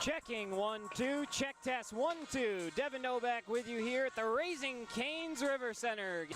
Checking 1, 2, check test 1, 2. Devin Novak with you here at the Raising Cane's River Center.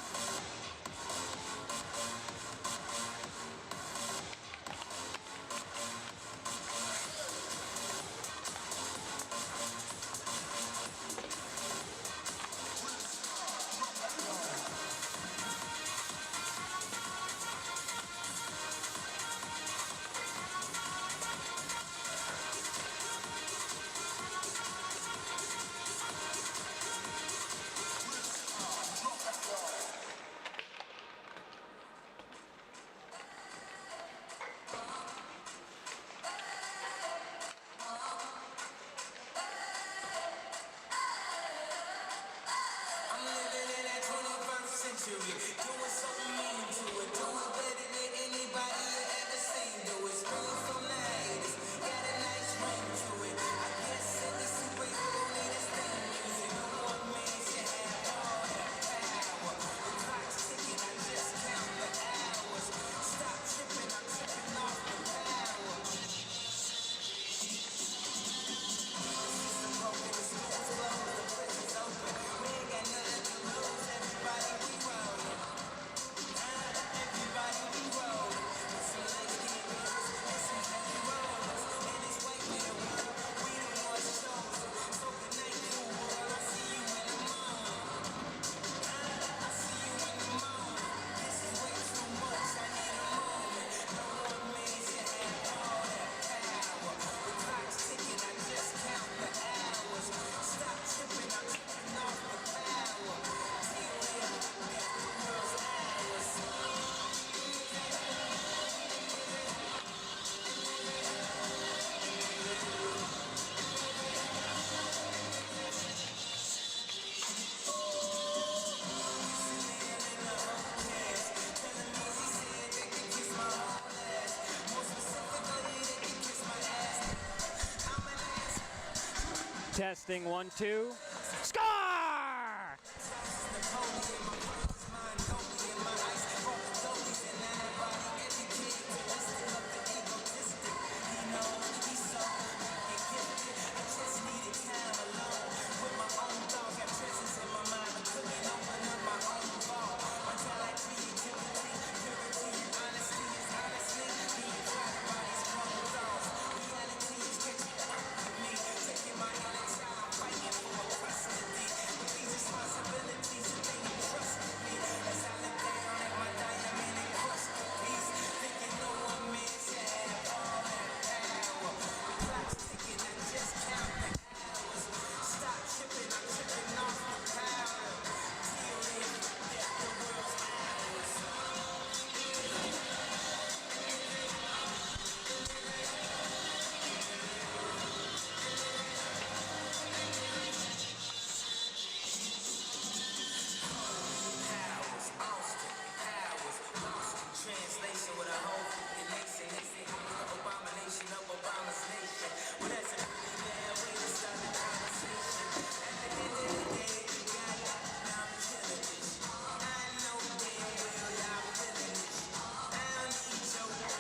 Doing something mean to it, doing better than anybody you ever seen. Do it, scream from the haters, got a nice ring to it. I guess any superhero need a theme music. No one man should have all that power. The clock's ticking, I just count the hours. Stop tripping, I'm tripping off the power. The system broken, the school's closed, the prison's open. We ain't got nothing to lose, everybody we roll. Everybody we roll. With some legacy girls and some heavy rollers. In this white man world, we the ones chosen. So good night, new world, I'll see you in the morning. I'll see you in the morning. This is way too much, I need a moment. No one man should have all that power. The clock's ticking, I just count the hours. Stop tripping, I'm tripping off the power. Till then, get the world's ours. Testing 1, 2. Score! Translation with a whole freaking nation. They say I'm the abomination of Obama's nation. Well, that's a really bad way to start the conversation. At the end of the day, you got it. Now I'm killing this. I know damn well y'all feeling this. I don't need your help.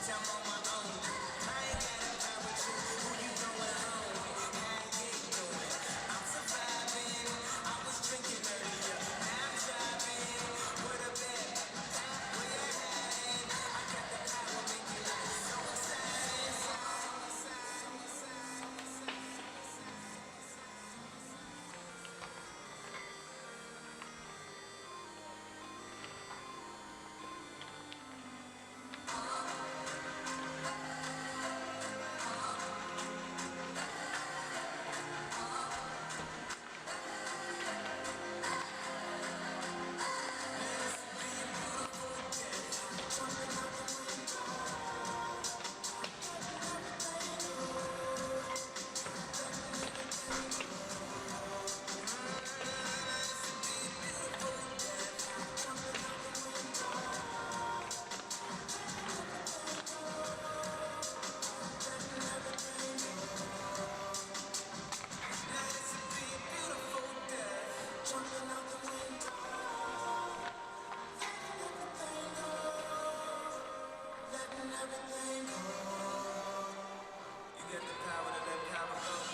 I'm on my own. I ain't got a problem with you. Who you going home with? How you doing? I'm surviving. I was drinking earlier. Now I'm driving. What a bad. You get the power to let power go.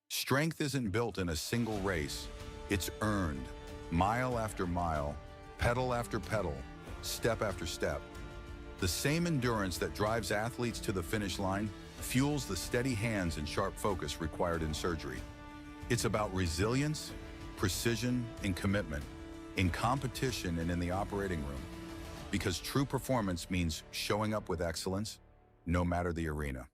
Strength isn't built in a single race. It's earned, mile after mile, pedal after pedal, step after step. The same endurance that drives athletes to the finish line fuels the steady hands and sharp focus required in surgery. It's about resilience, precision, and commitment, in competition and in the operating room. Because true performance means showing up with excellence, no matter the arena.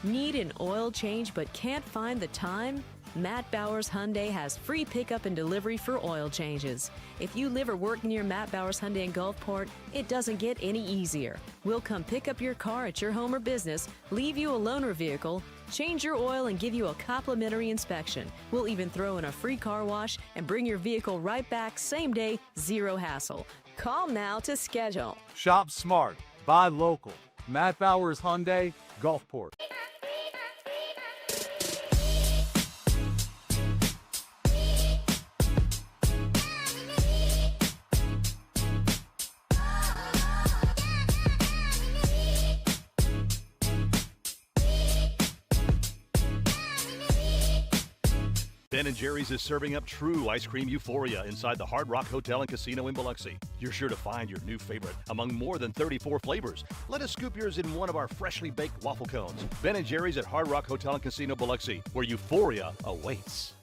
Need an oil change but can't find the time? Matt Bowers Hyundai has free pickup and delivery for oil changes. If you live or work near Matt Bowers Hyundai in Gulfport, it doesn't get any easier. We'll come pick up your car at your home or business, leave you a loaner vehicle, change your oil, and give you a complimentary inspection. We'll even throw in a free car wash and bring your vehicle right back same day, zero hassle. Call now to schedule. Shop smart. Buy local. Matt Bowers Hyundai, Gulfport. Ben & Jerry's is serving up true ice cream euphoria inside the Hard Rock Hotel and Casino in Biloxi. You're sure to find your new favorite among more than 34 flavors. Let us scoop yours in one of our freshly baked waffle cones. Ben & Jerry's at Hard Rock Hotel and Casino Biloxi, where euphoria awaits.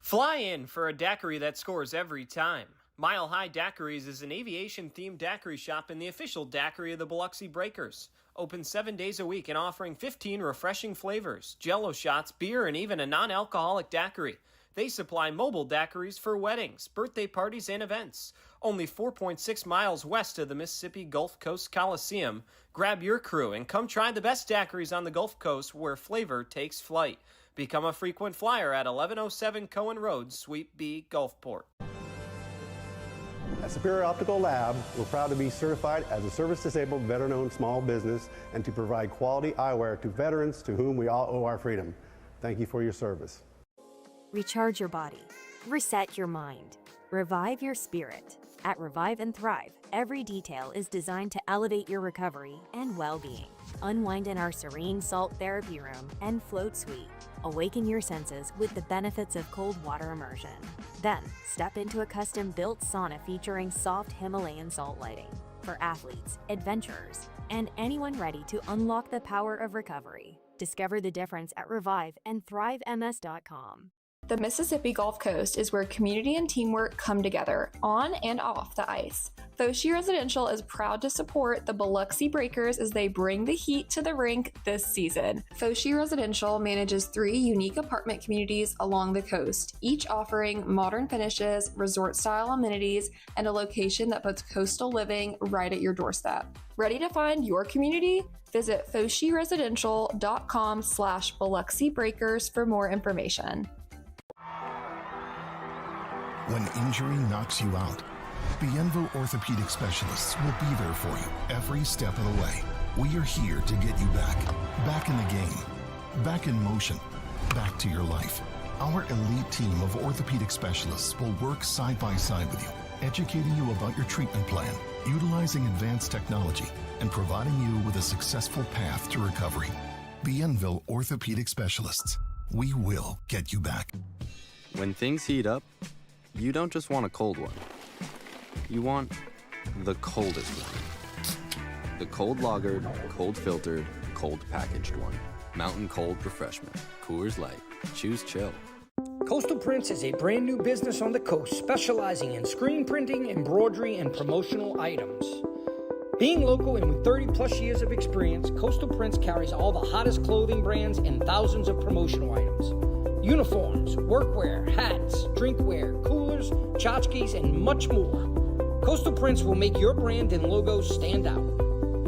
Fly in for a daiquiri that scores every time. Mile High Daiquiris is an aviation-themed daiquiri shop and the official daiquiri of the Biloxi Breakers. Open 7 days a week and offering 15 refreshing flavors, Jell-O shots, beer, and even a non-alcoholic daiquiri. They supply mobile daiquiris for weddings, birthday parties, and events. Only 4.6 miles west of the Mississippi Gulf Coast Coliseum. Grab your crew and come try the best daiquiris on the Gulf Coast where flavor takes flight. Become a frequent flyer at 1107 Cohen Road, Suite B, Gulfport. At Superior Optical Lab, we're proud to be certified as a service-disabled, veteran-owned small business and to provide quality eyewear to veterans to whom we all owe our freedom. Thank you for your service. Recharge your body. Reset your mind. Revive your spirit. At Revive and Thrive, every detail is designed to elevate your recovery and well-being. Unwind in our serene salt therapy room and float suite. Awaken your senses with the benefits of cold water immersion. Then, step into a custom-built sauna featuring soft Himalayan salt lighting for athletes, adventurers, and anyone ready to unlock the power of recovery. Discover the difference at reviveandthrivems.com. The Mississippi Gulf Coast is where community and teamwork come together, on and off the ice. Foshi Residential is proud to support the Biloxi Breakers as they bring the heat to the rink this season. Foshi Residential manages 3 unique apartment communities along the coast, each offering modern finishes, resort-style amenities, and a location that puts coastal living right at your doorstep. Ready to find your community? Visit foshiresidential.com/Biloxi Breakers for more information. When injury knocks you out, Bienville Orthopedic Specialists will be there for you every step of the way. We are here to get you back in the game, back in motion, back to your life. Our elite team of orthopedic specialists will work side by side with you, educating you about your treatment plan, utilizing advanced technology, and providing you with a successful path to recovery. Bienville Orthopedic Specialists. We will get you back. When things heat up, you don't just want a cold one. You want the coldest one. The cold lagered, cold filtered, cold packaged one. Mountain Cold Refreshment. Coors Light. Choose chill. Coastal Prints is a brand new business on the coast specializing in screen printing, embroidery, and promotional items. Being local and with 30 plus years of experience, Coastal Prints carries all the hottest clothing brands and thousands of promotional items. Uniforms, workwear, hats, drinkware, coolers, tchotchkes, and much more. Coastal Prints will make your brand and logo stand out.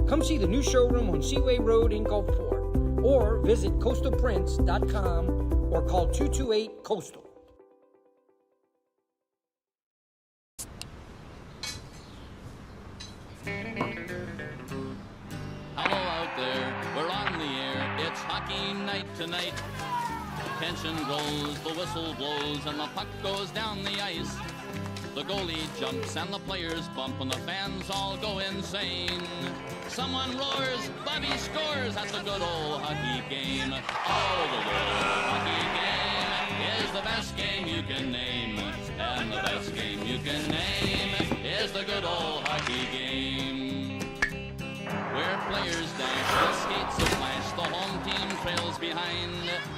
Come see the new showroom on Seaway Road in Gulfport, or visit coastalprints.com or call 228-COASTAL. Hello out there, we're on the air, it's hockey night tonight. Tension grows, the whistle blows, and the puck goes down the ice. The goalie jumps and the players bump and the fans all go insane. Someone roars, Bobby scores at the good old hockey game. Oh, the good old hockey game is the best game you can name. And the best game you can name is the good old hockey game. Where players dash, the skates are flash, the home team trails behind.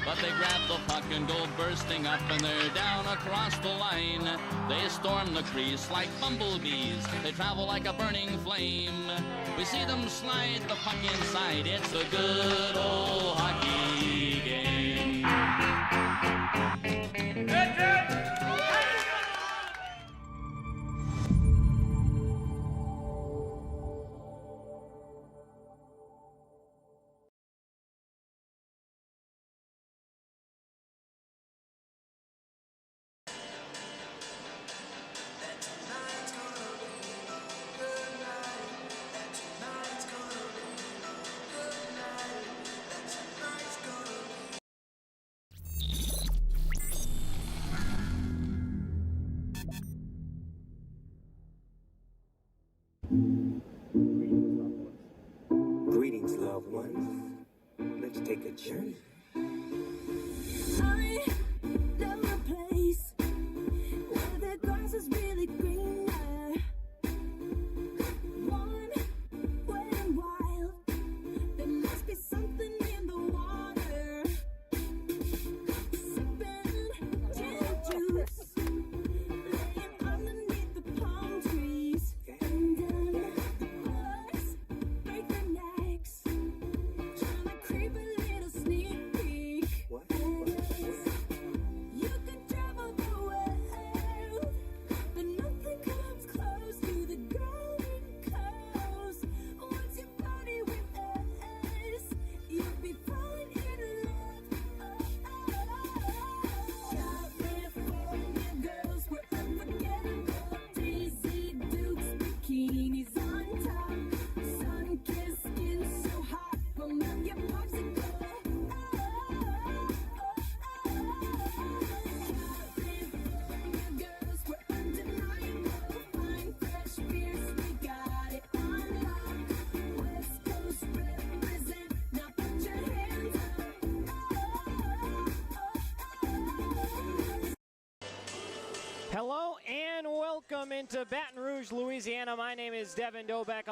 But they grab the puck and go bursting up and they're down across the line. They storm the crease like bumblebees, they travel like a burning flame. We see them slide the puck inside, it's a good old hockey game. Greetings, loved ones. Let's take a journey. I love a place where the grass is really greener. Warm, wet and wild. There must be something in the water. Sipping gin juice, laying underneath the palm trees. And then the birds break their necks, trying to creep a little sneak Welcome into Baton Rouge, Louisiana. My name is Devin Dobeck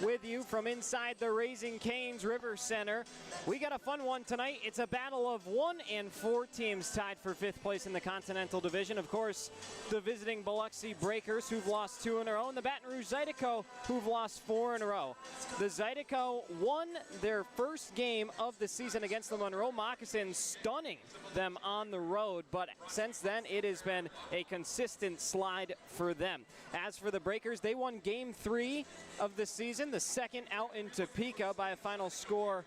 with you from inside the Raising Cane's River Center. We got a fun one tonight. It's a battle of 1 and 4 teams tied for 5th place in the Continental Division. Of course, the visiting Biloxi Breakers, who've lost 2 in a row, and the Baton Rouge Zydeco, who've lost 4 in a row. The Zydeco won their first game of the season against the Monroe Moccasins, stunning them on the road, but since then it has been a consistent slide for them. As for the Breakers, they won game 3 of the season, the second out in Topeka by a final score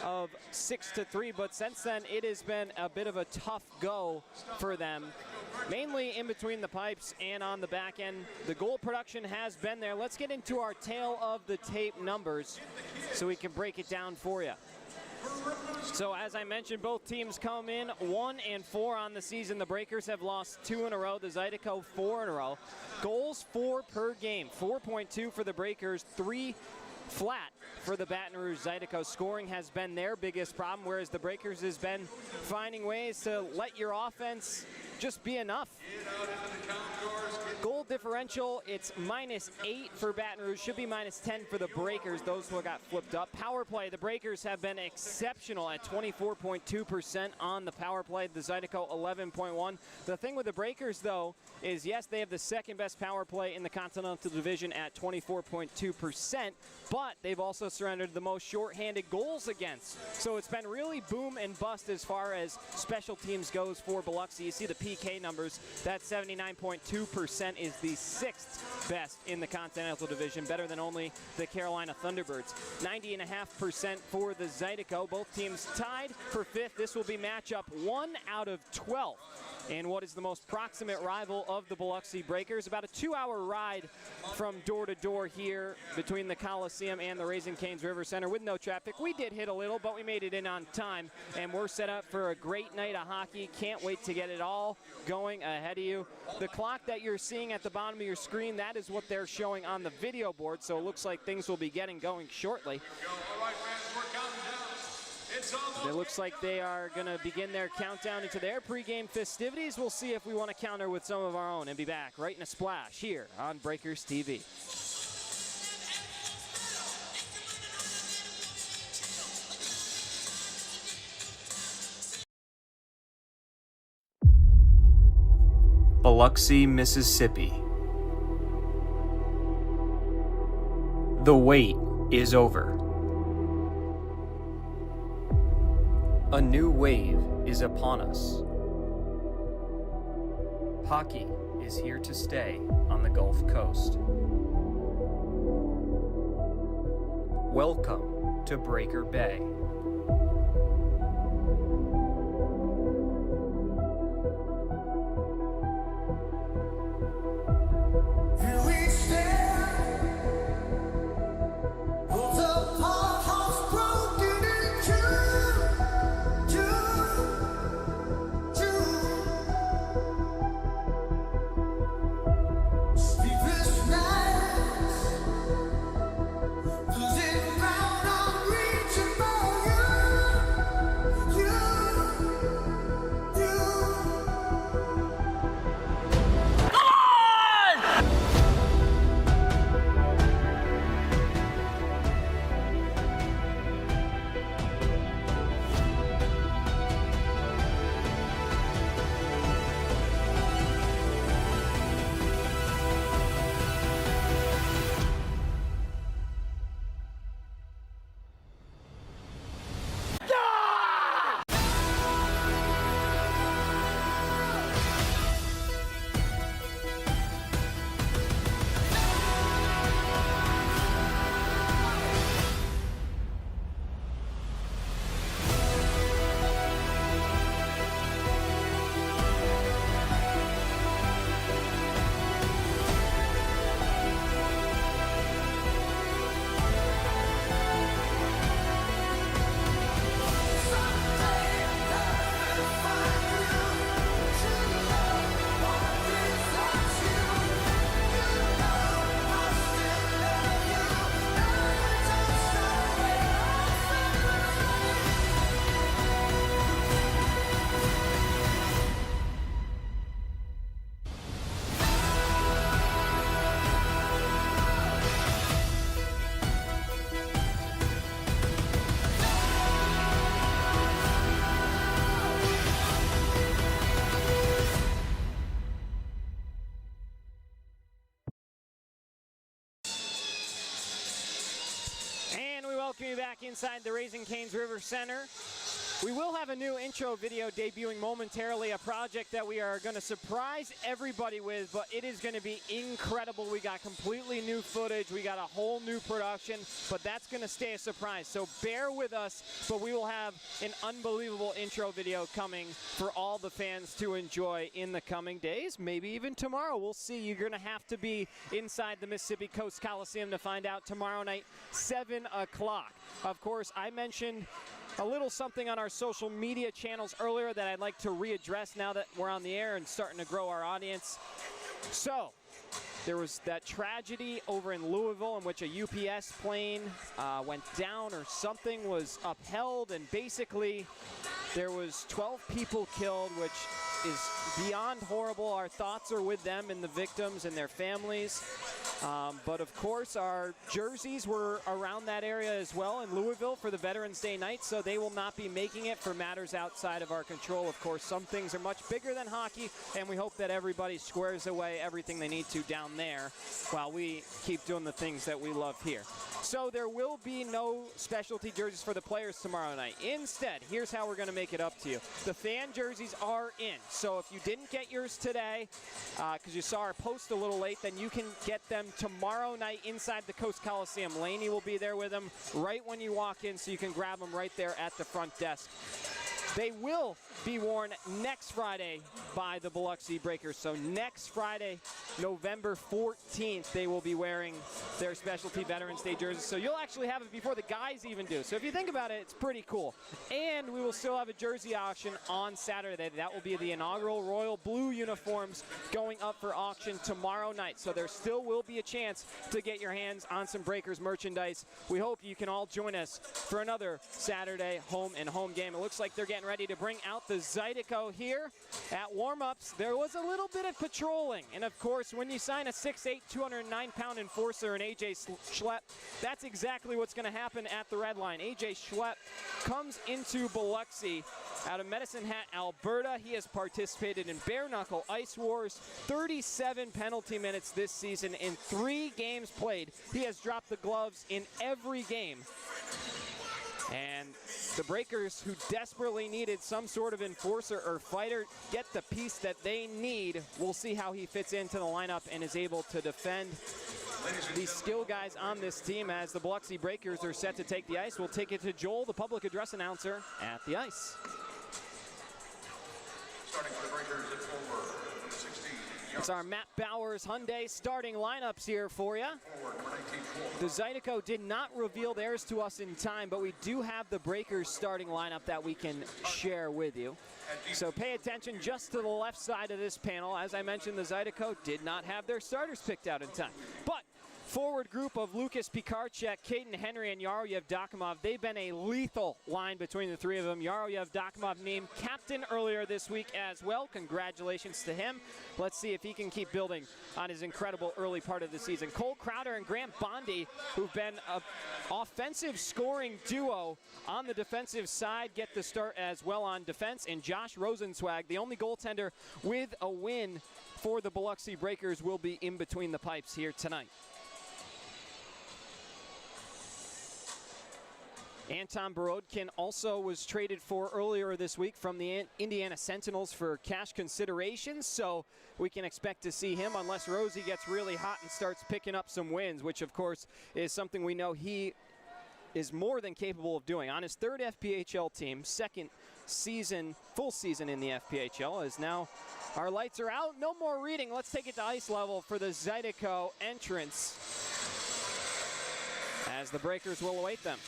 of 6-3, but since then it has been a bit of a tough go for them, mainly in between the pipes and on the back end. The goal production has been there. Let's get into our tail of the tape numbers so we can break it down for you. So as I mentioned, both teams come in 1 and 4 on the season. The Breakers have lost 2 in a row, the Zydeco 4 in a row. Goals 4 per game, 4.2 for the Breakers, 3 flat for the Baton Rouge Zydeco. Scoring has been their biggest problem, whereas the Breakers has been finding ways to let your offense just be enough. Goal differential, it's -8 for Baton Rouge, should be -10 for the Breakers, those who got flipped up. Power play, the Breakers have been exceptional at 24.2% on the power play, the Zydeco 11.1. The thing with the Breakers, though, is yes, they have the second best power play in the Continental Division at 24.2%, but they've also surrendered the most shorthanded goals against. So it's been really boom and bust as far as special teams goes for Biloxi. You see the PK numbers, that 79.2% is the 6th best in the Continental Division, better than only the Carolina Thunderbirds. 90.5% for the Zydeco. Both teams tied for 5th. This will be matchup 1 out of 12. And what is the most proximate rival of the Biloxi Breakers? About a 2-hour ride from door to door here between the Coliseum and the Raising Cane's River Center with no traffic. We did hit a little, but we made it in on time, and we're set up for a great night of hockey. Can't wait to get it all going ahead of you. The clock that you're seeing at the bottom of your screen, that is what they're showing on the video board, so it looks like things will be getting going shortly. It looks like they are going to begin their countdown into their pregame festivities. We'll see if we want to counter with some of our own and be back right in a splash here on Breakers TV. Biloxi, Mississippi. The wait is over. A new wave is upon us. Hockey is here to stay on the Gulf Coast. Welcome to Breaker Bay. Cause it round on reaching for you. back inside the Raising Cane's River Center. We will have a new intro video debuting momentarily, a project that we are going to surprise everybody with, but it is going to be incredible. We got completely new footage. We got a whole new production, but that's going to stay a surprise. So bear with us, but we will have an unbelievable intro video coming for all the fans to enjoy in the coming days, maybe even tomorrow. We'll see. You're going to have to be inside the Mississippi Coast Coliseum to find out tomorrow night, 7 o'clock. Of course, I mentioned a little something on our social media channels earlier that I'd like to readdress now that we're on the air and starting to grow our audience. So, there was that tragedy over in Louisville in which a UPS plane went down or something was upheld, and basically there was 12 people killed, which is beyond horrible. Our thoughts are with them and the victims and their families. But of course, our jerseys were around that area as well in Louisville for the Veterans Day night, so they will not be making it for matters outside of our control. Of course, some things are much bigger than hockey, and we hope that everybody squares away everything they need to down there while we keep doing the things that we love here. So there will be no specialty jerseys for the players tomorrow night. Instead, here's how we're going to make it up to you. The fan jerseys are in, so if you didn't get yours today, because you saw our post a little late, then you can get them tomorrow night inside the Coast Coliseum. Laney will be there with them right when you walk in, so you can grab them right there at the front desk. They will be worn next Friday by the Biloxi Breakers. So next Friday, November 14th, they will be wearing their specialty Veterans Day jerseys. So you'll actually have it before the guys even do. So if you think about it, it's pretty cool. And we will still have a jersey auction on Saturday. That will be the inaugural Royal Blue uniforms going up for auction tomorrow night. So there still will be a chance to get your hands on some Breakers merchandise. We hope you can all join us for another Saturday home and home game. It looks like they're getting ready to bring out the Zydeco here at warm-ups. There was a little bit of patrolling, and of course when you sign a 6'8", 209-pound enforcer in AJ Schlepp, that's exactly what's going to happen at the red line. AJ Schlepp comes into Biloxi out of Medicine Hat, Alberta. He has participated in bare-knuckle ice wars, 37 penalty minutes this season in 3 games played. He has dropped the gloves in every game. And the Breakers, who desperately needed some sort of enforcer or fighter, get the piece that they need. We'll see how he fits into the lineup and is able to defend these skill guys on this team as the Biloxi Breakers are set to take the ice. We'll take it to Joel, the public address announcer, at the ice. Starting for the Breakers at forward, 16. It's our Matt Bowers Hyundai starting lineups here for you. The Zydeco did not reveal theirs to us in time, but we do have the Breakers starting lineup that we can share with you. So pay attention just to the left side of this panel. As I mentioned, the Zydeco did not have their starters picked out in time. But forward group of Lucas Pikarczyk, Caden Henry, and Yaroslav Dakimov. They've been a lethal line between the three of them. Yaroslav Dakimov named captain earlier this week as well. Congratulations to him. Let's see if he can keep building on his incredible early part of the season. Cole Crowder and Grant Bondi, who've been an offensive scoring duo on the defensive side, get the start as well on defense. And Josh Rosenzweig, the only goaltender with a win for the Biloxi Breakers, will be in between the pipes here tonight. Anton Borodkin also was traded for earlier this week from the Indiana Sentinels for cash consideration, so we can expect to see him unless Rosie gets really hot and starts picking up some wins, which of course is something we know he is more than capable of doing. On his 3rd FPHL team, 2nd season, full season in the FPHL, as now our lights are out. No more reading. Let's take it to ice level for the Zydeco entrance as the Breakers will await them.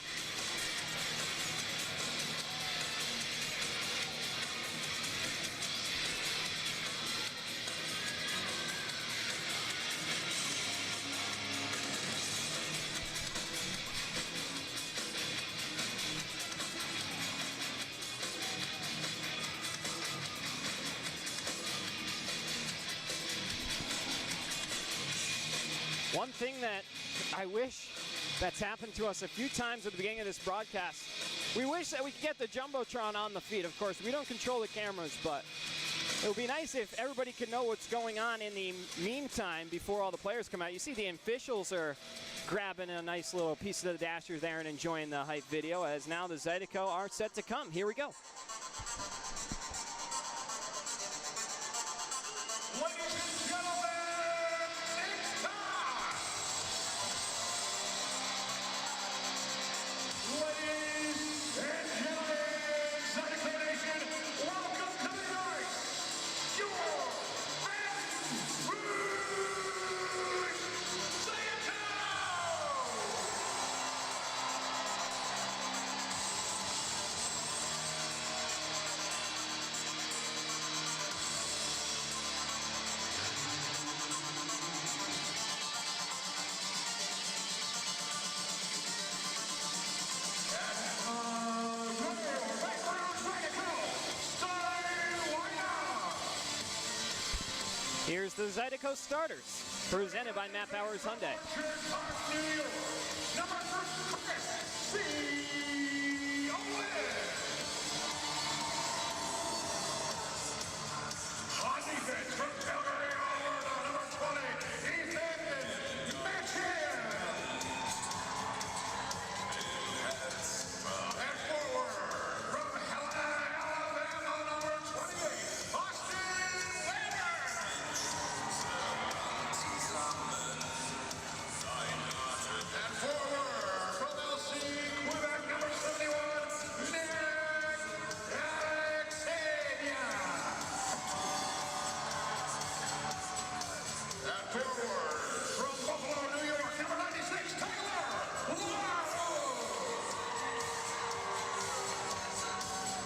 One thing that I wish that's happened to us a few times at the beginning of this broadcast, we wish that we could get the Jumbotron on the feed. Of course, we don't control the cameras, but It would be nice if everybody could know what's going on in the meantime before all the players come out. You see the officials are grabbing a nice little piece of the Dashers there and enjoying the hype video, as now the Zydeco are set to come. Here we go. Ladies and gentlemen, it's time! Ladies and gentlemen, Zydeco Nation, welcome to the night! Your Rouge! Zydeco! Here's the Zydeco starters, presented by Matt Bowers Hyundai. On defense from Calgary, Alberta, number 20, Ethan Mitchell. And forward from Helena, Alabama, number 28, Austin Lander. And forward from LC, Quebec, number 71, Nick Alexania. And forward from Buffalo, New York, number 96, Taylor Laro.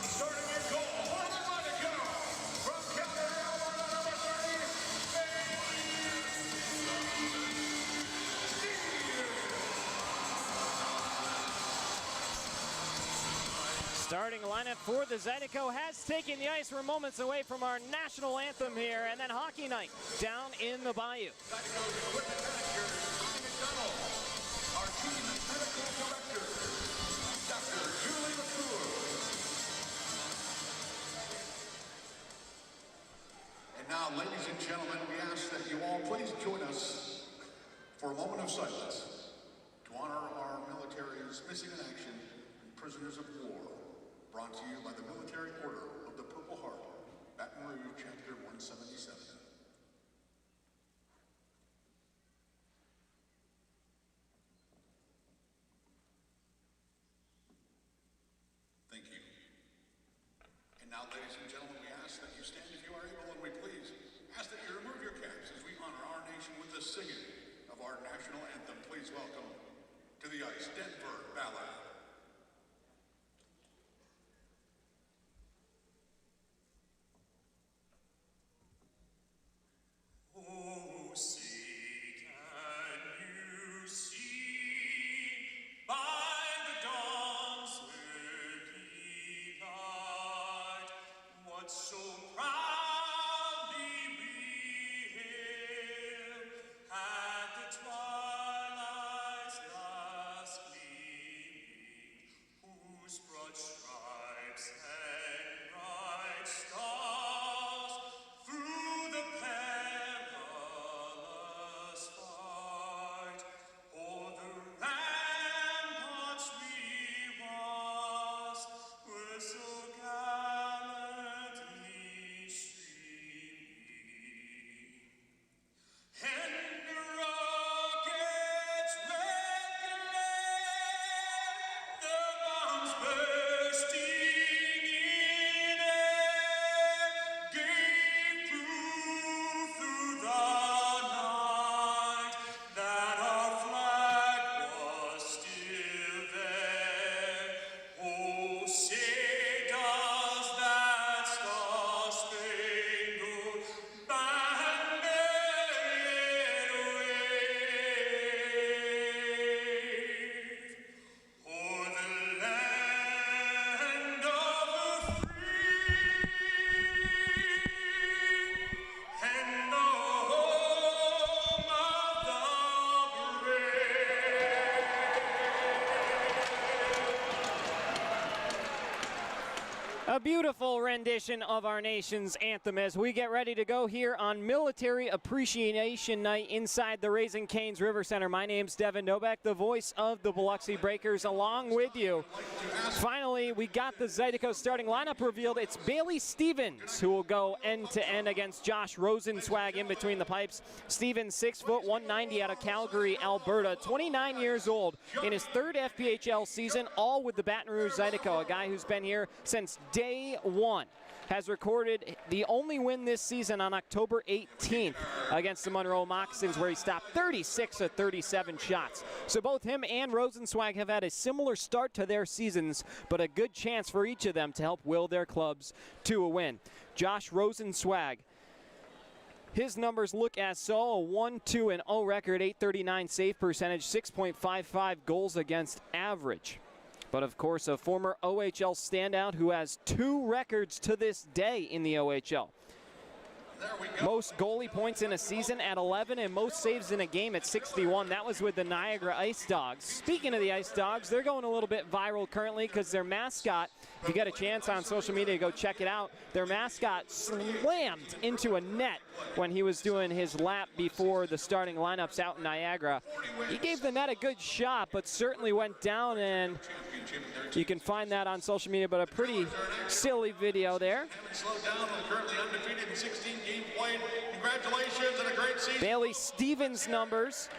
Starting in goal for the Zydeco from Calgary, Alberta, number 30, Starting lineup for the Zydeco has taken the ice. We're moments away from our national anthem here, and then hockey night down in the Bayou. Zydeco's equipment manager, Tommy McDonald. Our team medical director, Dr. Julie McCool. And now, ladies and gentlemen, we ask that you all please join us for a moment of silence to honor our military's missing in action and prisoners of war, brought to you by the Military Order of the Purple Heart, Baton Rouge, Chapter 177. Thank you. And now, ladies and gentlemen, we ask that you stand if you are able, and we please ask that you remove your caps as we honor our nation with the singing of our national anthem. Please welcome to the ice, Denver Ballad. Oh, see, can you see by the dawn's early light what so proudly we hailed at the twilight's last gleaming? beautiful rendition of our nation's anthem as we get ready to go here on Military Appreciation Night inside the Raising Cane's River Center. My name's Devin Novak, the voice of the Biloxi Breakers, along with you. Finally, we got the Zydeco starting lineup revealed. It's Bailey Stevens who will go end-to-end against Josh Rosenzweig in between the pipes. Stevens, 6 foot, 190 out of Calgary, Alberta, 29 years old, in his third FPHL season, all with the Baton Rouge Zydeco, a guy who's been here since day one. Has recorded the only win this season on October 18th against the Monroe Moccasins, where he stopped 36 of 37 shots. So both him and Rosenzweig have had a similar start to their seasons, but a good chance for each of them to help will their clubs to a win. Josh Rosenzweig, his numbers look as so: a 1-2-0 record, .839 save percentage, 6.55 goals against average. But of course, a former OHL standout who has 2 records to this day in the OHL. Most goalie points in a season at 11 and most saves in a game at 61. That was with the Niagara Ice Dogs. Speaking of the Ice Dogs, they're going a little bit viral currently because their mascot, if you get a chance on social media, go check it out. Their mascot slammed into a net when he was doing his lap before the starting lineups out in Niagara. He gave the net a good shot, but certainly went down, and you can find that on social media, but a pretty silly video there. Congratulations and a great season. Bailey Stevens' numbers: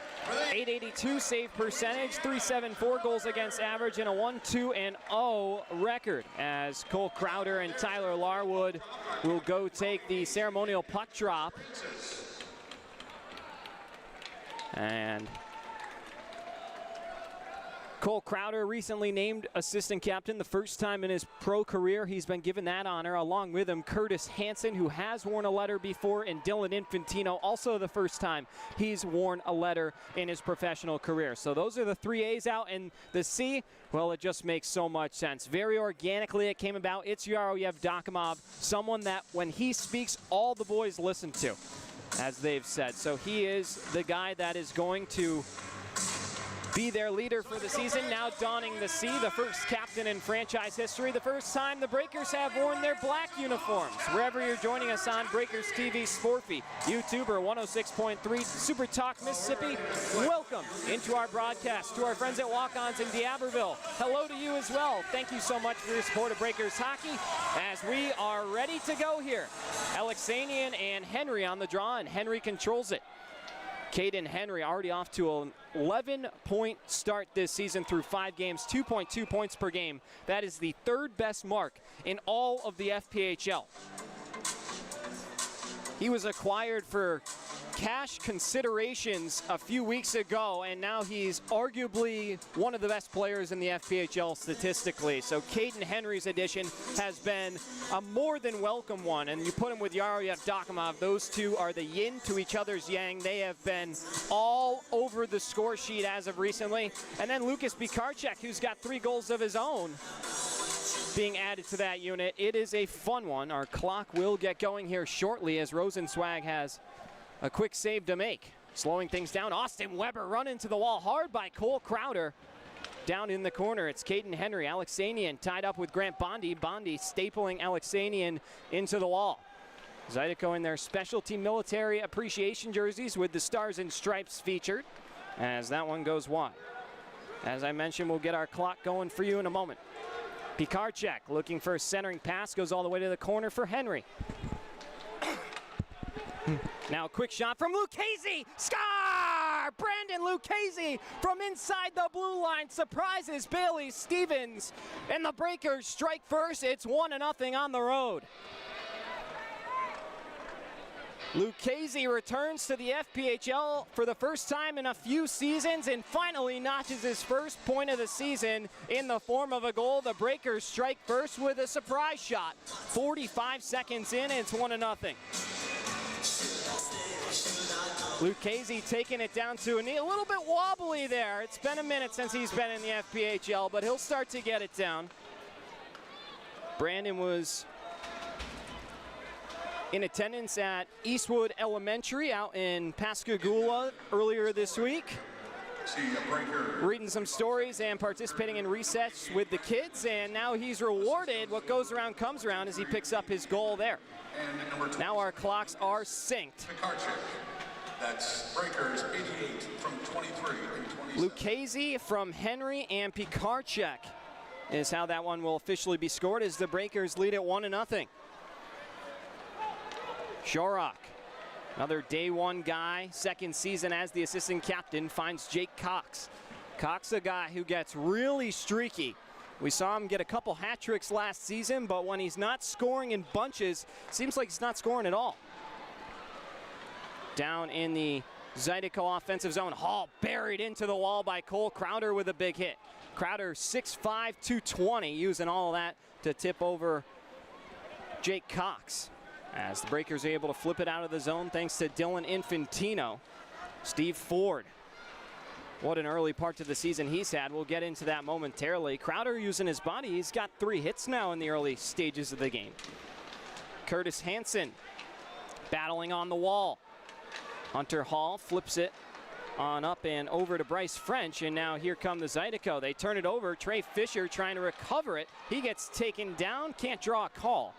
.882 save percentage, .374 goals against average, and a 1-2-0 record, as Cole Crowder and Tyler Larwood will go take the ceremonial puck drop. And Cole Crowder recently named assistant captain, the first time in his pro career he's been given that honor. Along with him, Curtis Hansen, who has worn a letter before, and Dylan Infantino, also the first time he's worn a letter in his professional career. So those are the 3 A's out, and the C, well, it just makes so much sense. Very organically it came about. It's Yaroyev Dakamov, someone that when he speaks, all the boys listen to, as they've said. So he is the guy that is going to be their leader for the season, now donning the C, the first captain in franchise history, the first time the Breakers have worn their black uniforms. Wherever you're joining us on Breakers TV, Sportfy, YouTuber 106.3, Super Talk Mississippi, welcome into our broadcast. To our friends at Walk-Ons in D'Aberville, hello to you as well. Thank you so much for your support of Breakers hockey as we are ready to go here. Alexanian and Henry on the draw, and Henry controls it. Caden Henry already off to an 11-point start this season through 5 games, 2.2 points per game. That is the 3rd best mark in all of the FPHL. He was acquired for cash considerations a few weeks ago, and now he's arguably one of the best players in the FPHL statistically. So Caden Henry's addition has been a more than welcome one, and you put him with Yaroyev Dakamov, those two are the yin to each other's yang. They have been all over the score sheet as of recently. And then Lucas Bikarchek, who's got 3 goals of his own, being added to that unit. It is a fun one. Our clock will get going here shortly as Rosenzweig has a quick save to make. Slowing things down, Austin Weber run into the wall hard by Cole Crowder. Down in the corner, it's Caden Henry. Alexanian tied up with Grant Bondi. Bondi stapling Alexanian into the wall. Zydeco in their specialty military appreciation jerseys with the stars and stripes featured, as that one goes wide. As I mentioned, we'll get our clock going for you in a moment. Pikarchek looking for a centering pass, goes all the way to the corner for Henry. Now a quick shot from Lucchese, score! Brandon Lucchese from inside the blue line surprises Bailey Stevens, and the Breakers strike first. It's 1-0 on the road. Lucchese returns to the FPHL for the first time in a few seasons and finally notches his first point of the season in the form of a goal. The Breakers strike first with a surprise shot. 45 seconds in, and it's 1-0. Lucchese taking it down to a knee, a little bit wobbly there. It's been a minute since he's been in the FPHL, but he'll start to get it down. Brandon was in attendance at Eastwood Elementary out in Pascagoula earlier this week. reading some stories and participating in resets with the kids, and now he's rewarded. What goes around comes around as he picks up his goal there. Now our clocks are synced. That's Breakers 88 from 23 and 27. Lucchese from Henry and Pikarczyk is how that one will officially be scored as the Breakers lead it 1-0. Shorrock, another day one guy, second season as the assistant captain, finds Jake Cox. Cox, a guy who gets really streaky. We saw him get a couple hat tricks last season, but when he's not scoring in bunches, seems like he's not scoring at all. Down in the Zydeco offensive zone, Hall buried into the wall by Cole Crowder with a big hit. Crowder 6'5", 220, using all of that to tip over Jake Cox. As the Breakers are able to flip it out of the zone thanks to Dylan Infantino. Steve Ford, what an early part to the season he's had. We'll get into that momentarily. Crowder using his body. He's got 3 hits now in the early stages of the game. Curtis Hansen battling on the wall. Hunter Hall flips it on up and over to Bryce French, and now here come the Zydeco. They turn it over. Trey Fisher trying to recover it. He gets taken down, can't draw a call.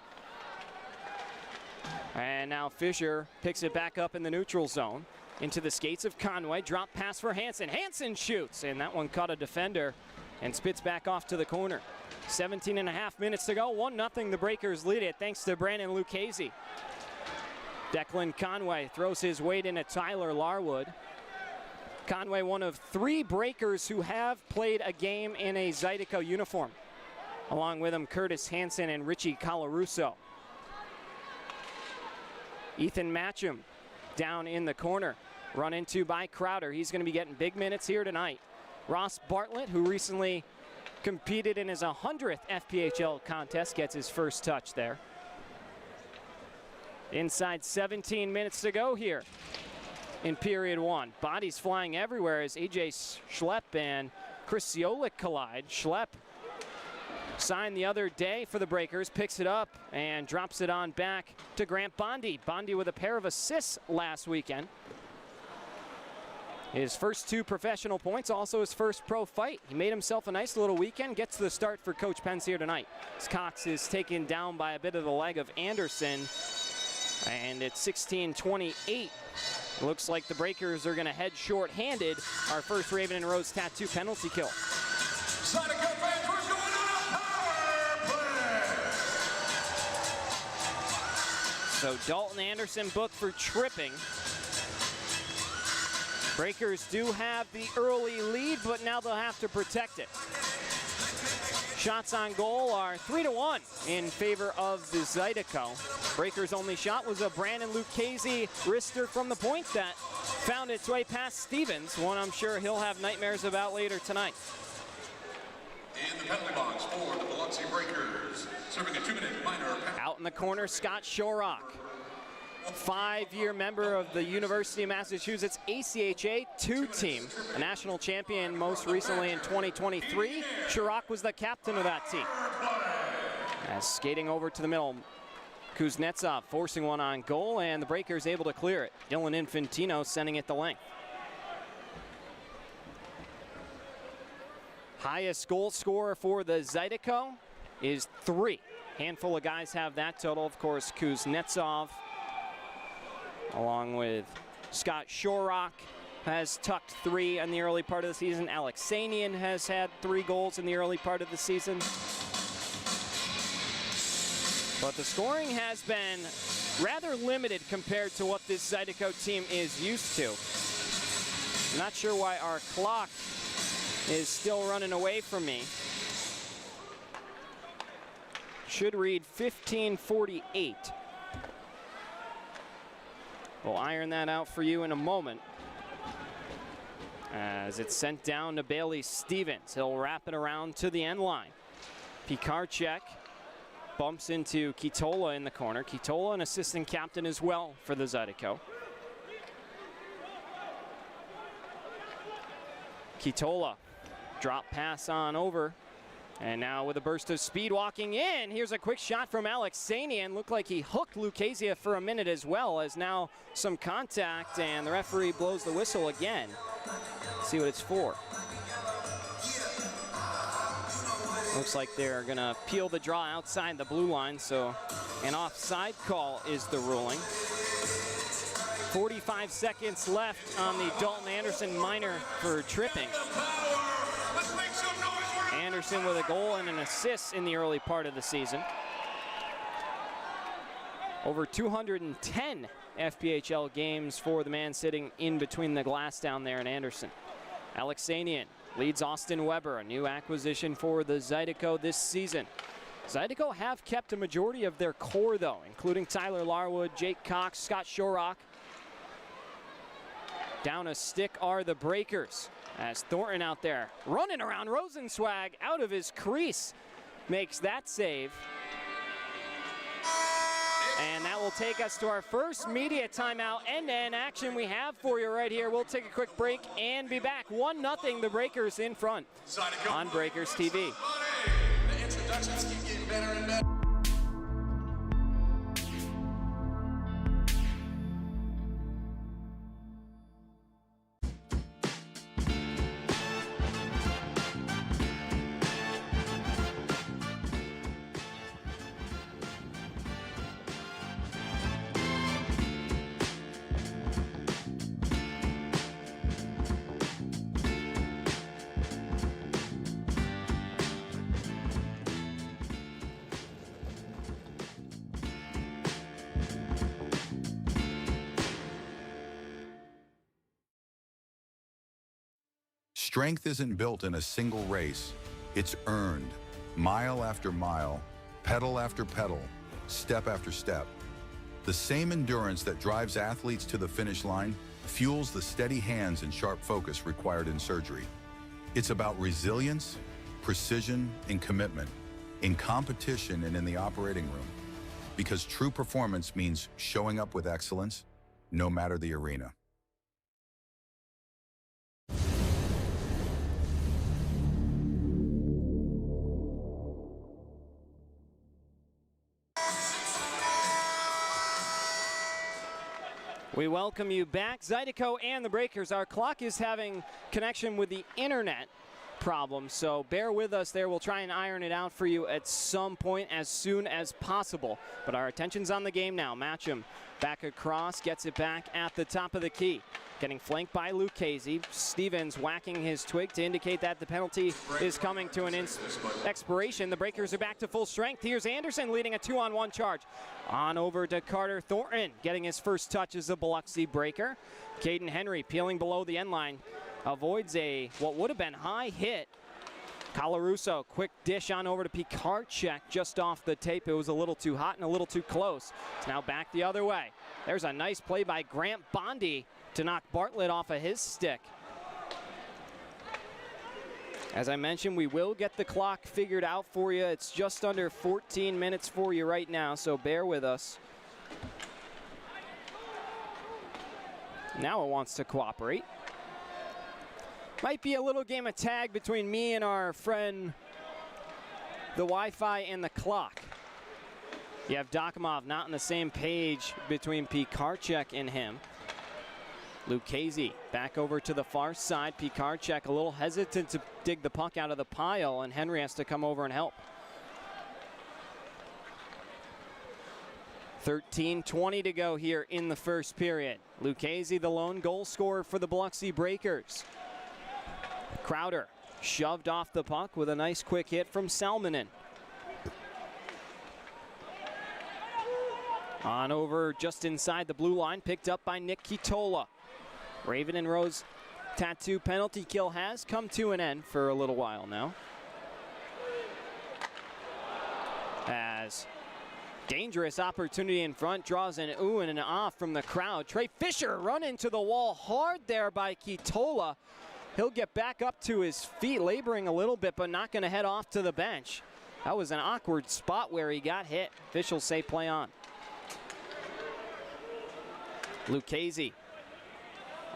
And now Fisher picks it back up in the neutral zone. Into the skates of Conway. Drop pass for Hansen. Hansen shoots, and that one caught a defender and spits back off to the corner. 17.5 minutes to go. 1-0, the Breakers lead it thanks to Brandon Lucchese. Declan Conway throws his weight into Tyler Larwood. Conway, one of 3 Breakers who have played a game in a Zydeco uniform. Along with him, Curtis Hansen and Richie Colarusso. Ethan Matcham down in the corner, run into by Crowder. He's going to be getting big minutes here tonight. Ross Bartlett, who recently competed in his 100th FPHL contest, gets his first touch there. Inside 17 minutes to go here in period 1. Bodies flying everywhere as AJ Schlepp and Chris Ciolik collide. Schlepp signed the other day for the Breakers, picks it up and drops it on back to Grant Bondi. Bondi with a pair of assists last weekend. His first 2 professional points, also his first pro fight. He made himself a nice little weekend, gets the start for Coach Pence here tonight. As Cox is taken down by a bit of the leg of Anderson, and it's 16-28. Looks like the Breakers are going to head short-handed. Our first Raven and Rose Tattoo penalty kill. So Dalton Anderson booked for tripping. Breakers do have the early lead, but now they'll have to protect it. Shots on goal are 3-1 in favor of the Zydeco. Breakers' only shot was a Brandon Lucchese wrister from the point that found its way past Stevens, one I'm sure he'll have nightmares about later tonight. In the penalty box for the Biloxi Breakers, serving a 2-minute minor penalty. Out in the corner, Scott Shorrock. 5-year member of the University of Massachusetts ACHA 2 team, a national champion most recently in 2023. Shorrock was the captain of that team. As skating over to the middle, Kuznetsov forcing one on goal, and the Breakers able to clear it. Dylan Infantino sending it the length. Highest goal scorer for the Zydeco is 3. Handful of guys have that total. Of course, Kuznetsov, along with Scott Shorrock, has tucked 3 in the early part of the season. Alexanian has had 3 goals in the early part of the season. But the scoring has been rather limited compared to what this Zydeco team is used to. I'm not sure why our clock is still running away from me. Should read 15:48. We'll iron that out for you in a moment. As it's sent down to Bailey Stevens. He'll wrap it around to the end line. Pikarczyk bumps into Kitola in the corner. Kitola, an assistant captain as well for the Zydeco. Kitola, drop pass on over. And now with a burst of speed walking in, here's a quick shot from Alexanian. Looked like he hooked Lucchese for a minute as well, as now some contact, and the referee blows the whistle again. See what it's for. Looks like they're gonna peel the draw outside the blue line, so an offside call is the ruling. 45 seconds left on the Dalton Anderson minor for tripping. Anderson with a goal and an assist in the early part of the season. Over 210 FPHL games for the man sitting in between the glass down there in Anderson. Alexanian leads Austin Weber, a new acquisition for the Zydeco this season. Zydeco have kept a majority of their core though, including Tyler Larwood, Jake Cox, Scott Shorrock. Down a stick are the Breakers as Thornton out there running around. Rosenzweig out of his crease makes that save. And that will take us to our first media timeout. End-to-end action we have for you right here. We'll take a quick break and be back. 1-0, the Breakers in front on Breakers TV. The introductions keep getting better and better. Strength isn't built in a single race. It's earned, mile after mile, pedal after pedal, step after step. The same endurance that drives athletes to the finish line fuels the steady hands and sharp focus required in surgery. It's about resilience, precision, and commitment in competition and in the operating room. Because true performance means showing up with excellence, no matter the arena. We welcome you back. Zydeco and the Breakers. Our clock is having connection with the internet problem, so bear with us there. We'll try and iron it out for you at some point as soon as possible. But our attention's on the game now. Matcham back across, gets it back at the top of the key. Getting flanked by Lucchese. Stevens whacking his twig to indicate that the penalty is coming to an expiration. The Breakers are back to full strength. Here's Anderson leading a 2-on-1 charge. On over to Carter Thornton, getting his first touch as a Biloxi Breaker. Caden Henry peeling below the end line. Avoids what would have been high hit. Colarusso, quick dish on over to Pikarczyk just off the tape. It was a little too hot and a little too close. It's now back the other way. There's a nice play by Grant Bondi to knock Bartlett off of his stick. As I mentioned, we will get the clock figured out for you. It's just under 14 minutes for you right now, so bear with us. Now it wants to cooperate. Might be a little game of tag between me and our friend, the Wi-Fi and the clock. You have Dokimov not on the same page between Pikarczyk and him. Lucchese back over to the far side. Pikarczyk a little hesitant to dig the puck out of the pile, and Henry has to come over and help. 13:20 to go here in the first period. Lucchese, the lone goal scorer for the Biloxi Breakers. Crowder shoved off the puck with a nice quick hit from Salmonen. On over just inside the blue line, picked up by Nick Kitola. Raven and Rose tattoo penalty kill has come to an end for a little while now. As dangerous opportunity in front, draws an ooh and an ah from the crowd. Trey Fisher run into the wall hard there by Kitola. He'll get back up to his feet, laboring a little bit, but not going to head off to the bench. That was an awkward spot where he got hit. Officials say play on. Lucchese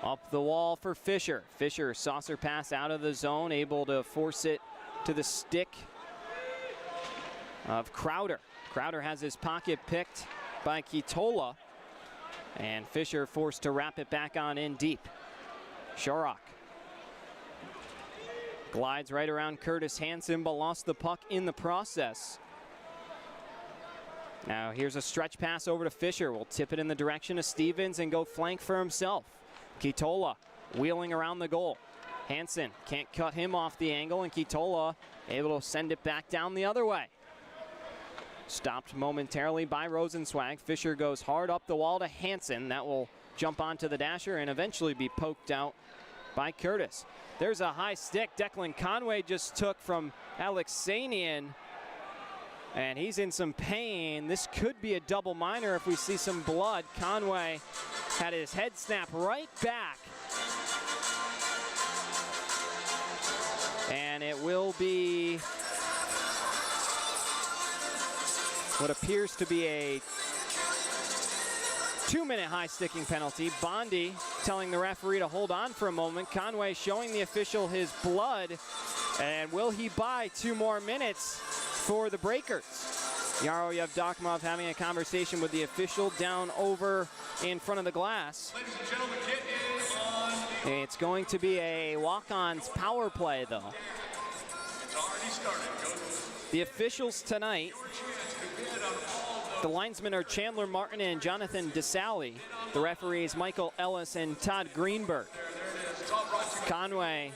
up the wall for Fisher. Fisher saucer pass out of the zone, able to force it to the stick of Crowder. Crowder has his pocket picked by Kitola, and Fisher forced to wrap it back on in deep. Shorrock Glides right around Curtis Hansen, but lost the puck in the process. Now here's a stretch pass over to Fisher. Will tip it in the direction of Stevens and go flank for himself. Kitola wheeling around the goal. Hansen can't cut him off the angle, and Kitola able to send it back down the other way. Stopped momentarily by Rosenzweig. Fisher goes hard up the wall to Hansen. That will jump onto the dasher and eventually be poked out by Curtis. There's a high stick Declan Conway just took from Alexanian, and he's in some pain. This could be a double minor if we see some blood. Conway had his head snap right back. And it will be what appears to be a 2-minute high sticking penalty. Bondi telling the referee to hold on for a moment. Conway showing the official his blood. And will he buy 2 more minutes for the Breakers? Yaro Yevdokimov having a conversation with the official down over in front of the glass. Ladies and gentlemen, get in on. It's going to be a walk-ons power play, though. It's already started. The officials tonight, the linesmen are Chandler Martin and Jonathan DeSalle. The referees Michael Ellis and Todd Greenberg. Conway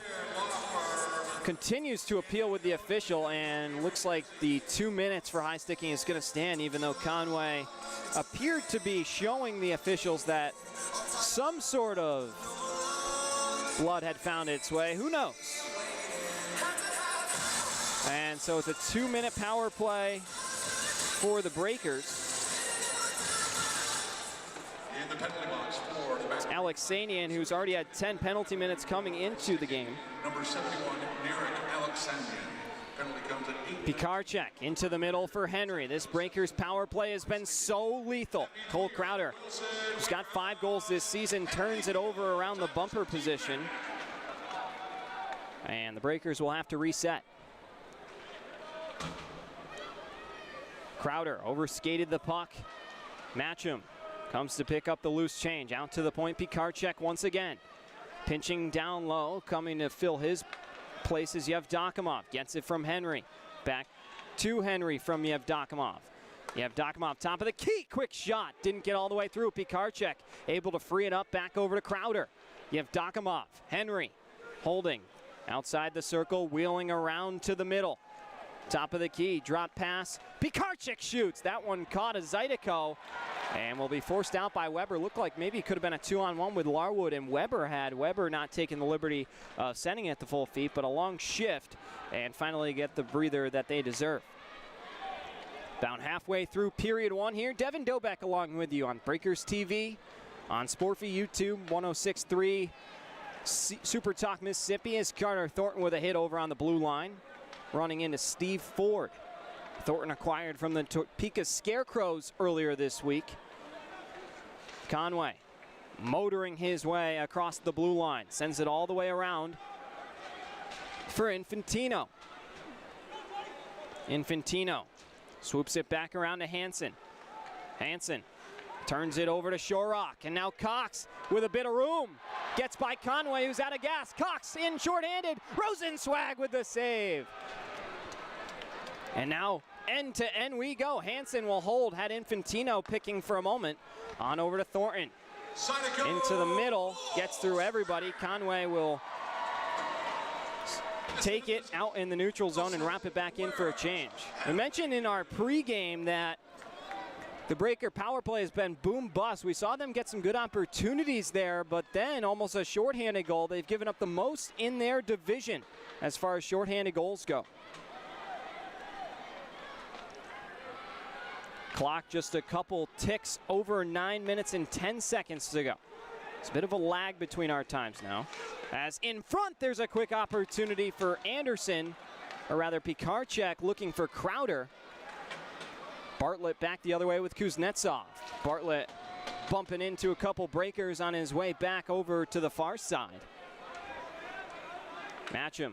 continues to appeal with the official, and looks like the 2 minutes for high sticking is going to stand, even though Conway appeared to be showing the officials that some sort of blood had found its way. Who knows? And so it's a 2-minute power play for the Breakers. In the penalty box for the back. Alexanian, who's already had 10 penalty minutes coming into the game. Number 71, Derek Alexandrian. Penalty comes at 8. Pikarczyk into the middle for Henry. This Breakers power play has been so lethal. Cole Crowder, who's got 5 goals this season, turns it over around the bumper position. And the Breakers will have to reset. Crowder overskated the puck. Matcham comes to pick up the loose change. Out to the point, Pikarczyk once again. Pinching down low, coming to fill his place is Yevdokimov. Gets it from Henry. Back to Henry from Yevdokimov. Yevdokimov, top of the key, quick shot. Didn't get all the way through. Pikarczyk able to free it up, back over to Crowder. Yevdokimov, Henry holding outside the circle, wheeling around to the middle. Top of the key, drop pass. Pikarczyk shoots. That one caught a Zydeco and will be forced out by Weber. Looked like maybe it could have been a 2-on-1 with Larwood, and Weber not taking the liberty of sending it to full feet, but a long shift and finally get the breather that they deserve. About halfway through period 1 here. Devin Dobek along with you on Breakers TV, on Sportfy YouTube, 106.3 Super Talk Mississippi, as Carter Thornton with a hit over on the blue line. Running into Steve Ford. Thornton acquired from the Topeka Scarecrows earlier this week. Conway motoring his way across the blue line. Sends it all the way around for Infantino. Infantino swoops it back around to Hansen. Hansen turns it over to Shorrock, and now Cox with a bit of room. Gets by Conway, who's out of gas. Cox in shorthanded. Rosenzweig with the save. And now end to end we go. Hansen will hold, had Infantino picking for a moment. On over to Thornton. Into the middle, gets through everybody. Conway will take it out in the neutral zone and wrap it back in for a change. We mentioned in our pregame that the Breaker power play has been boom bust. We saw them get some good opportunities there, but then almost a shorthanded goal. They've given up the most in their division as far as shorthanded goals go. Clock just a couple ticks over 9 minutes and 10 seconds to go. It's a bit of a lag between our times now. As in front, there's a quick opportunity for Anderson, or rather Pikarczyk looking for Crowder. Bartlett back the other way with Kuznetsov. Bartlett bumping into a couple Breakers on his way back over to the far side. Matcham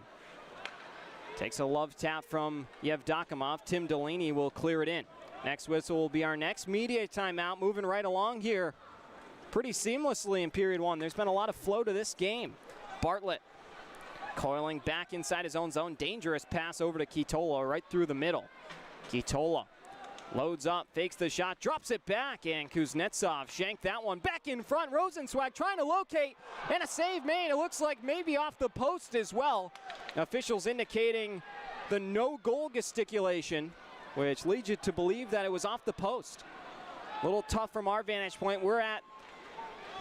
takes a love tap from Yevdokimov. Tim Delaney will clear it in. Next whistle will be our next media timeout. Moving right along here pretty seamlessly in period 1. There's been a lot of flow to this game. Bartlett Coiling back inside his own zone. Dangerous pass over to Kitola right through the middle. Kitola loads up, fakes the shot, drops it back, and Kuznetsov shanked that one back in front. Rosenzweig trying to locate, and a save made. It looks like maybe off the post as well. Officials indicating the no goal gesticulation, which leads you to believe that it was off the post. A little tough from our vantage point. We're at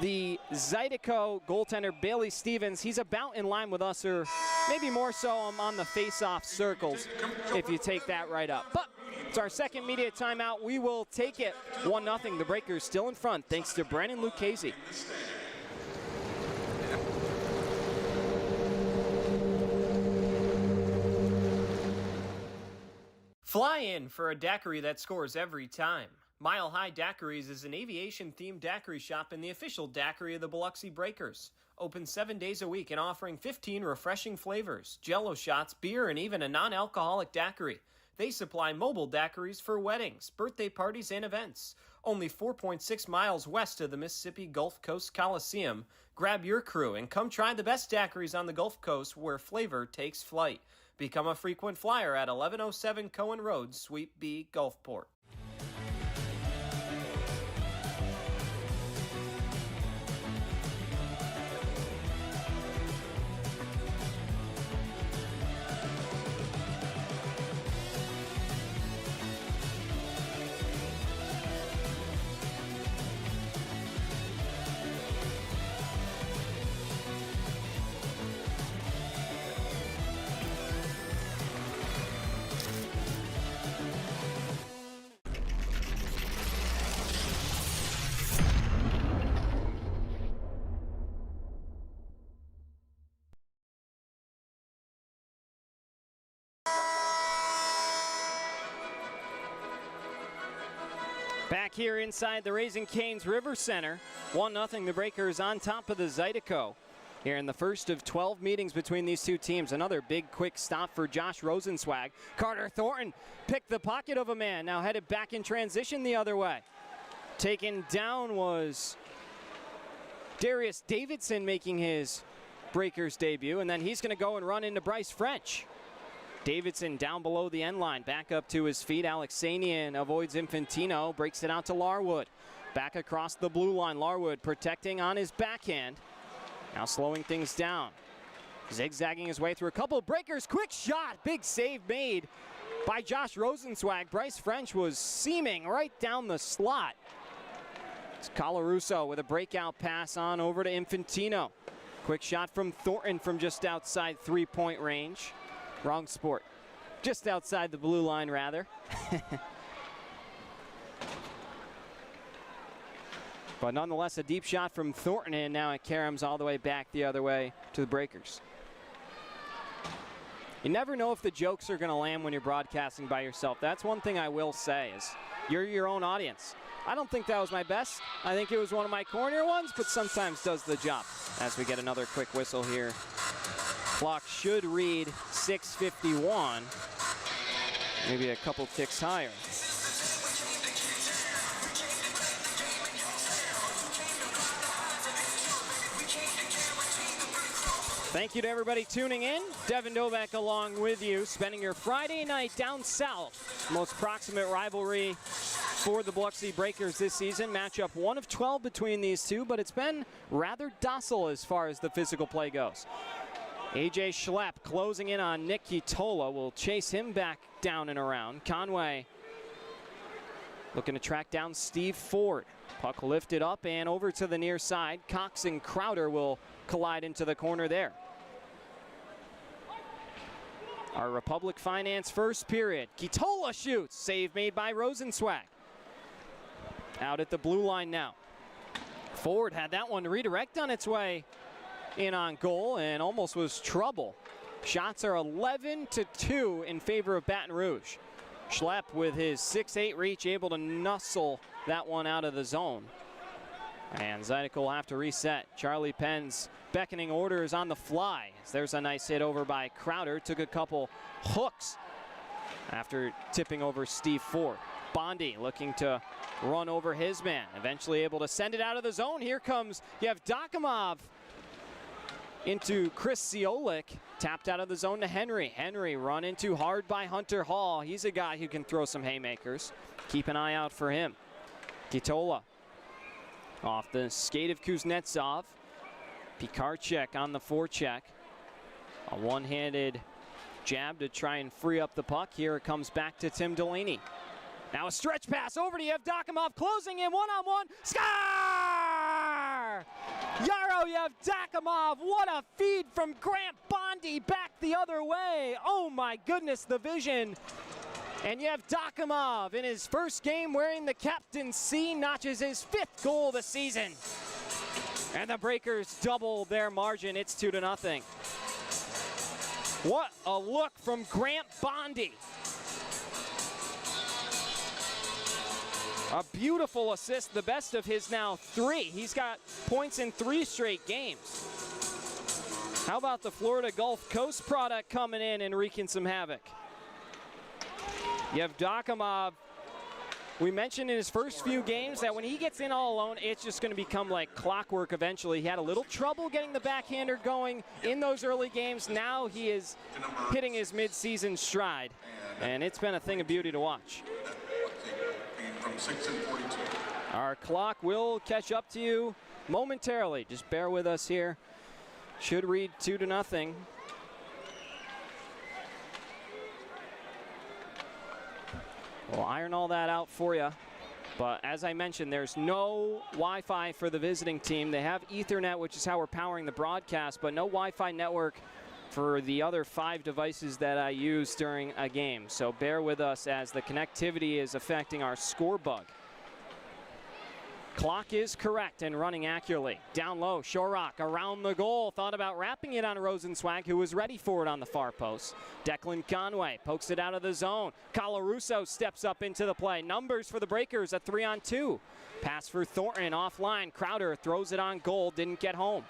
the Zydeco goaltender Bailey Stevens. He's about in line with us, or maybe more so on the face-off circles, if you take that right up. But it's our second media timeout. We will take it 1-0. The Breakers still in front, thanks to Brandon Lucchese. Fly in for a daiquiri that scores every time. Mile High Daiquiris is an aviation-themed daiquiri shop and the official daiquiri of the Biloxi Breakers. Open 7 days a week and offering 15 refreshing flavors, Jell-O shots, beer, and even a non-alcoholic daiquiri. They supply mobile daiquiris for weddings, birthday parties, and events. Only 4.6 miles west of the Mississippi Gulf Coast Coliseum. Grab your crew and come try the best daiquiris on the Gulf Coast where flavor takes flight. Become a frequent flyer at 1107 Cohen Road, Suite B, Gulfport. Back here inside the Raising Cane's River Center, 1-0, the Breakers on top of the Zydeco. Here in the first of 12 meetings between these two teams. Another big quick stop for Josh Rosenzweig. Carter Thornton picked the pocket of a man, now headed back in transition the other way. Taken down was Darius Davidson making his Breakers debut, and then he's going to go and run into Bryce French. Davidson down below the end line, back up to his feet. Alexanian avoids Infantino, breaks it out to Larwood. Back across the blue line, Larwood protecting on his backhand. Now slowing things down. Zigzagging his way through a couple of Breakers. Quick shot, big save made by Josh Rosenzweig. Bryce French was seaming right down the slot. It's Colarusso with a breakout pass on over to Infantino. Quick shot from Thornton from just outside three-point range. Wrong sport. Just outside the blue line, rather. But nonetheless, a deep shot from Thornton, and now it caroms all the way back the other way to the Breakers. You never know if the jokes are going to land when you're broadcasting by yourself. That's one thing I will say, is you're your own audience. I don't think that was my best. I think it was one of my cornier ones, but sometimes does the job. As we get another quick whistle here. Clock should read 6:51, maybe a couple ticks higher. Thank you to everybody tuning in. Devin Novak along with you, spending your Friday night down south. Most proximate rivalry for the Biloxi Breakers this season. Matchup 1 of 12 between these two, but it's been rather docile as far as the physical play goes. AJ Schlepp closing in on Nick Kitola, will chase him back down and around. Conway looking to track down Steve Ford. Puck lifted up and over to the near side. Cox and Crowder will collide into the corner there. Our Republic Finance first period. Kitola shoots, save made by Rosenzweig. Out at the blue line now. Ford had that one to redirect on its way in on goal and almost was trouble. Shots are 11-2 in favor of Baton Rouge. Schlepp with his 6'8" reach able to nuzzle that one out of the zone. And Zydeco will have to reset. Charlie Penn's beckoning orders on the fly. There's a nice hit over by Crowder. Took a couple hooks after tipping over Steve Ford. Bondi looking to run over his man. Eventually able to send it out of the zone. Here comes Yevdokimov. into Chris Ciolik. Tapped out of the zone to Henry. Henry run into hard by Hunter Hall. He's a guy who can throw some haymakers. Keep an eye out for him. Gitola off the skate of Kuznetsov. Pikarczyk on the forecheck. A one-handed jab to try and free up the puck. Here it comes back to Tim Delaney. Now a stretch pass over to Yevdokimov, closing in one-on-one. Score! Yaro Yevdokimov, what a feed from Grant Bondi back the other way. Oh my goodness, the vision. And Yevdokimov, in his first game wearing the captain's C, notches his 5th goal of the season. And the Breakers double their margin. It's 2-0. What a look from Grant Bondi. A beautiful assist, the best of his now 3. He's got points in 3 straight games. How about the Florida Gulf Coast product coming in and wreaking some havoc? Yevdokimov, we mentioned in his first few games that when he gets in all alone, it's just going to become like clockwork eventually. He had a little trouble getting the backhander going in those early games. Now he is hitting his mid-season stride, and it's been a thing of beauty to watch. From 6:42. Our clock will catch up to you momentarily. Just bear with us here. Should read 2-0. We'll iron all that out for you. But as I mentioned, there's no Wi-Fi for the visiting team. They have Ethernet, which is how we're powering the broadcast, but no Wi-Fi network for the other 5 devices that I use during a game. So bear with us as the connectivity is affecting our score bug. Clock is correct and running accurately. Down low, Shorrock around the goal. Thought about wrapping it on Rosenzweig, who was ready for it on the far post. Declan Conway pokes it out of the zone. Colarusso steps up into the play. Numbers for the Breakers, a 3-on-2. Pass for Thornton offline. Crowder throws it on goal, didn't get home.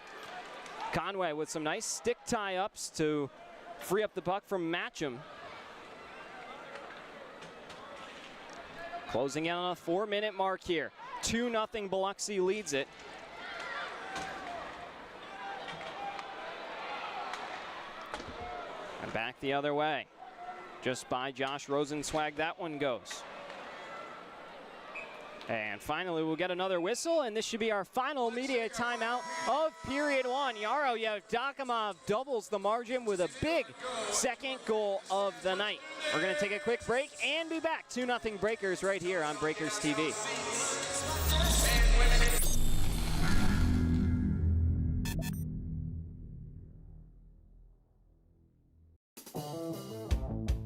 Conway with some nice stick tie-ups to free up the puck from Matcham. Closing in on a 4-minute mark here. 2-0 Biloxi leads it. And back the other way. Just by Josh Rosenzweig, that one goes. And finally, we'll get another whistle, and this should be our final media timeout of period 1. Yaro Yevdokimov doubles the margin with a big second goal of the night. We're going to take a quick break and be back. 2-0 Breakers right here on Breakers TV.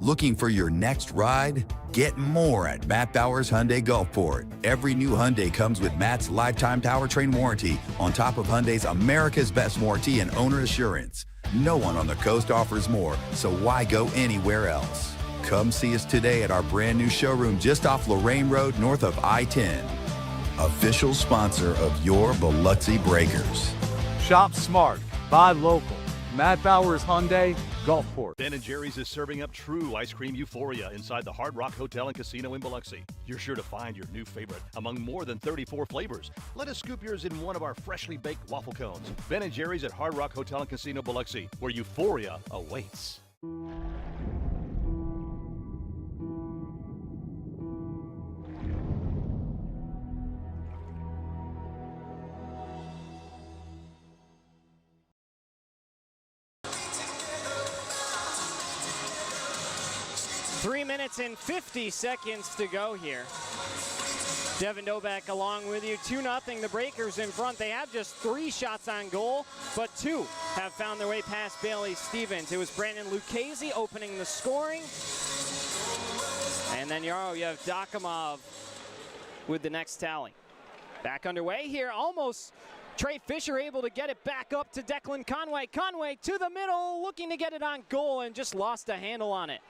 Looking for your next ride? Get more at Matt Bowers Hyundai Gulfport. Every new Hyundai comes with Matt's lifetime powertrain warranty on top of Hyundai's America's Best warranty and owner assurance. No one on the coast offers more, so why go anywhere else? Come see us today at our brand new showroom just off Lorraine Road north of I-10. Official sponsor of your Biloxi Breakers. Shop smart, buy local. Matt Bowers Hyundai, Gulfport. Ben & Jerry's is serving up true ice cream euphoria inside the Hard Rock Hotel and Casino in Biloxi. You're sure to find your new favorite among more than 34 flavors. Let us scoop yours in one of our freshly baked waffle cones. Ben & Jerry's at Hard Rock Hotel and Casino Biloxi, where euphoria awaits. Minutes and 50 seconds to go here. Devin Dobek along with you. 2-0, the Breakers in front. They have just 3 shots on goal, but 2 have found their way past Bailey Stevens. It was Brandon Lucchese opening the scoring. And then Yaro Yevdokimov with the next tally. Back underway here, almost Trey Fisher able to get it back up to Declan Conway. Conway to the middle, looking to get it on goal and just lost a handle on it.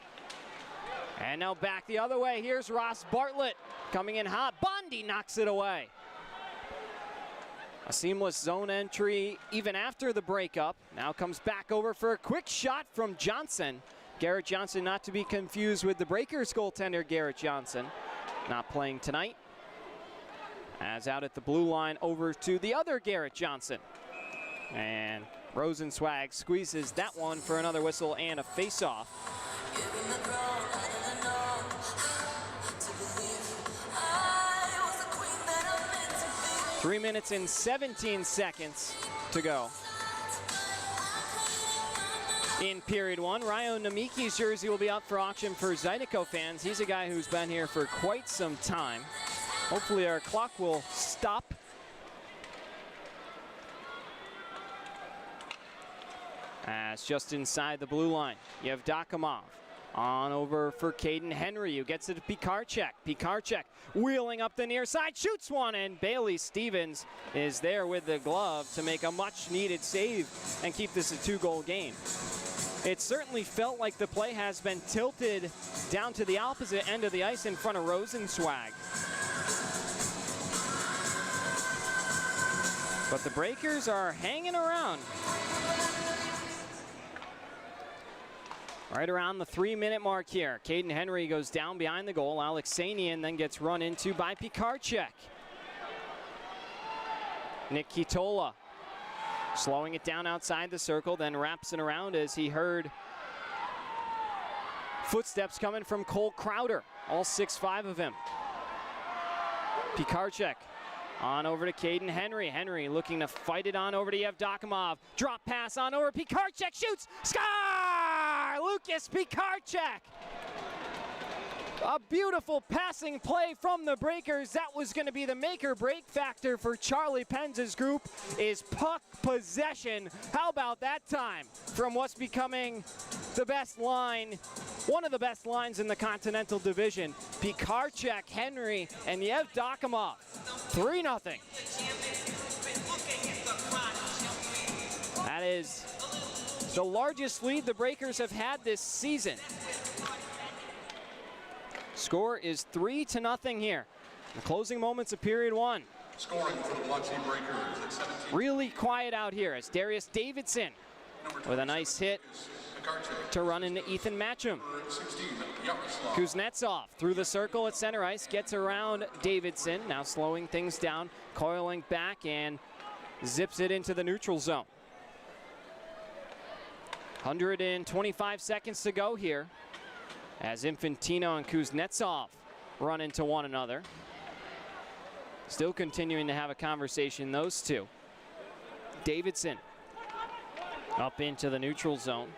And now back the other way. Here's Ross Bartlett coming in hot. Bondi knocks it away. A seamless zone entry even after the breakup. Now comes back over for a quick shot from Johnson. Garrett Johnson, not to be confused with the Breakers goaltender Garrett Johnson. Not playing tonight. As out at the blue line over to the other Garrett Johnson. And Rosenzweig squeezes that one for another whistle and a face-off. 3 minutes and 17 seconds to go. In period one, Ryo Namiki's jersey will be out for auction for Zydeco fans. He's a guy who's been here for quite some time. Hopefully our clock will stop. As just inside the blue line, you have Dakamov. On over for Caden Henry, who gets it to Pikarczyk. Pikarczyk wheeling up the near side, shoots one, and Bailey Stevens is there with the glove to make a much-needed save and keep this a 2-goal game. It certainly felt like the play has been tilted down to the opposite end of the ice in front of Rosenzweig. But the Breakers are hanging around. Right around the 3-minute mark here. Caden Henry goes down behind the goal. Alexanian then gets run into by Pikarczyk. Nick Kitola slowing it down outside the circle, then wraps it around as he heard footsteps coming from Cole Crowder. All 6'5" of him. Pikarczyk on over to Caden Henry. Henry looking to fight it on over to Yevdokimov. Drop pass on over. Pikarczyk shoots. Score! Lucas Pikarczyk. A beautiful passing play from the Breakers. That was going to be the make or break factor for Charlie Penz's group, is puck possession. How about that time from what's becoming the best line, one of the best lines in the Continental Division. Pikarczyk, Henry, and Yevdokimov. 3-0. That is the largest lead the Breakers have had this season. Score is 3-0 here. The closing moments of period one. Scoring for the Biloxi Breakers at 17. Really quiet out here as Darius Davidson with a nice hit to run into Ethan Matcham. 16, Kuznetsov through the circle at center ice, gets around Davidson, now slowing things down, coiling back and zips it into the neutral zone. 125 seconds to go here as Infantino and Kuznetsov run into one another. Still continuing to have a conversation, those two. Davidson up into the neutral zone.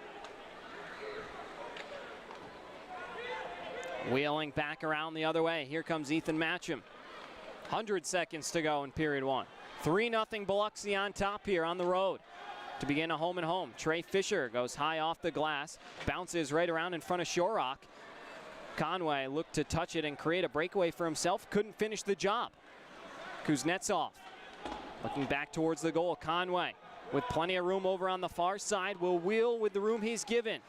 Wheeling back around the other way. Here comes Ethan Matcham. 100 seconds to go in period one. 3-0 Biloxi on top here on the road. To begin a home and home, Trey Fisher goes high off the glass, bounces right around in front of Shorrock. Conway looked to touch it and create a breakaway for himself, couldn't finish the job. Kuznetsov looking back towards the goal. Conway with plenty of room over on the far side will wheel with the room he's given.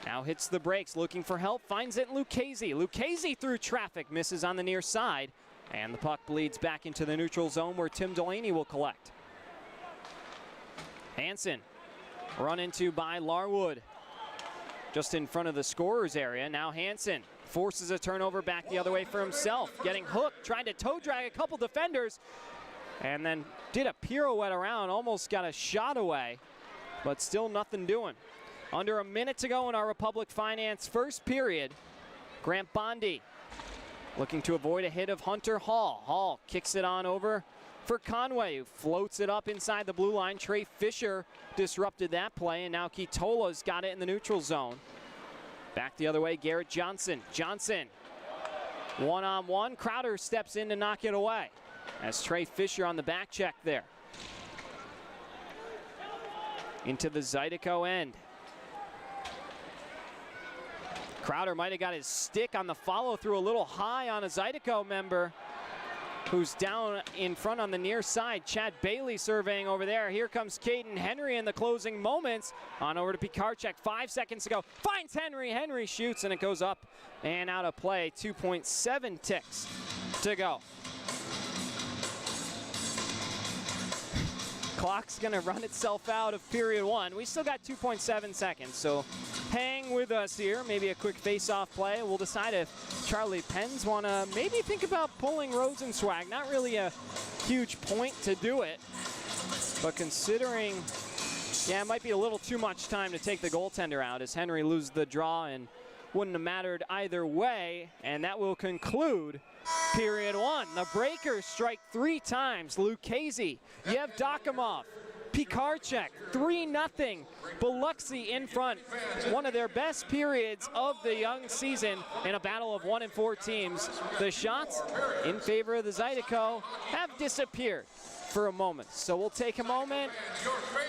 Now hits the brakes, looking for help, finds it in Lucchese. Lucchese through traffic, misses on the near side, and the puck bleeds back into the neutral zone where Tim Delaney will collect. Hansen run into by Larwood just in front of the scorer's area. Now Hansen forces a turnover back the other way for himself, getting hooked, trying to toe drag a couple defenders, and then did a pirouette around, almost got a shot away, but still nothing doing. Under a minute to go in our Republic Finance first period. Grant Bondi looking to avoid a hit of Hunter Hall. Hall kicks it on over for Conway, who floats it up inside the blue line. Trey Fisher disrupted that play, and now Kitola's got it in the neutral zone. Back the other way, Garrett Johnson. Johnson, one-on-one. Crowder steps in to knock it away as Trey Fisher on the back check there. Into the Zydeco end. Crowder might have got his stick on the follow-through a little high on a Zydeco member who's down in front on the near side. Chad Bailey surveying over there. Here comes Caden Henry in the closing moments. On over to Pikarczyk, 5 seconds to go. Finds Henry, Henry shoots and it goes up and out of play. 2.7 ticks to go. Clock's gonna run itself out of period one. We still got 2.7 seconds, so hang with us here. Maybe a quick face-off play. We'll decide if Charlie Pens want to maybe think about pulling Rosenzweig. Not really a huge point to do it, but considering Yeah, it might be a little too much time to take the goaltender out as Henry loses the draw, and wouldn't have mattered either way. And that will conclude period 1. The Breakers strike 3 times. Lucchese, Yevdokimov, Pikarczyk, 3-0. Biloxi in front. One of their best periods of the young season in a battle of 1 and 4 teams. The shots in favor of the Zydeco have disappeared for a moment. So we'll take a moment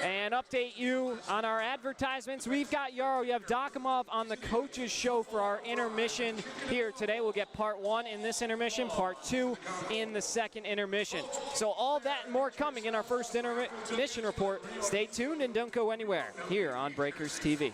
and update you on our advertisements. We've got Yaro Yevdokimov on the coach's show for our intermission here today. We'll get part 1 in this intermission, part 2 in the second intermission. So all that and more coming in our first intermission report. Stay tuned and don't go anywhere here on Breakers TV.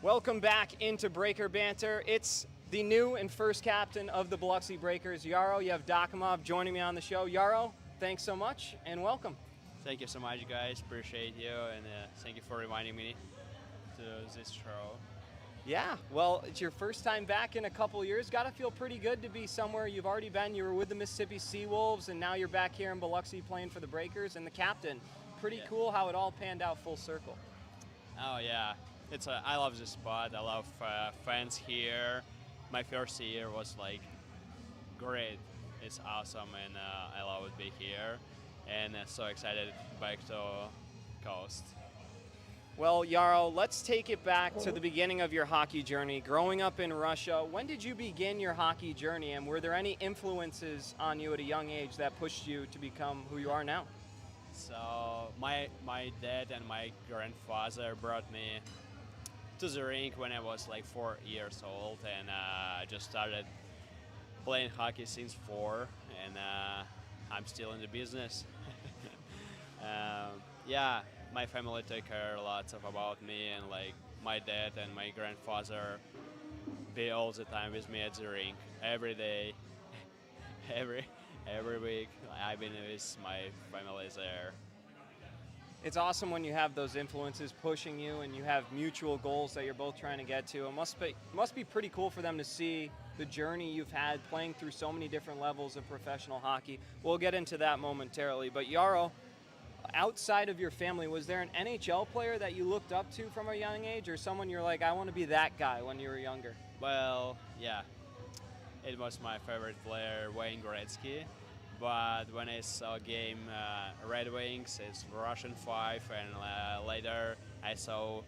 Welcome back into Breaker Banter. It's the new and first captain of the Biloxi Breakers, Yaro Yevdokimov, joining me on the show. Yaro, thanks so much and welcome. Thank you so much, guys. Appreciate you, and thank you for reminding me to this show. Yeah, well, it's your first time back in a couple years. Got to feel pretty good to be somewhere you've already been. You were with the Mississippi Seawolves, and now you're back here in Biloxi playing for the Breakers and the captain. Pretty cool how it all panned out full circle. Oh, yeah. I love this spot. I love fans here. My first year was like great. It's awesome, and I love it being here. And so excited back to coast. Well, Yaro, let's take it back to the beginning of your hockey journey. Growing up in Russia, when did you begin your hockey journey, and were there any influences on you at a young age that pushed you to become who you are now? So my dad and my grandfather brought me to the rink when I was like 4 years old, and I just started playing hockey since 4, and I'm still in the business. Yeah, my family take care lots of about me, and like my dad and my grandfather be all the time with me at the rink every day, every week. I've been with my family there. It's awesome when you have those influences pushing you and you have mutual goals that you're both trying to get to. It must be pretty cool for them to see the journey you've had playing through so many different levels of professional hockey. We'll get into that momentarily. But Yaro, outside of your family, was there an NHL player that you looked up to from a young age, or someone you're like, I want to be that guy when you were younger? Well, yeah. It was my favorite player, Wayne Gretzky. But when I saw a game, Red Wings, it's Russian 5, and later I saw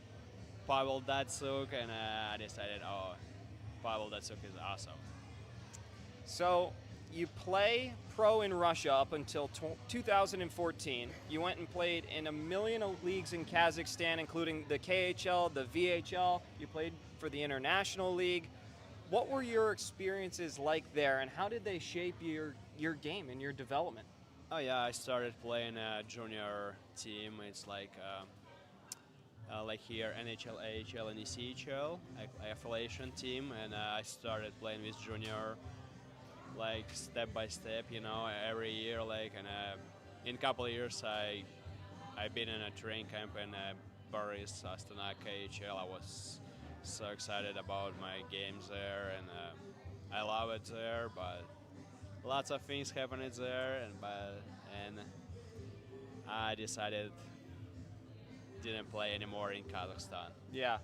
Pavel Datsyuk, and I decided, oh, Pavel Datsyuk is awesome. So you play pro in Russia up until 2014. You went and played in a million leagues in Kazakhstan, including the KHL, the VHL. You played for the International League. What were your experiences like there, and how did they shape your game and your development? Oh yeah, I started playing a junior team. It's like here NHL, AHL, and ECHL affiliation team, and I started playing with junior, like step by step, you know, every year. Like, and in a couple of years, I've been in a training camp in Boris, Astana, KHL. I was so excited about my games there, and I love it there, but lots of things happening there, and I decided didn't play anymore in Kazakhstan. Yeah,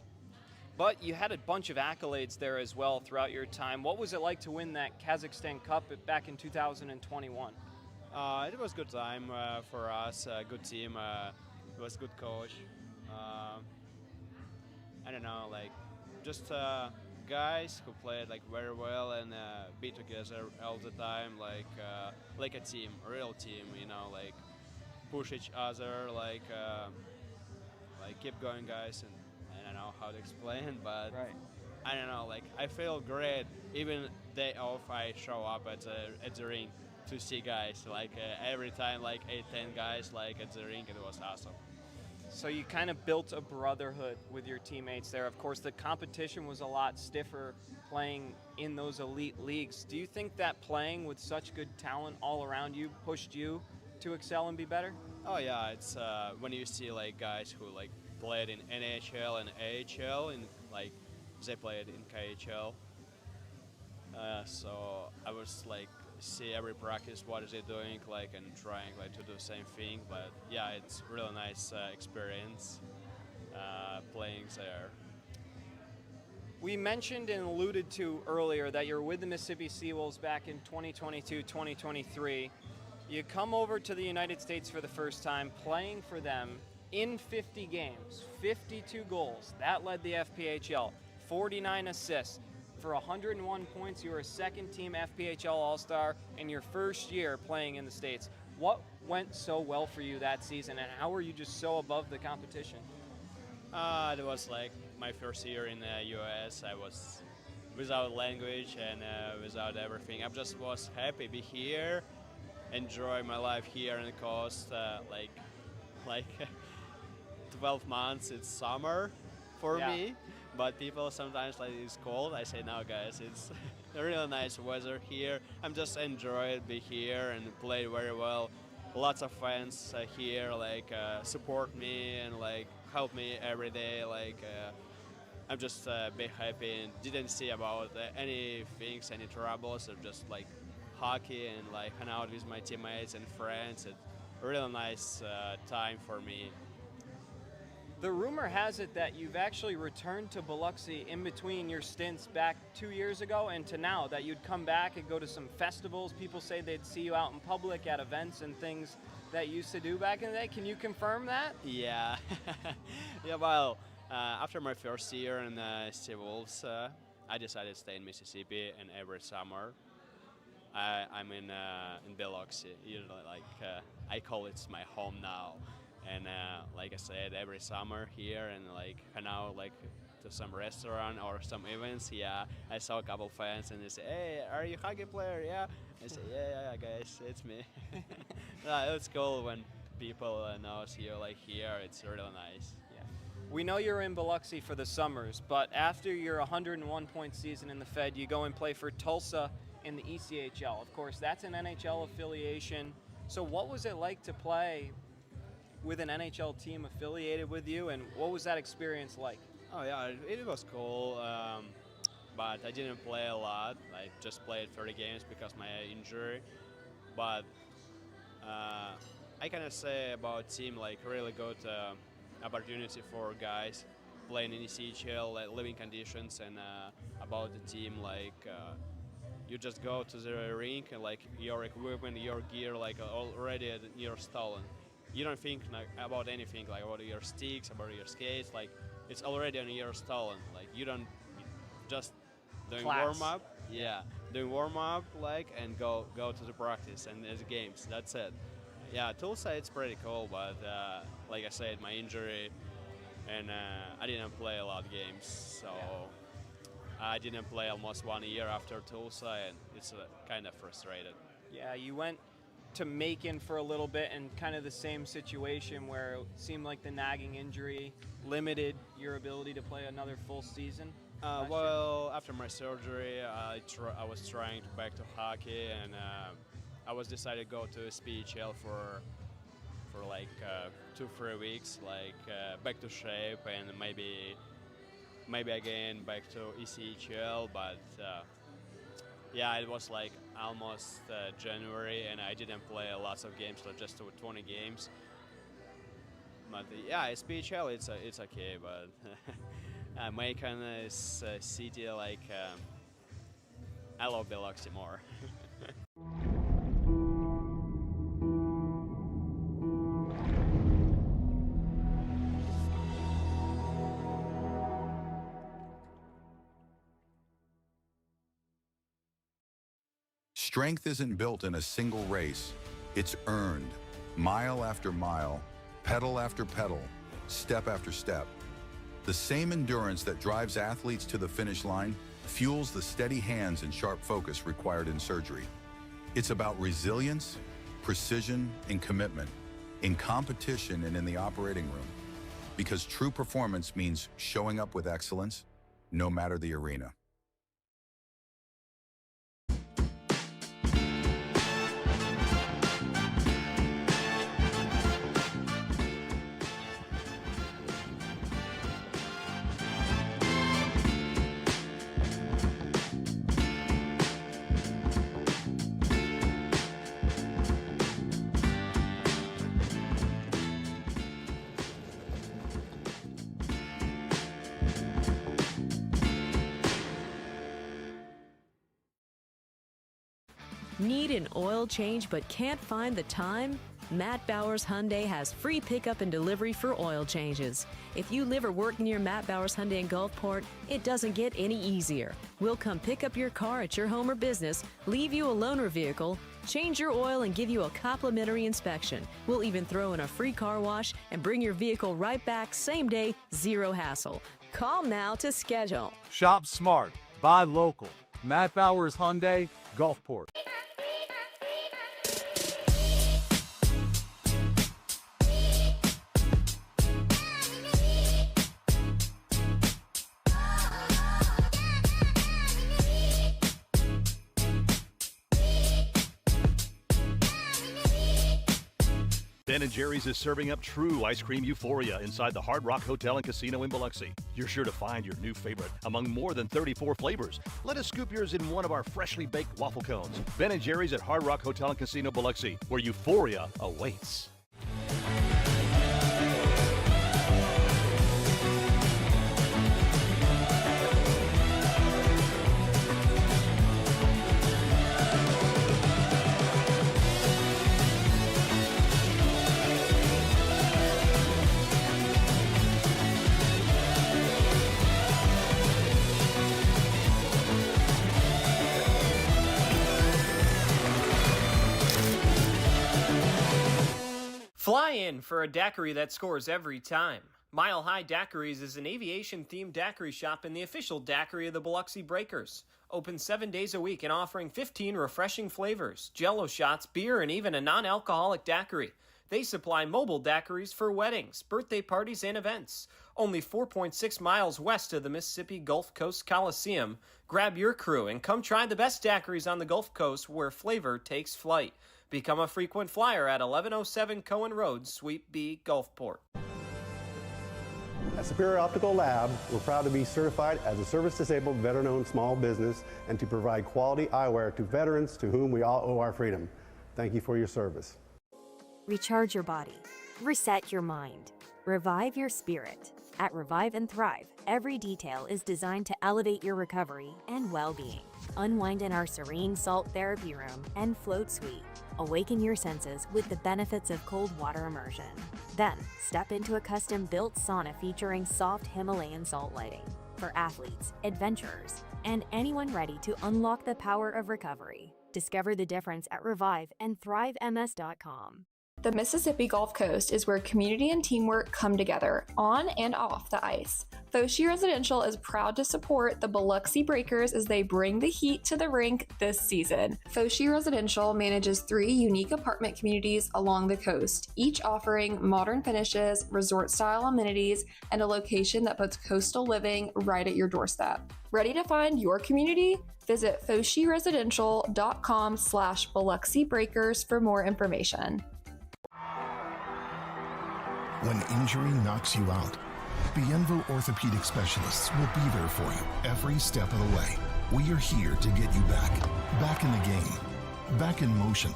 but you had a bunch of accolades there as well throughout your time. What was it like to win that Kazakhstan Cup back in 2021? It was a good time for us, a good team, it was a good coach. I don't know, like just guys who played like very well and be together all the time, like a team, a real team, you know, like push each other, like keep going, guys. And I don't know how to explain, but right. I don't know, like I feel great. Even day off, I show up at the rink to see guys. Like every time, like 8-10 guys, like at the rink, it was awesome. So you kind of built a brotherhood with your teammates there. Of course, the competition was a lot stiffer playing in those elite leagues. Do you think that playing with such good talent all around you pushed you to excel and be better? Oh yeah, it's when you see like guys who like played in NHL and AHL, and like they played in KHL, So I was like see every practice what is it doing like and trying like to do the same thing. But yeah, it's really nice experience playing there. We mentioned and alluded to earlier that you're with the Mississippi Seawolves back in 2022, 2023. You come over to the United States for the first time, playing for them in 50 games, 52 goals. That led the FPHL, 49 assists. For 101 points, you were a second-team FPHL All-Star in your first year playing in the States. What went so well for you that season, and how were you just so above the competition? It was like my first year in the US. I was without language and without everything. I just was happy to be here, enjoy my life here on the coast. Like 12 months, it's summer for me. But people sometimes like it's cold. I say no, guys, it's really nice weather here. I'm just enjoyed be here and play very well. Lots of fans here like support me and like help me every day. Like I'm just be happy and didn't see about any things, any troubles. Or just like hockey and like hang out with my teammates and friends. It's a really nice time for me. The rumor has it that you've actually returned to Biloxi in between your stints back 2 years ago and to now, that you'd come back and go to some festivals. People say they'd see you out in public at events and things that you used to do back in the day. Can you confirm that? Yeah. Yeah, well, after my first year in the Seawolves, I decided to stay in Mississippi, and every summer I'm in Biloxi. You know, like I call it my home now. And like I said, every summer here and like hang out like to some restaurant or some events. Yeah, I saw a couple fans and they say, "Hey, are you a hockey player?" Yeah, I say, "Yeah, guys, it's me." It's cool when people knows you like here. It's really nice. Yeah. We know you're in Biloxi for the summers, but after your 101-point season in the Fed, you go and play for Tulsa in the ECHL. Of course, that's an NHL affiliation. So what was it like to play with an NHL team affiliated with you, and what was that experience like? Oh yeah, it was cool, but I didn't play a lot. I just played 30 games because of my injury. But I can say about team like really good opportunity for guys playing in ECHL, like living conditions, and about the team like you just go to the rink and like your equipment, your gear like already you're stolen. You don't think like, about anything, like about your sticks, about your skates, like it's already on your stolen. Like you don't just doing warm up, doing warm up like and go to the practice and the games. That's it. Yeah, Tulsa it's pretty cool, but like I said, my injury and I didn't play a lot of games, so I didn't play almost 1 year after Tulsa, and it's kind of frustrated. Yeah, you went to Macon for a little bit in kind of the same situation where it seemed like the nagging injury limited your ability to play another full season? Well, after my surgery, I was trying to back to hockey, and I was decided to go to SPHL for like 2-3 weeks, like back to shape, and maybe again back to ECHL, but yeah, it was like almost January, and I didn't play lots of games, so just 20 games. But yeah, SPHL it's okay, but Macon is a city like I love Biloxi more. Strength isn't built in a single race. It's earned, mile after mile, pedal after pedal, step after step. The same endurance that drives athletes to the finish line fuels the steady hands and sharp focus required in surgery. It's about resilience, precision, and commitment in competition and in the operating room. Because true performance means showing up with excellence, no matter the arena. Need an oil change but can't find the time? Matt Bowers Hyundai has free pickup and delivery for oil changes. If you live or work near Matt Bowers Hyundai in Gulfport, it doesn't get any easier. We'll come pick up your car at your home or business, leave you a loaner vehicle, change your oil, and give you a complimentary inspection. We'll even throw in a free car wash and bring your vehicle right back same day, zero hassle. Call now to schedule. Shop smart. Buy local. Matt Bowers Hyundai, Gulfport. Ben & Jerry's is serving up true ice cream euphoria inside the Hard Rock Hotel and Casino in Biloxi. You're sure to find your new favorite among more than 34 flavors. Let us scoop yours in one of our freshly baked waffle cones. Ben & Jerry's at Hard Rock Hotel and Casino Biloxi, where euphoria awaits. Fly in for a daiquiri that scores every time. Mile High Daiquiris is an aviation-themed daiquiri shop and the official daiquiri of the Biloxi Breakers. Open 7 days a week and offering 15 refreshing flavors, Jell-O shots, beer, and even a non-alcoholic daiquiri. They supply mobile daiquiris for weddings, birthday parties, and events. Only 4.6 miles west of the Mississippi Gulf Coast Coliseum. Grab your crew and come try the best daiquiris on the Gulf Coast where flavor takes flight. Become a frequent flyer at 1107 Cohen Road, Suite B, Gulfport. At Superior Optical Lab, we're proud to be certified as a service-disabled, veteran-owned small business and to provide quality eyewear to veterans to whom we all owe our freedom. Thank you for your service. Recharge your body. Reset your mind. Revive your spirit. At Revive and Thrive, every detail is designed to elevate your recovery and well-being. Unwind in our serene salt therapy room and float suite. Awaken your senses with the benefits of cold water immersion. Then, step into a custom-built sauna featuring soft Himalayan salt lighting for athletes, adventurers, and anyone ready to unlock the power of recovery. Discover the difference at reviveandthrivems.com. The Mississippi Gulf Coast is where community and teamwork come together, on and off the ice. Foshi Residential is proud to support the Biloxi Breakers as they bring the heat to the rink this season. Foshi Residential manages 3 unique apartment communities along the coast, each offering modern finishes, resort-style amenities, and a location that puts coastal living right at your doorstep. Ready to find your community? Visit foshiresidential.com/Biloxi Breakers for more information. When injury knocks you out, Bienville Orthopedic Specialists will be there for you every step of the way. We are here to get you back in the game, back in motion,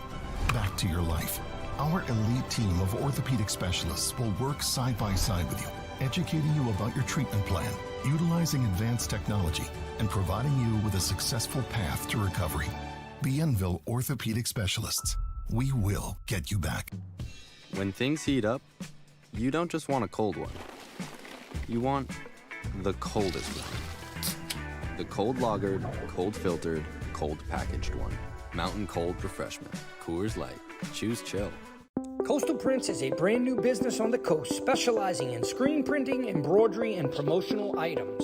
back to your life. Our elite team of orthopedic specialists will work side by side with you, educating you about your treatment plan, utilizing advanced technology, and providing you with a successful path to recovery. Bienville Orthopedic Specialists. We will get you back. When things heat up, you don't just want a cold one. You want the coldest one. The cold lagered, cold filtered, cold packaged one. Mountain Cold Refreshment. Coors Light. Choose chill. Coastal Prints is a brand new business on the coast specializing in screen printing, embroidery, and promotional items.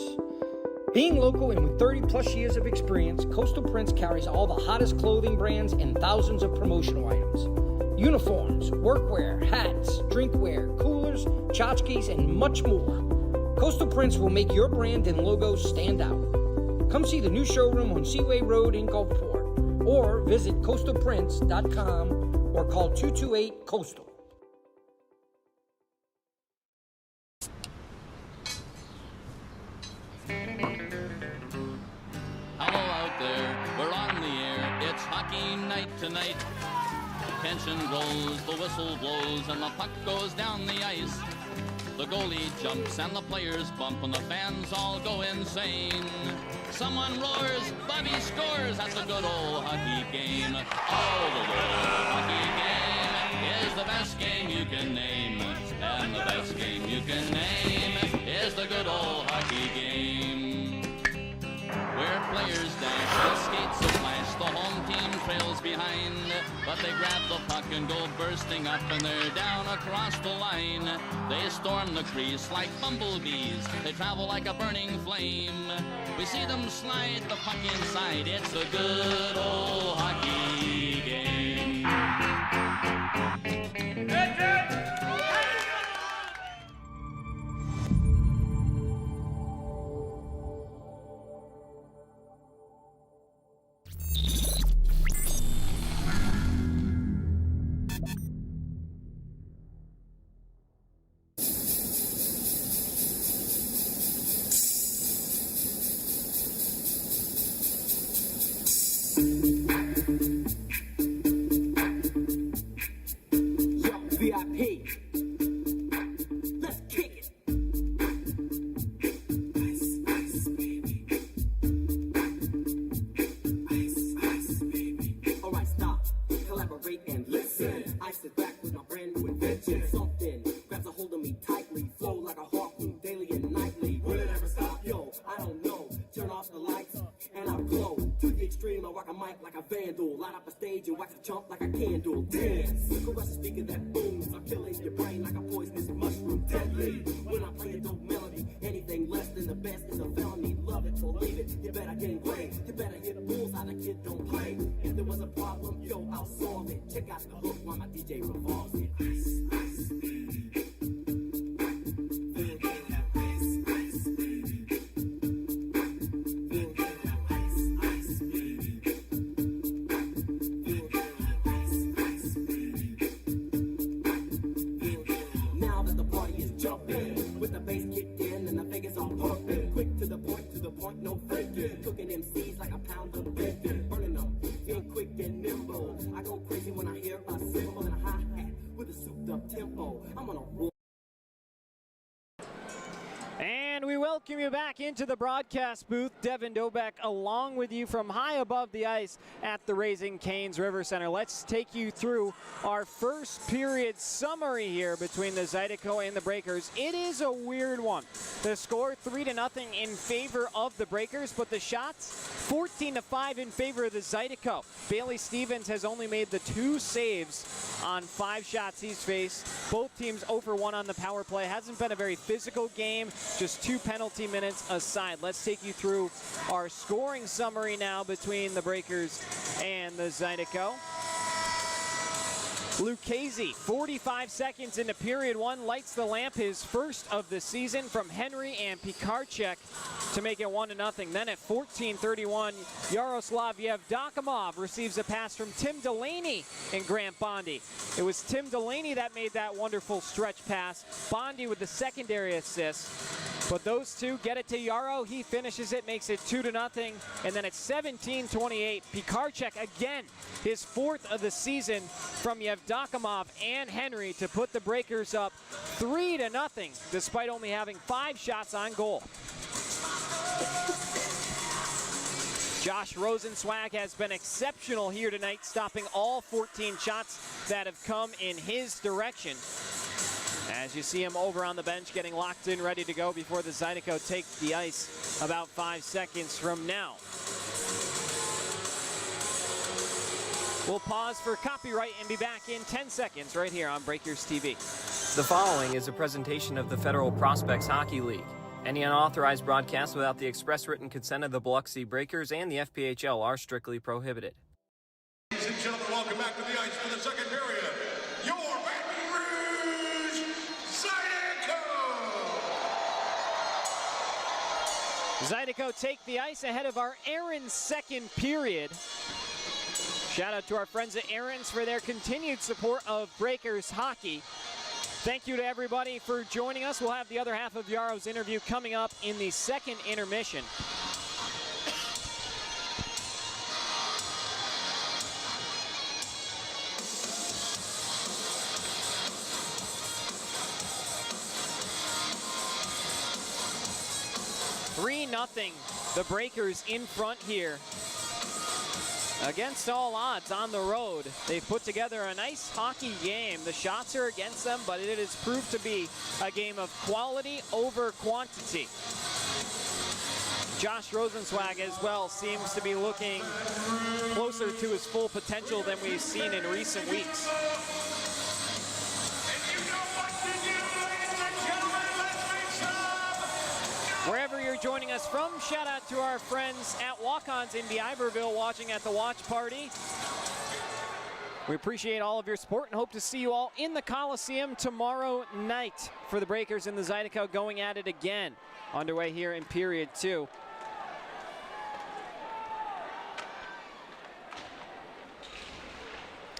Being local and with 30 plus years of experience, Coastal Prints carries all the hottest clothing brands and thousands of promotional items. Uniforms, workwear, hats, drinkware, coolers, tchotchkes, and much more. Coastal Prints will make your brand and logo stand out. Come see the new showroom on Seaway Road in Gulfport, or visit coastalprints.com or call 228-COASTAL. Hello out there, we're on the air. It's hockey night tonight. Tension grows, the whistle blows, and the puck goes down the ice. The goalie jumps and the players bump and the fans all go insane. Someone roars, but Bobby scores. That's a good old hockey game. Oh, the old hockey game is the best game you can name. And the best game you can name is the good old hockey game. Where players dash and skate so flash, the home team trails behind. But they grab the puck and go bursting up, and they're down across the line. They storm the crease like bumblebees. They travel like a burning flame. We see them slide the puck inside. It's a good old hockey game. VIP. Let's kick it. Ice, ice, baby. Ice, ice, baby. Alright, stop. Collaborate and listen. I sit back with my brand new invention. Something grabs a hold of me tightly. Flow like a harpoon daily and nightly. Will it ever stop? Yo, I don't know. Turn off the lights and I'll glow. To the extreme, I rock a mic like a vandal. Light up a stage and wax a chump like a candle. Dance. Caress a speaker that booms. I'm killing your brain like a poisonous mushroom. Deadly. When I play a dope melody, anything less than the best is a felony. Love it or leave it. You better gain weight. You better hit bulls out. The kid don't play. If there was a problem, yo, I'll solve it. Check out the hook while my DJ revolves it. Ice, ice, baby. No faking, cooking MCs like a pound of bacon, burning them, being quick and nimble. I go crazy when I hear a cymbal and a hi-hat with a souped-up tempo. I'm on a roll. And we welcome you back into the broadcast booth. Devin Dobek along with you from high above the ice at the Raising Cane's River Center. Let's take you through our first period summary here between the Zydeco and the Breakers. It is a weird one. The score 3-0 in favor of the Breakers, but the shots 14-5 in favor of the Zydeco. Bailey Stevens has only made the 2 saves on 5 shots he's faced. Both teams 0 for 1 on the power play. Hasn't been a very physical game, just 2 penalty minutes aside. Let's take you through our scoring summary now between the Breakers and the Zydeco. Lucchese, 45 seconds into period 1, lights the lamp, his first of the season from Henry and Pikarczyk to make it 1-0. Then at 14:31, Yaroslav Yevdokimov receives a pass from Tim Delaney and Grant Bondi. It was Tim Delaney that made that wonderful stretch pass. Bondi with the secondary assist. But those two get it to Yarrow. He finishes it, makes it 2-0. And then at 17:28, Pikarczyk again, his 4th of the season from Yevdokimov and Henry to put the Breakers up 3-0, despite only having 5 shots on goal. Josh Rosenzweig has been exceptional here tonight, stopping all 14 shots that have come in his direction. As you see him over on the bench getting locked in, ready to go before the Zydeco take the ice about 5 seconds from now. We'll pause for copyright and be back in 10 seconds right here on Breakers TV. The following is a presentation of the Federal Prospects Hockey League. Any unauthorized broadcasts without the express written consent of the Biloxi Breakers and the FPHL are strictly prohibited. Ladies and gentlemen, welcome back to the ice for the second period. Your Baton Rouge Zydeco! Zydeco take the ice ahead of our Aaron's second period. Shout out to our friends at Aaron's for their continued support of Breakers hockey. Thank you to everybody for joining us. We'll have the other half of Yarrow's interview coming up in the second intermission. The Breakers in front here Against all odds on the road, they've put together a nice hockey game. The shots are against them, but it has proved to be a game of quality over quantity. Josh Rosenzweig as well seems to be looking closer to his full potential than we've seen in recent weeks. Wherever you're joining us from, shout out to our friends at Walk-Ons in Iberville watching at the watch party. We appreciate all of your support and hope to see you all in the Coliseum tomorrow night for the Breakers and the Zydeco going at it again. Underway here in period 2.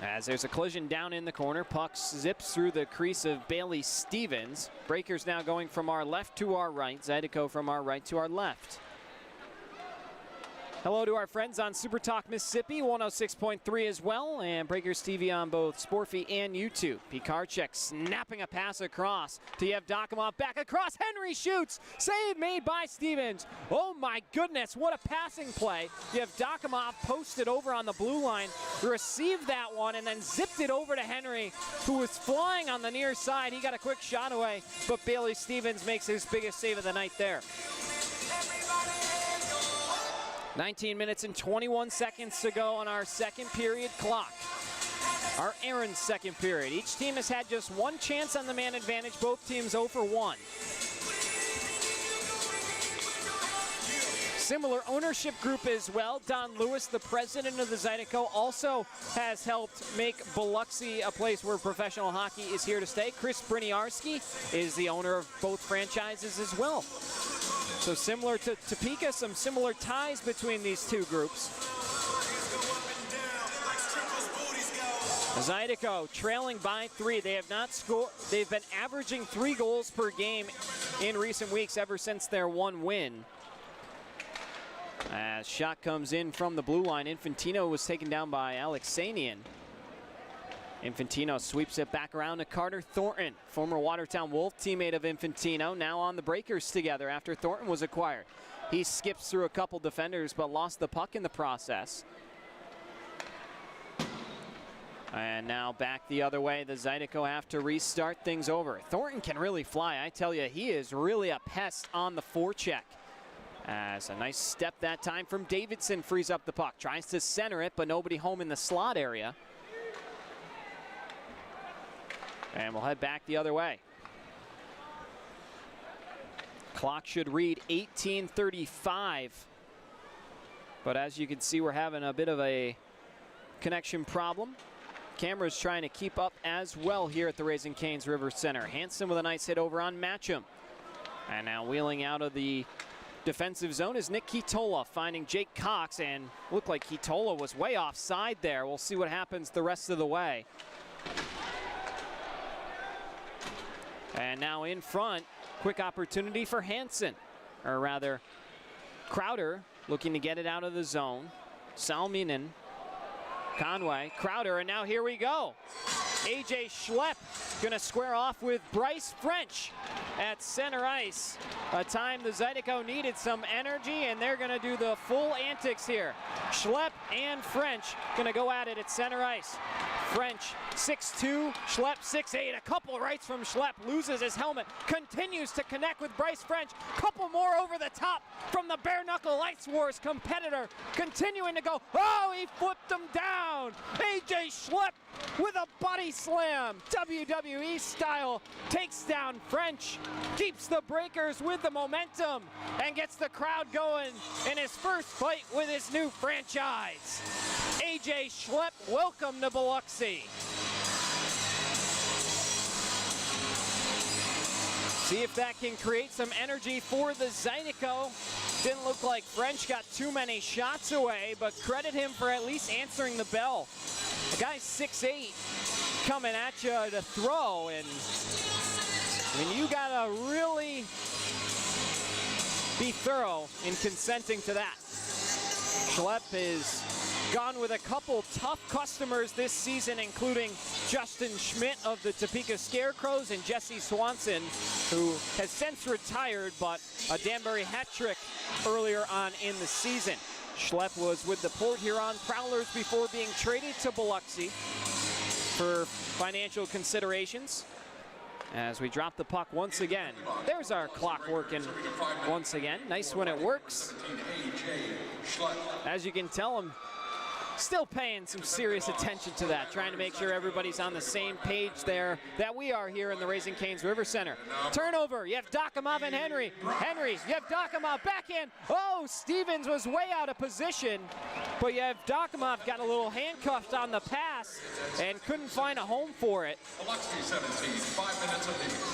As there's a collision down in the corner, puck zips through the crease of Bailey Stevens. Breakers now going from our left to our right, Zydeco from our right to our left. Hello to our friends on Super Talk Mississippi, 106.3 as well, and Breakers TV on both Sportfy and YouTube. Pikarczyk snapping a pass across to Yevdokimov, back across, Henry shoots, save made by Stevens. Oh my goodness, what a passing play. Yevdokimov posted over on the blue line, received that one, and then zipped it over to Henry, who was flying on the near side. He got a quick shot away, but Bailey Stevens makes his biggest save of the night there. 19 minutes and 21 seconds to go on our second period clock. Our Aaron's second period. Each team has had just one chance on the man advantage. Both teams 0 for 1. Similar ownership group as well. Don Lewis, the president of the Zydeco, also has helped make Biloxi a place where professional hockey is here to stay. Chris Briniarski is the owner of both franchises as well. So similar to Topeka, some similar ties between these two groups. Zydeco trailing by 3. They have not scored. They've been averaging 3 goals per game in recent weeks ever since their one win. As shot comes in from the blue line, Infantino was taken down by Alexanian. Infantino sweeps it back around to Carter Thornton, former Watertown Wolf teammate of Infantino, now on the Breakers together after Thornton was acquired. He skips through a couple defenders but lost the puck in the process. And now back the other way, the Zydeco have to restart things over. Thornton can really fly, I tell you, he is really a pest on the forecheck. As a nice step that time from Davidson frees up the puck, tries to center it, but nobody home in the slot area. And we'll head back the other way. Clock should read 18:35. But as you can see, we're having a bit of a connection problem. Camera's trying to keep up as well here at the Raising Cane's River Center. Hansen with a nice hit over on Matcham. And now wheeling out of the defensive zone is Nick Kitola, finding Jake Cox, and looked like Kitola was way offside there. We'll see what happens the rest of the way. And now in front, quick opportunity for Hansen, or rather Crowder looking to get it out of the zone. Salminen, Conway, Crowder, and now here we go. AJ Schlepp gonna square off with Bryce French at center ice. A time the Zydeco needed some energy, and they're gonna do the full antics here. Schlepp and French gonna go at it at center ice. French 6'2", Schlepp 6'8". A couple rights from Schlepp, loses his helmet, continues to connect with Bryce French. Couple more over the top from the bare knuckle Ice Wars competitor, continuing to go. Oh, he flipped him down. AJ Schlepp with a body slam, WWE style, takes down French, keeps the Breakers with the momentum, and gets the crowd going in his first fight with his new franchise. AJ Schlepp, welcome to Biloxi. See if that can create some energy for the Zydeco. Didn't look like French got too many shots away, but credit him for at least answering the bell. The guy's 6'8", coming at you to throw, and I mean, you gotta really be thorough in consenting to that. Schlepp is gone with a couple tough customers this season, including Justin Schmidt of the Topeka Scarecrows and Jesse Swanson, who has since retired, but a Danbury hat trick earlier on in the season. Schlepp was with the Port Huron Prowlers before being traded to Biloxi for financial considerations. As we drop the puck once again. There's our clock working once again. Nice when it works. As you can tell, I'm still paying some serious attention to that, trying to make sure everybody's on the same page there that we are here in the Raising Cane's River Center. Turnover, you have Dakimov and Henry. Henry, you have Dakimov backhand. Oh, Stevens was way out of position, but you have Dakimov got a little handcuffed on the pass and couldn't find a home for it.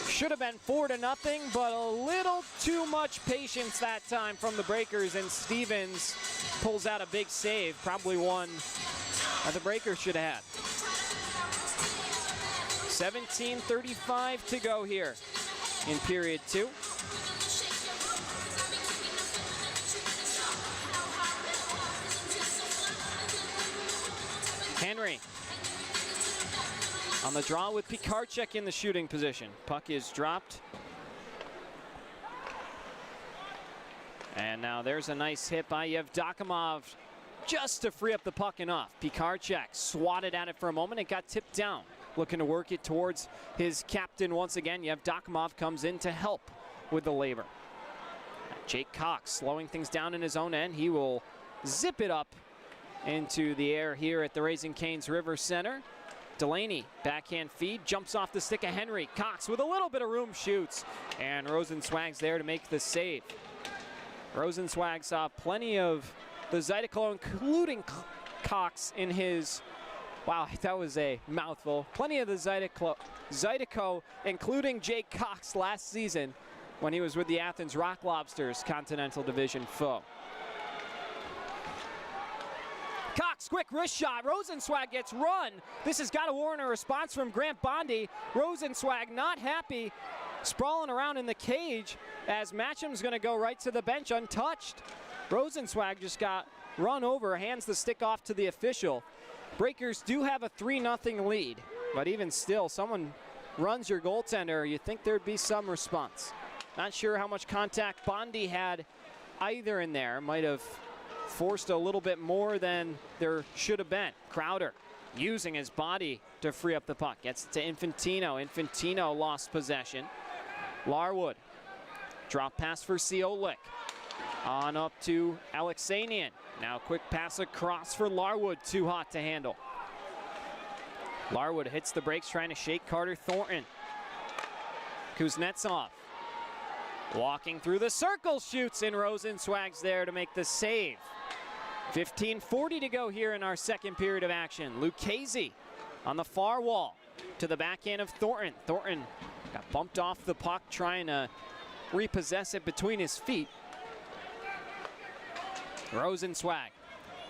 Should have been 4-0, but a little too much patience that time from the Breakers, and Stevens pulls out a big save, probably one that the Breakers should have had. 17:35 to go here in period 2. Henry on the draw with Pikarczyk in the shooting position. Puck is dropped. And now there's a nice hit by Yevdokimov just to free up the puck enough. Pikarczyk swatted at it for a moment. It got tipped down. Looking to work it towards his captain once again. Yevdokimov comes in to help with the labor. Jake Cox slowing things down in his own end. He will zip it up into the air here at the Raising Cane's River Center. Delaney, backhand feed, jumps off the stick of Henry. Cox with a little bit of room shoots, and Rosenzweig's there to make the save. Rosenzweig saw plenty of the Zydeco, including Cox in his, wow, that was a mouthful. Plenty of the Zydeco, including Jake Cox last season when he was with the Athens Rock Lobsters, Continental Division foe. Cox, quick wrist shot. Rosenzweig gets run. This has got to warrant a response from Grant Bondi. Rosenzweig not happy, sprawling around in the cage as Matcham's going to go right to the bench untouched. Rosenzweig just got run over, hands the stick off to the official. Breakers do have a 3-0 lead, but even still, someone runs your goaltender, you think there'd be some response. Not sure how much contact Bondi had either in there. Might have forced a little bit more than there should have been. Crowder using his body to free up the puck. Gets it to Infantino. Infantino lost possession. Larwood. Drop pass for Ciolik. On up to Alexanian. Now quick pass across for Larwood. Too hot to handle. Larwood hits the brakes trying to shake Carter Thornton. Kuznetsov. Walking through the circle, shoots, and Rosenzweig's there to make the save. 15:40 to go here in our second period of action. Lucchese on the far wall to the backhand of Thornton. Thornton got bumped off the puck trying to repossess it between his feet. Rosenzweig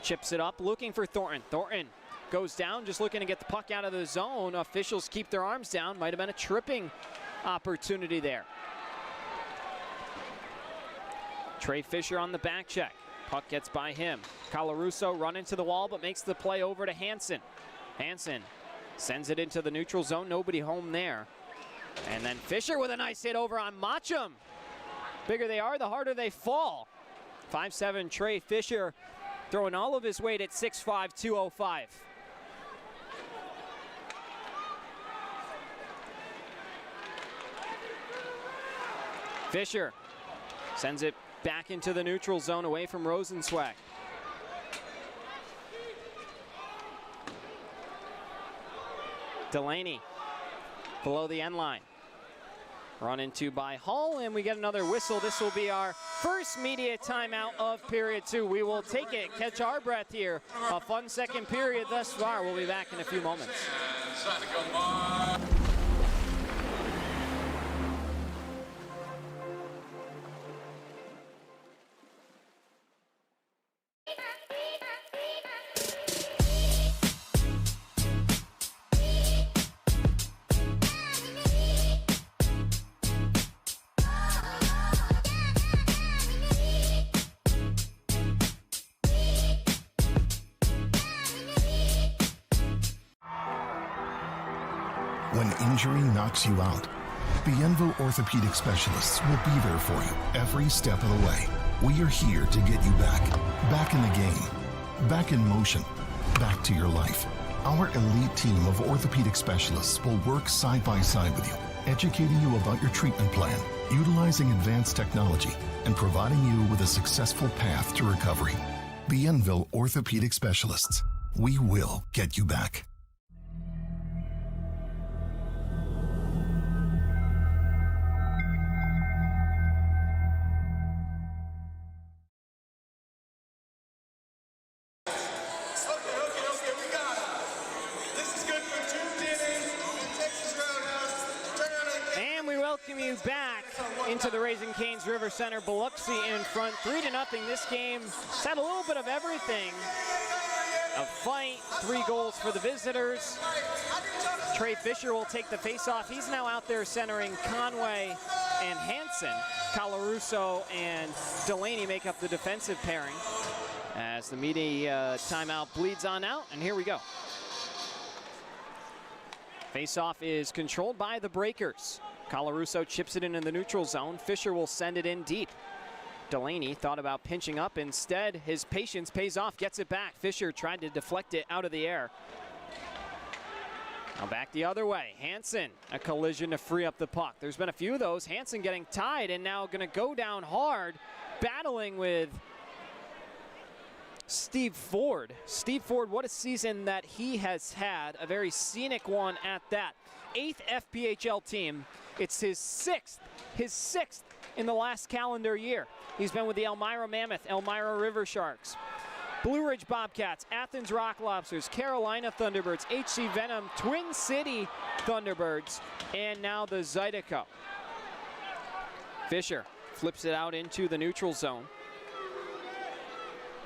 chips it up looking for Thornton. Thornton goes down just looking to get the puck out of the zone. Officials keep their arms down. Might have been a tripping opportunity there. Trey Fisher on the back check. Puck gets by him. Colarusso run into the wall but makes the play over to Hansen. Hansen sends it into the neutral zone. Nobody home there. And then Fisher with a nice hit over on Matcham. Bigger they are, the harder they fall. 5'7" Trey Fisher throwing all of his weight at 6'5", 205. Fisher sends it back into the neutral zone away from Rosenzweig. Delaney below the end line. Run into by Hull, and we get another whistle. This will be our first media timeout of period 2. We will take it, catch our breath here. A fun second period thus far. We'll be back in a few moments. When injury knocks you out, Bienvo orthopedic specialists will be there for you every step of the way. We are here to get you back. Back in the game. Back in motion. Back to your life. Our elite team of orthopedic specialists will work side by side with you, educating you about your treatment plan, utilizing advanced technology, and providing you with a successful path to recovery. Bienville Orthopedic Specialists. We will get you back. You back into the Raising Cane's River Center. Biloxi in front, 3-0. This game has had a little bit of everything. A fight, 3 goals for the visitors. Trey Fisher will take the face-off. He's now out there centering Conway and Hansen. Colarusso and Delaney make up the defensive pairing as the media timeout bleeds on out, and here we go. Face-off is controlled by the Breakers. Colarusso chips it into the neutral zone. Fisher will send it in deep. Delaney thought about pinching up. Instead, his patience pays off, gets it back. Fisher tried to deflect it out of the air. Now back the other way. Hansen, a collision to free up the puck. There's been a few of those. Hansen getting tied and now going to go down hard, battling with Steve Ford. Steve Ford, what a season that he has had. A very scenic one at that. 8th FPHL team. It's his sixth in the last calendar year. He's been with the Elmira Mammoth, Elmira River Sharks, Blue Ridge Bobcats, Athens Rock Lobsters, Carolina Thunderbirds, HC Venom, Twin City Thunderbirds, and now the Zydeco. Fisher flips it out into the neutral zone.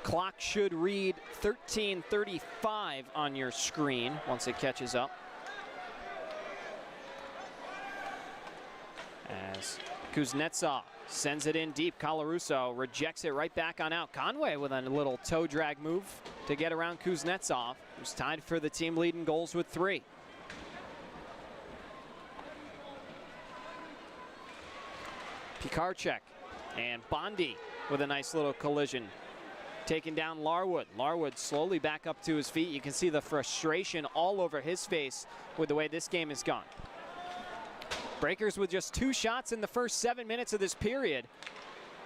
Clock should read 13:35 on your screen once it catches up. As Kuznetsov sends it in deep, Colarusso rejects it right back on out. Conway with a little toe drag move to get around Kuznetsov, who's tied for the team lead in goals with 3. Pikarczyk and Bondi with a nice little collision. Taking down Larwood. Larwood slowly back up to his feet. You can see the frustration all over his face with the way this game has gone. Breakers with just 2 shots in the first 7 minutes of this period.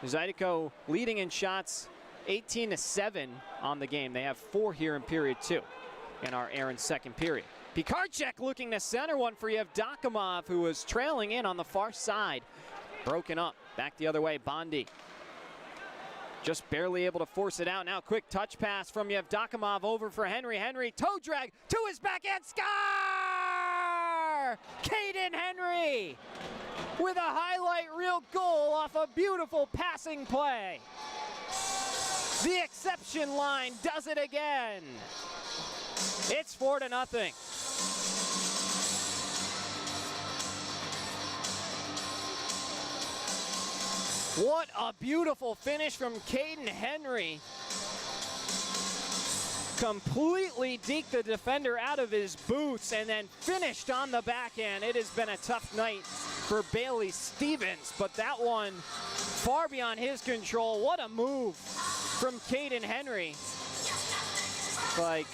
Zydeco leading in shots 18-7 on the game. They have 4 here in period 2 in our Aaron's second period. Pikarczyk looking to center one for Yevdokimov, who was trailing in on the far side. Broken up. Back the other way, Bondi. Just barely able to force it out. Now quick touch pass from Yevdokimov over for Henry. Henry toe drag to his backhand, score! Caden Henry with a highlight reel goal off a beautiful passing play. The exception line does it again. It's 4-0. What a beautiful finish from Caden Henry. Completely deked the defender out of his boots and then finished on the backhand. It has been a tough night for Bailey Stevens, but that one far beyond his control. What a move from Caden Henry. Like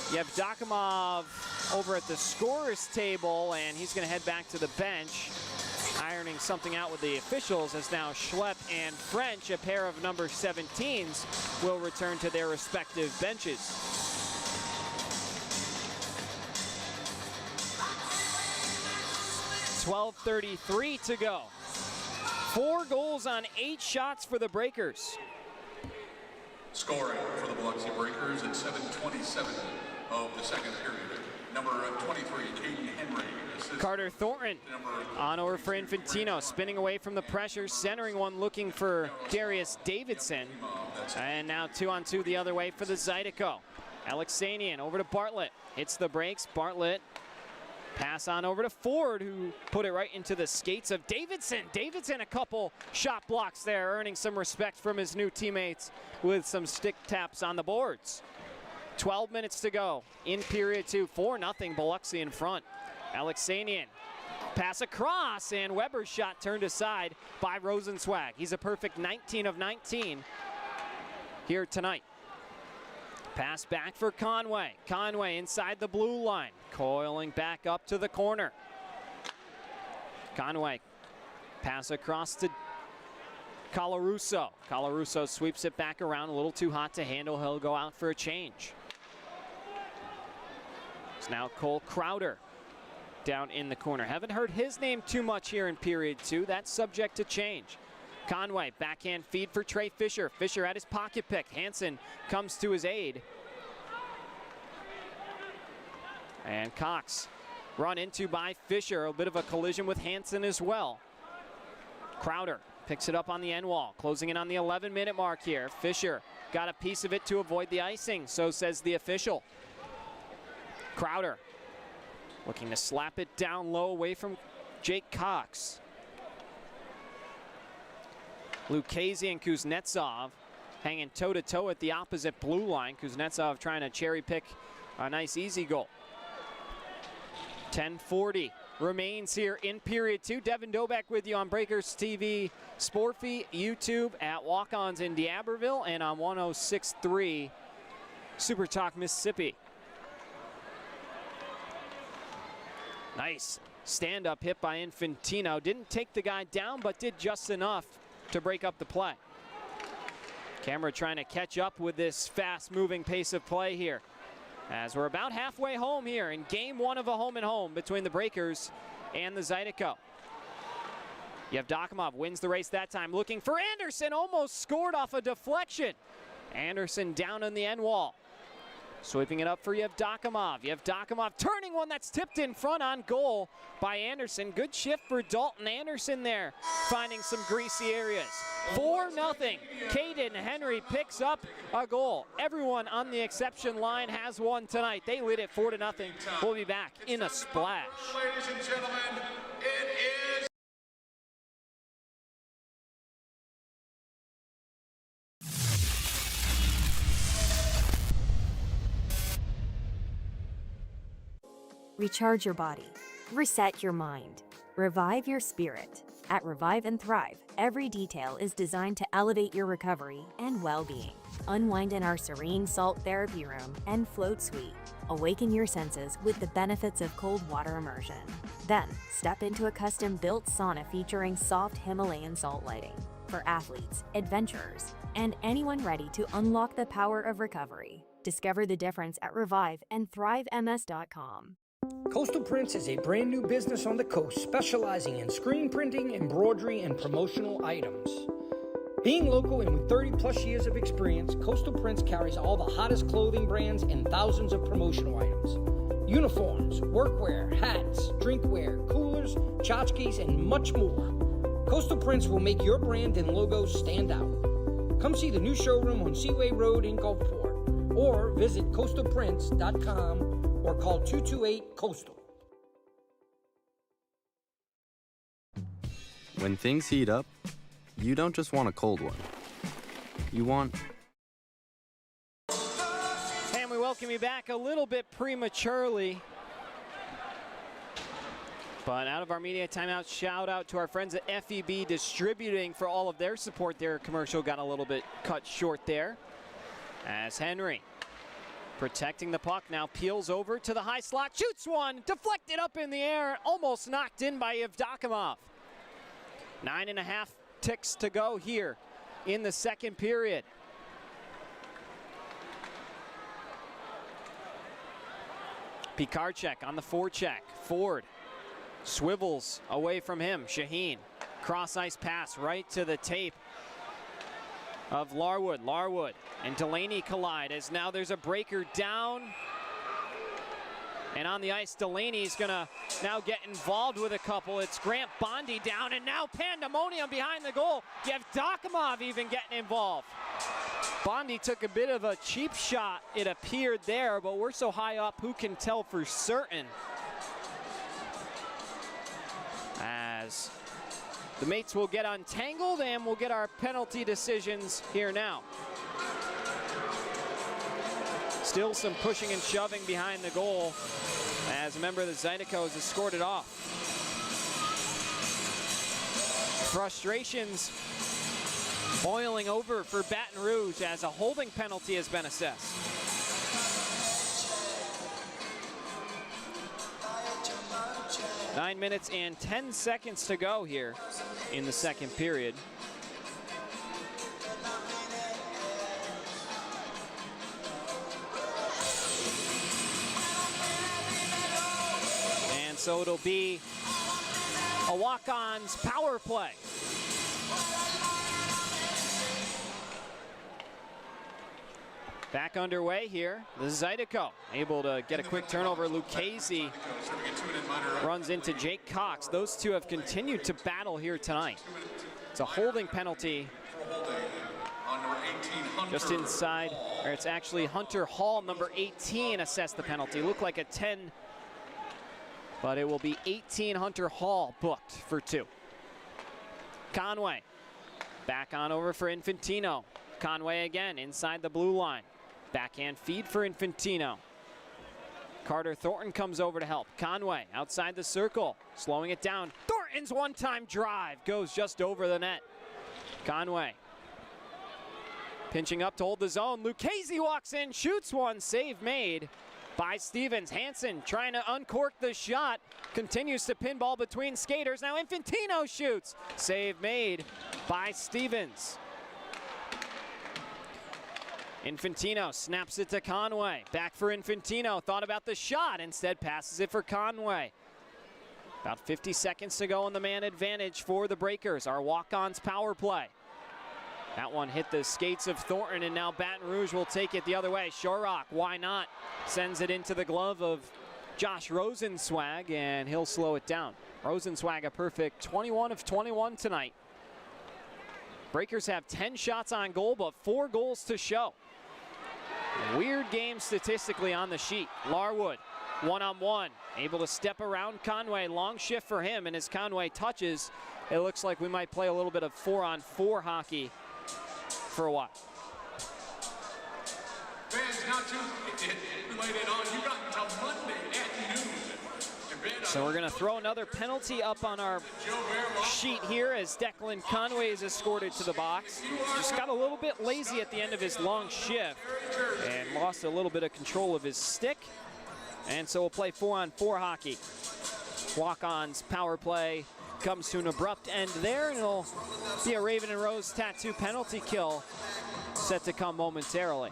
Yevdokimov over at the scorer's table, and he's going to head back to the bench. Ironing something out with the officials as now Schlepp and French, a pair of number 17s, will return to their respective benches. .12:33 to go. 4 goals on 8 shots for the Breakers. Scoring for the Biloxi Breakers at 7:27 of the second period. Number 23, Caden Henry. Carter Thornton on over for Infantino, spinning away from the pressure, centering one, looking for Darius Davidson. And now 2-on-2 the other way for the Zydeco. Alexanian over to Bartlett, hits the brakes. Bartlett pass on over to Ford, who put it right into the skates of Davidson. Davidson a couple shot blocks there, earning some respect from his new teammates with some stick taps on the boards. 12 minutes to go in period 2, 4-0 Biloxi in front. Alexanian Pass across, and Weber's shot turned aside by Rosenzweig. He's a perfect 19 of 19 here tonight. Pass back for Conway. Conway inside the blue line, coiling back up to the corner. Conway, pass across to Colarusso. Colarusso sweeps it back around, a little too hot to handle. He'll go out for a change. It's now Cole Crowder down in the corner. Haven't heard his name too much here in period 2. That's subject to change. Conway, backhand feed for Trey Fisher. Fisher at his pocket pick. Hansen comes to his aid. And Cox run into by Fisher. A bit of a collision with Hansen as well. Crowder picks it up on the end wall, closing in on the 11-minute mark here. Fisher got a piece of it to avoid the icing, so says the official. Crowder looking to slap it down low away from Jake Cox. Lucchese and Kuznetsov hanging toe-to-toe at the opposite blue line. Kuznetsov trying to cherry pick a nice easy goal. 10:40 remains here in period 2. Devin Dobek with you on Breakers TV, Sportfy, YouTube, at Walk-Ons in D'Aberville, and on 106.3 Super Talk Mississippi. Nice stand-up hit by Infantino. Didn't take the guy down, but did just enough to break up the play. Camera trying to catch up with this fast-moving pace of play here, as we're about halfway home here in game 1 of a home-and-home between the Breakers and the Zydeco. Yevdokimov wins the race that time, looking for Anderson, almost scored off a deflection. Anderson down on the end wall. Sweeping it up for Yevdokimov. Yevdokimov turning one that's tipped in front on goal by Anderson. Good shift for Dalton Anderson there, finding some greasy areas. 4-0. Caden Henry picks up a goal. Everyone on the exception line has one tonight. They lead it 4-0. We'll be back in a splash. Ladies and gentlemen, it is... Recharge your body. Reset your mind. Revive your spirit. At Revive and Thrive, every detail is designed to elevate your recovery and well-being. Unwind in our serene salt therapy room and float suite. Awaken your senses with the benefits of cold water immersion. Then, step into a custom-built sauna featuring soft Himalayan salt lighting for athletes, adventurers, and anyone ready to unlock the power of recovery. Discover the difference at reviveandthrivems.com. Coastal Prints is a brand new business on the coast specializing in screen printing, embroidery, and promotional items. Being local and with 30 plus years of experience, Coastal Prints carries all the hottest clothing brands and thousands of promotional items. Uniforms, workwear, hats, drinkware, coolers, tchotchkes, and much more. Coastal Prints will make your brand and logo stand out. Come see the new showroom on Seaway Road in Gulfport, or visit coastalprints.com or call 228-COASTAL. When things heat up, you don't just want a cold one. You want... And we welcome you back a little bit prematurely. But out of our media timeout, shout out to our friends at FEB Distributing for all of their support. Their commercial got a little bit cut short there. As Henry, protecting the puck, now peels over to the high slot, shoots one, deflected up in the air, almost knocked in by Yevdokimov. 9.5 ticks to go here in the second period. Pikarczyk on the forecheck. Ford swivels away from him. Shaheen, cross ice pass right to the tape of Larwood. Larwood and Delaney collide as now there's a breaker down. And on the ice, Delaney's gonna now get involved with a couple. It's Grant Bondi down, and now pandemonium behind the goal. Yevdokimov even getting involved. Bondi took a bit of a cheap shot, it appeared there, but we're so high up, who can tell for certain? As the mates will get untangled, and we'll get our penalty decisions here now. Still some pushing and shoving behind the goal as a member of the Zydeco has escorted off. Frustrations boiling over for Baton Rouge as a holding penalty has been assessed. Nine minutes and 10 seconds to go here in the second period. And so it'll be a walk-on's power play. Back underway here, the Zydeco able to get a quick turnover. Lucchese runs into Jake Cox. Those two have continued to battle here tonight. It's a holding penalty just inside, or it's actually Hunter Hall, number 18, assessed the penalty. Looked like a 10, but it will be 18 Hunter Hall booked for 2. Conway back on over for Infantino. Conway again inside the blue line. Backhand feed for Infantino. Carter Thornton comes over to help. Conway outside the circle, slowing it down. Thornton's one-time drive goes just over the net. Conway pinching up to hold the zone. Lucchese walks in, shoots one, save made by Stevens. Hansen trying to uncork the shot, continues to pinball between skaters. Now Infantino shoots, save made by Stevens. Infantino snaps it to Conway. Back for Infantino, thought about the shot, instead passes it for Conway. About 50 seconds to go on the man advantage for the Breakers. Our walk-on's power play. That one hit the skates of Thornton, and now Baton Rouge will take it the other way. Shorrock, why not? Sends it into the glove of Josh Rosenzweig, and he'll slow it down. Rosenzweig a perfect 21 of 21 tonight. Breakers have 10 shots on goal, but 4 goals to show. Weird game statistically on the sheet. Larwood, one-on-one, able to step around Conway. Long shift for him, and as Conway touches, it looks like we might play a little bit of 4-on-4 hockey for a while. Fans, not too late it on. You got until Monday at noon. So we're going to throw another penalty up on our sheet here as Declan Conway is escorted to the box. Just got a little bit lazy at the end of his long shift and lost a little bit of control of his stick. And so we'll play 4-on-4 hockey. Walk-on's power play comes to an abrupt end there, and it'll be a Raven and Rose tattoo penalty kill set to come momentarily.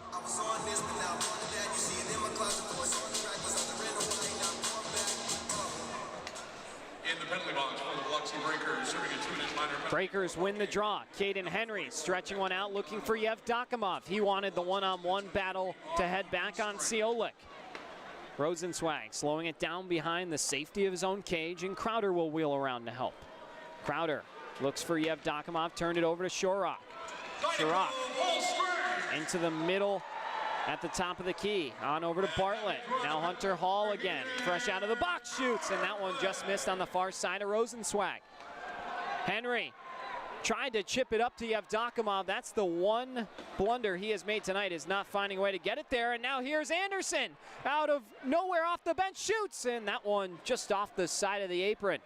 Penalty box for the Biloxi Breakers, serving a 2-inch minor penalty. Breakers win the draw. Caden Henry stretching one out, looking for Yevdokimov. He wanted the one-on-one battle to head back on Ciolik. Rosenzweig slowing it down behind the safety of his own cage, and Crowder will wheel around to help. Crowder looks for Yevdokimov, turned it over to Shorrock. Shorrock into the middle at the top of the key, on over to Bartlett. Now Hunter Hall again, fresh out of the box, shoots, and that one just missed on the far side of Rosenzweig. Henry tried to chip it up to Yevdokimov. That's the one blunder he has made tonight, is not finding a way to get it there. And now here's Anderson, out of nowhere off the bench, shoots, and that one just off the side of the apron.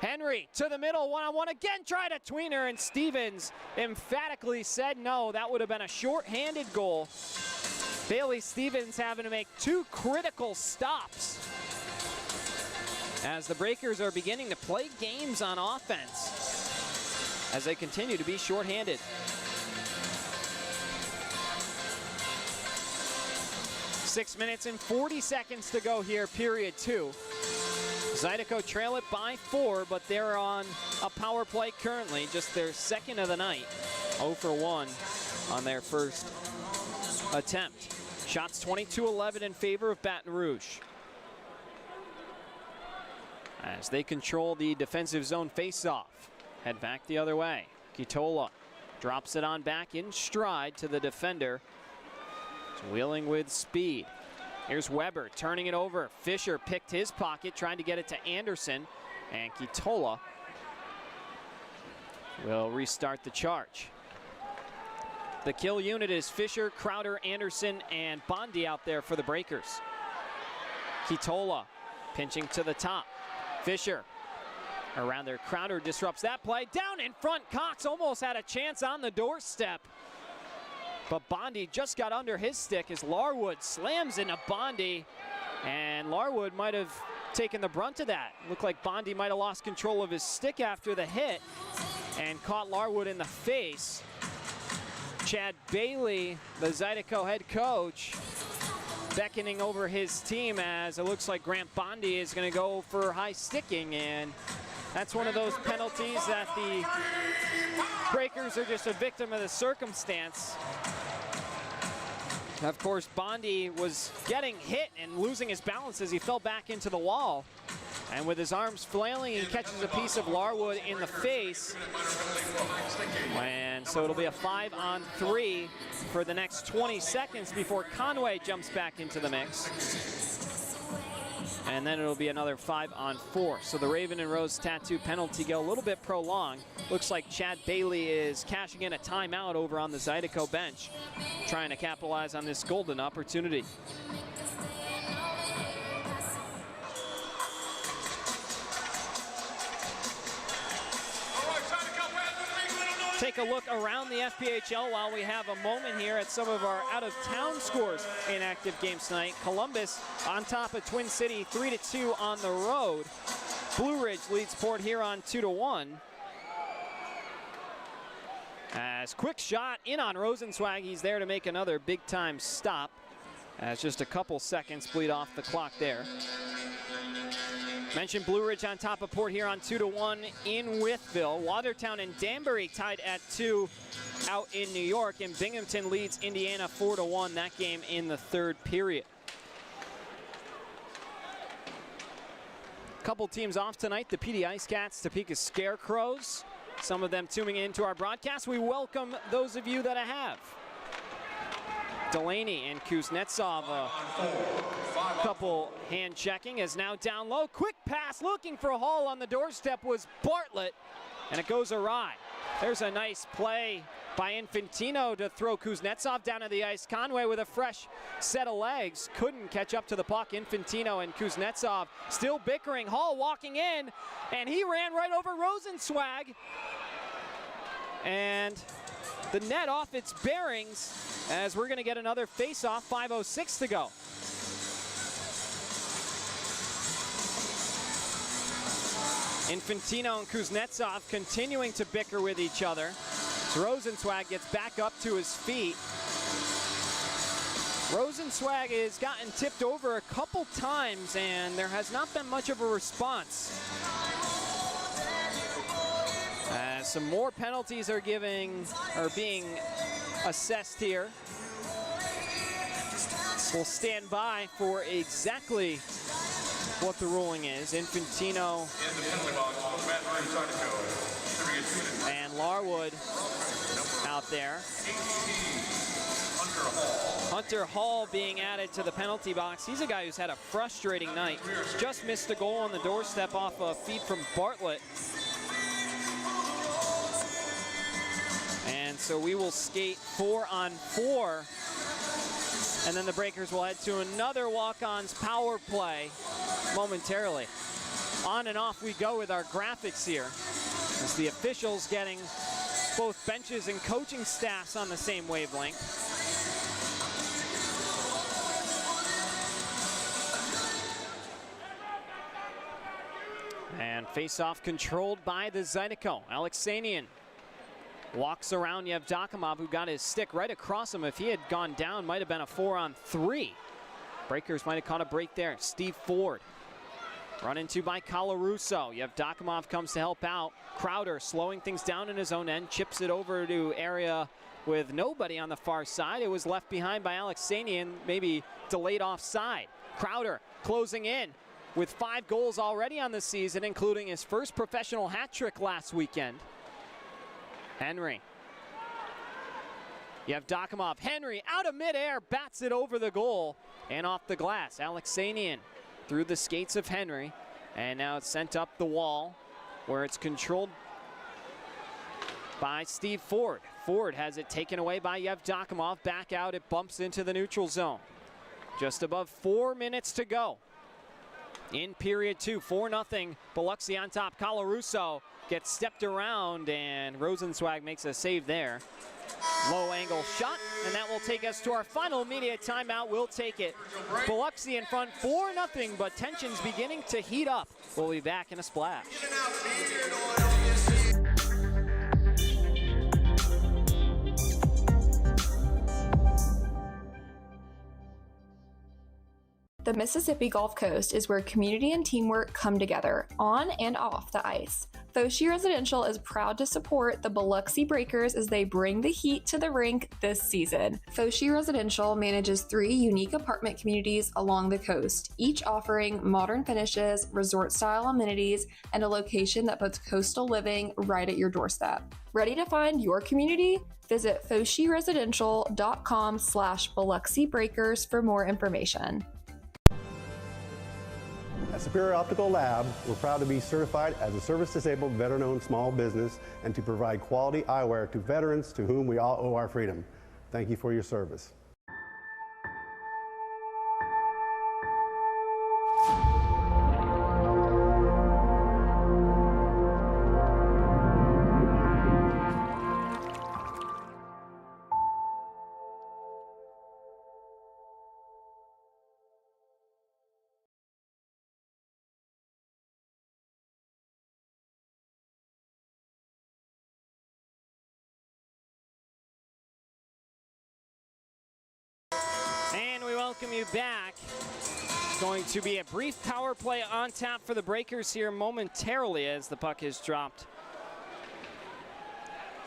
Henry to the middle, one-on-one again, tried a tweener, and Stevens emphatically said no. That would have been a short-handed goal. Bailey Stevens having to make 2 critical stops as the Breakers are beginning to play games on offense as they continue to be short-handed. Six minutes and 40 seconds to go here, period 2. Zydeco trail it by 4, but they're on a power play currently, just their second of the night. 0 for 1 on their first attempt. Shots 22-11 in favor of Baton Rouge, as they control the defensive zone face-off. Head back the other way. Kitola drops it on back in stride to the defender. He's wheeling with speed. Here's Weber turning it over. Fisher picked his pocket, trying to get it to Anderson, and Kitola will restart the charge. The kill unit is Fisher, Crowder, Anderson, and Bondi out there for the Breakers. Kitola pinching to the top. Fisher Or rather, Crowder disrupts that play. Down in front, Cox almost had a chance on the doorstep. But Bondi just got under his stick as Larwood slams into Bondi. And Larwood might have taken the brunt of that. Looked like Bondi might have lost control of his stick after the hit and caught Larwood in the face. Chad Bailey, the Zydeco head coach, beckoning over his team as it looks like Grant Bondi is going to go for high sticking, and that's one of those penalties that the Breakers are just a victim of the circumstance. Of course, Bondi was getting hit and losing his balance as he fell back into the wall. And with his arms flailing, he catches a piece of Larwood in the face. And so it'll be a 5-on-3 for the next 20 seconds before Conway jumps back into the mix. And then it'll be another 5-on-4. So the Raven and Rose tattoo penalty go a little bit prolonged. Looks like Chad Bailey is cashing in a timeout over on the Zydeco bench, trying to capitalize on this golden opportunity. Take a look around the FPHL while we have a moment here at some of our out-of-town scores in active games tonight. Columbus on top of Twin City 3-2 on the road. Blue Ridge leads Port Huron 2-1. As quick shot in on Rosenzweig, he's there to make another big-time stop. As just a couple seconds bleed off the clock there. Mentioned Blue Ridge on top of Port Huron 2-1 in Wytheville. Watertown and Danbury tied at 2 out in New York, and Binghamton leads Indiana 4-1, that game in the third period. Couple teams off tonight, the PD Ice Cats, Topeka Scarecrows. Some of them tuning into our broadcast. We welcome those of you that I have. Delaney and Kuznetsov, a couple hand checking, is now down low. Quick pass looking for Hall on the doorstep was Bartlett, and it goes awry. There's a nice play by Infantino to throw Kuznetsov down to the ice. Conway with a fresh set of legs couldn't catch up to the puck. Infantino and Kuznetsov still bickering. Hall walking in, and he ran right over Rosenzweig. And the net off its bearings as we're going to get another face-off, 5:06 to go. Infantino and Kuznetsov continuing to bicker with each other. So Rosenzweig gets back up to his feet. Rosenzweig has gotten tipped over a couple times, and there has not been much of a response. Some more penalties are being assessed here. We'll stand by for exactly what the ruling is. Infantino and Larwood out there. Hunter Hall being added to the penalty box. He's a guy who's had a frustrating night. Just missed a goal on the doorstep off a feed from Bartlett. And so we will skate 4-on-4. And then the Breakers will head to another walk-ons power play momentarily. On and off we go with our graphics here, as the officials getting both benches and coaching staffs on the same wavelength. And face-off controlled by the Zydeco. Alexanian walks around Yevdokimov, who got his stick right across him. If he had gone down, might have been a 4-on-3. Breakers might have caught a break there. Steve Ford run into by Colarusso. Yevdokimov comes to help out. Crowder slowing things down in his own end, chips it over to area with nobody on the far side. It was left behind by Alexanian, maybe delayed offside. Crowder closing in with 5 goals already on the season, including his first professional hat trick last weekend. Henry. Yevdokimov. Henry out of midair, bats it over the goal and off the glass. Alexanian through the skates of Henry, and now it's sent up the wall where it's controlled by Steve Ford. Ford has it taken away by Yevdokimov. Back out, it bumps into the neutral zone. Just above 4 minutes to go In period 2, 4-0. Biloxi on top. Colarusso gets stepped around, and Rosenzweig makes a save there. Low angle shot, and that will take us to our final immediate timeout. We'll take it. Biloxi in front 4-0, but tensions beginning to heat up. We'll be back in a splash. The Mississippi Gulf Coast is where community and teamwork come together, on and off the ice. Foshi Residential is proud to support the Biloxi Breakers as they bring the heat to the rink this season. Foshi Residential manages 3 unique apartment communities along the coast, each offering modern finishes, resort-style amenities, and a location that puts coastal living right at your doorstep. Ready to find your community? Visit foshiresidential.com/Biloxi Breakers for more information. At Superior Optical Lab, we're proud to be certified as a service-disabled, veteran-owned small business and to provide quality eyewear to veterans to whom we all owe our freedom. Thank you for your service. And we welcome you back. It's going to be a brief power play on tap for the Breakers here momentarily as the puck is dropped.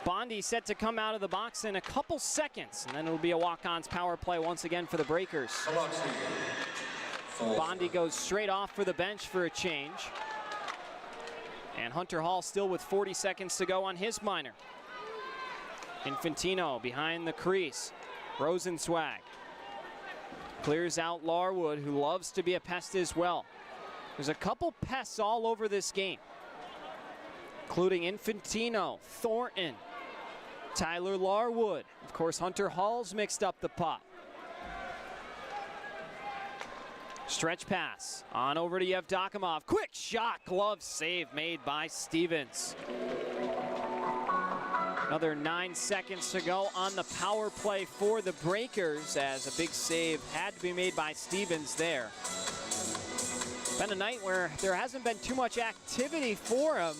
Bondi set to come out of the box in a couple seconds, and then it'll be a walk-ons power play once again for the Breakers. Bondi goes straight off for the bench for a change. And Hunter Hall still with 40 seconds to go on his minor. Infantino behind the crease. Rosenzweig clears out Larwood, who loves to be a pest as well. There's a couple pests all over this game, including Infantino, Thornton, Tyler Larwood. Of course, Hunter Hall's mixed up the pot. Stretch pass on over to Yevdokimov. Quick shot, glove save made by Stevens. Another 9 seconds to go on the power play for the Breakers as a big save had to be made by Stevens there. Been a night where there hasn't been too much activity for him,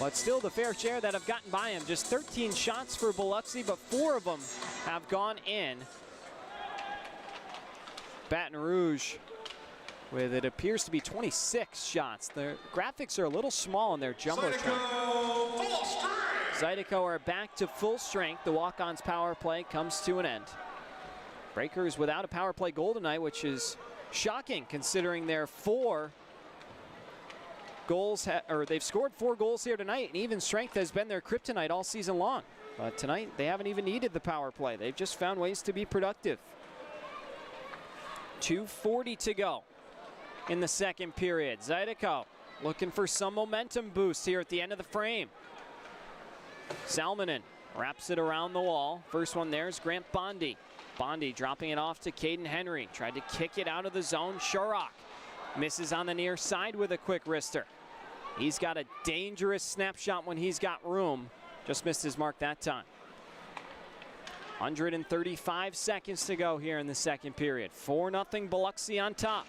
but still the fair share that have gotten by him. Just 13 shots for Biloxi, but 4 of them have gone in. Baton Rouge with it appears to be 26 shots. Their graphics are a little small in their jumbotron. Zydeco are back to full strength. The walk-ons power play comes to an end. Breakers without a power play goal tonight, which is shocking considering their 4 goals, or they've scored 4 goals here tonight, and even strength has been their kryptonite all season long. But tonight, they haven't even needed the power play. They've just found ways to be productive. 2:40 to go in the second period. Zydeco looking for some momentum boost here at the end of the frame. Salmonen wraps it around the wall. First one there is Grant Bondi. Bondi dropping it off to Caden Henry. Tried to kick it out of the zone. Sharrock misses on the near side with a quick wrister. He's got a dangerous snapshot when he's got room. Just missed his mark that time. 135 seconds to go here in the second period. 4-0 Biloxi on top.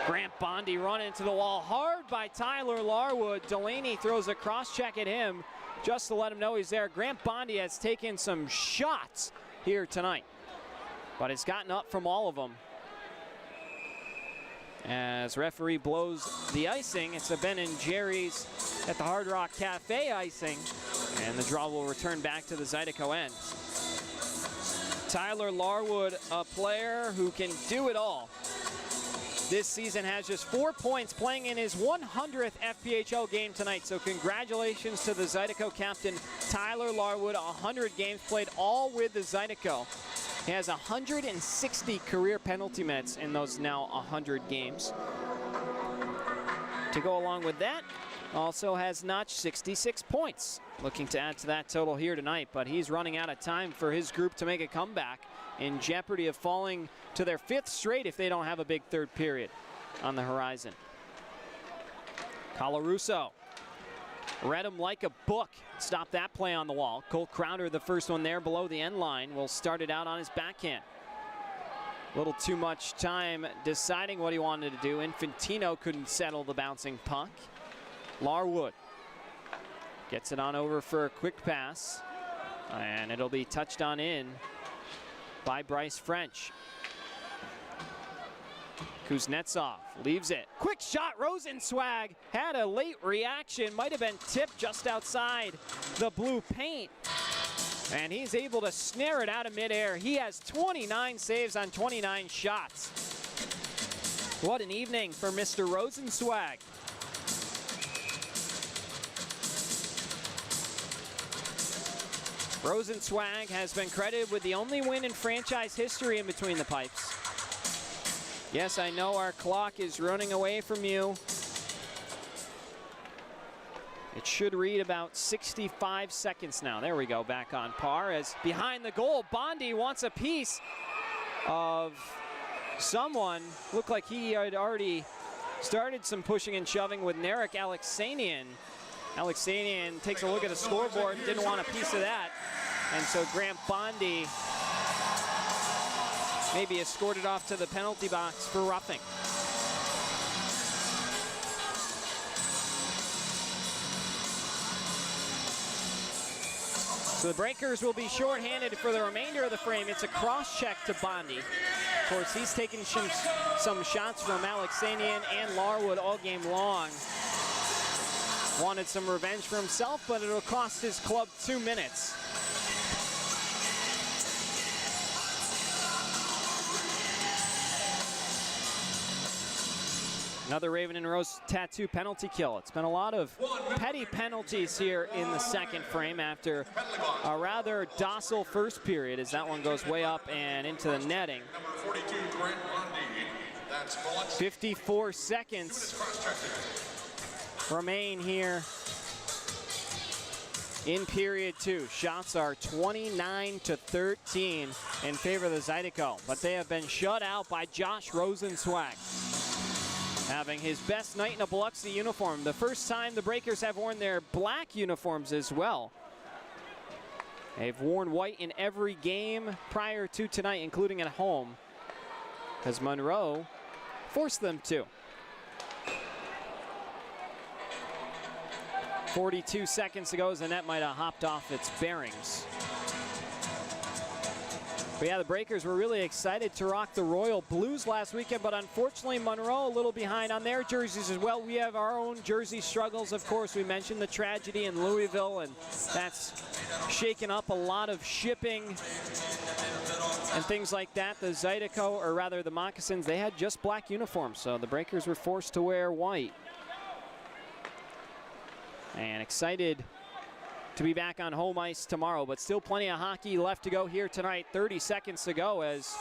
Grant Bondi run into the wall hard by Tyler Larwood. Delaney throws a cross check at him just to let him know he's there. Grant Bondi has taken some shots here tonight, but has gotten up from all of them. As referee blows the icing, it's a Ben & Jerry's at the Hard Rock Cafe icing, and the draw will return back to the Zydeco end. Tyler Larwood, a player who can do it all. This season has just 4 points, playing in his 100th FPHL game tonight. So congratulations to the Zydeco captain, Tyler Larwood. 100 games played, all with the Zydeco. He has 160 career penalty minutes in those now 100 games. To go along with that, also has notched 66 points. Looking to add to that total here tonight, but he's running out of time for his group to make a comeback, in jeopardy of falling to their 5th straight if they don't have a big third period. on the horizon. Colarusso read him like a book. Stop that play on the wall. Cole Crowder, the first one there below the end line, will start it out on his backhand. A little too much time deciding what he wanted to do. Infantino couldn't settle the bouncing puck. Larwood gets it on over for a quick pass, and it'll be touched on in by Bryce French. Kuznetsov leaves it. Quick shot, Rosenzweig had a late reaction, might have been tipped just outside the blue paint. And he's able to snare it out of midair. He has 29 saves on 29 shots. What an evening for Mr. Rosenzweig. Rosenzweig has been credited with the only win in franchise history in between the pipes. Yes, I know our clock is running away from you. It should read about 65 seconds now. There we go, back on par. As behind the goal, Bondi wants a piece of someone. Looked like he had already started some pushing and shoving with Narek Alexanian. Alexanian takes a look at the scoreboard, didn't want a piece of that. And so Grant Bondi maybe escorted off to the penalty box for roughing. So the Breakers will be shorthanded for the remainder of the frame. It's a cross check to Bondi. Of course, he's taken some shots from Alexanian and Larwood all game long. Wanted some revenge for himself, but it'll cost his club 2 minutes. Another Raven and Rose tattoo penalty kill. It's been a lot of petty penalties here in the second frame after a rather docile first period, as that one goes way up and into the netting. 54 seconds remain here in period 2. Shots are 29-13 in favor of the Zydeco, but they have been shut out by Josh Rosenzweig, having his best night in a Biloxi uniform. The first time the Breakers have worn their black uniforms as well. They've worn white in every game prior to tonight, including at home, as Monroe forced them to. 42 seconds to go as the net might have hopped off its bearings. But yeah, the Breakers were really excited to rock the Royal Blues last weekend, but unfortunately Monroe a little behind on their jerseys as well. We have our own jersey struggles, of course. We mentioned the tragedy in Louisville, and that's shaken up a lot of shipping and things like that. The Zydeco, or rather the Moccasins, they had just black uniforms, so the Breakers were forced to wear white. And excited to be back on home ice tomorrow, but still plenty of hockey left to go here tonight. 30 seconds to go as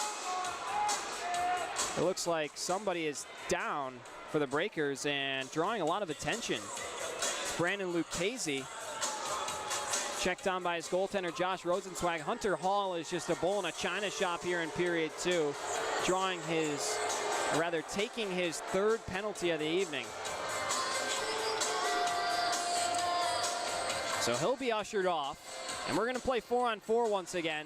it looks like somebody is down for the Breakers and drawing a lot of attention. It's Brandon Lucchese, checked on by his goaltender Josh Rosenzweig. Hunter Hall is just a bull in a china shop here in period 2, drawing his, or rather taking his 3rd penalty of the evening. So he'll be ushered off, and we're going to play 4-on-4 once again.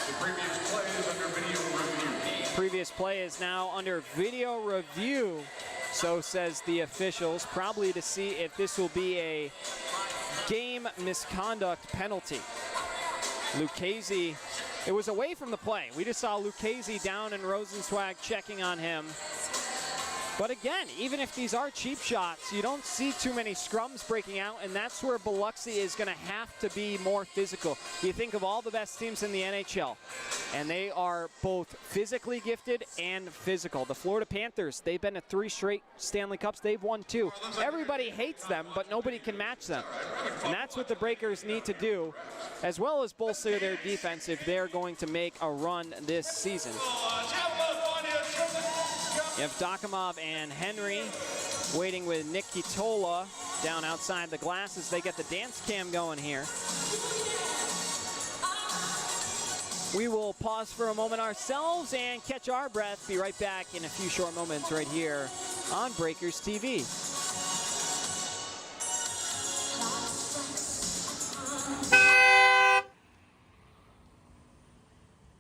The previous play is under video review. Previous play is now under video review, so says the officials, probably to see if this will be a game misconduct penalty. Lucchese, it was away from the play. We just saw Lucchese down and Rosenzweig checking on him. But again, even if these are cheap shots, you don't see too many scrums breaking out, and that's where Biloxi is going to have to be more physical. You think of all the best teams in the NHL, and they are both physically gifted and physical. The Florida Panthers, they've been to 3 straight Stanley Cups. They've won 2. Everybody hates them, but nobody can match them. And that's what the Breakers need to do, as well as bolster their defense if they're going to make a run this season. You have Dokimov and Henry waiting with Nick Kitola down outside the glass as they get the dance cam going here. We will pause for a moment ourselves and catch our breath. Be right back in a few short moments right here on Breakers TV.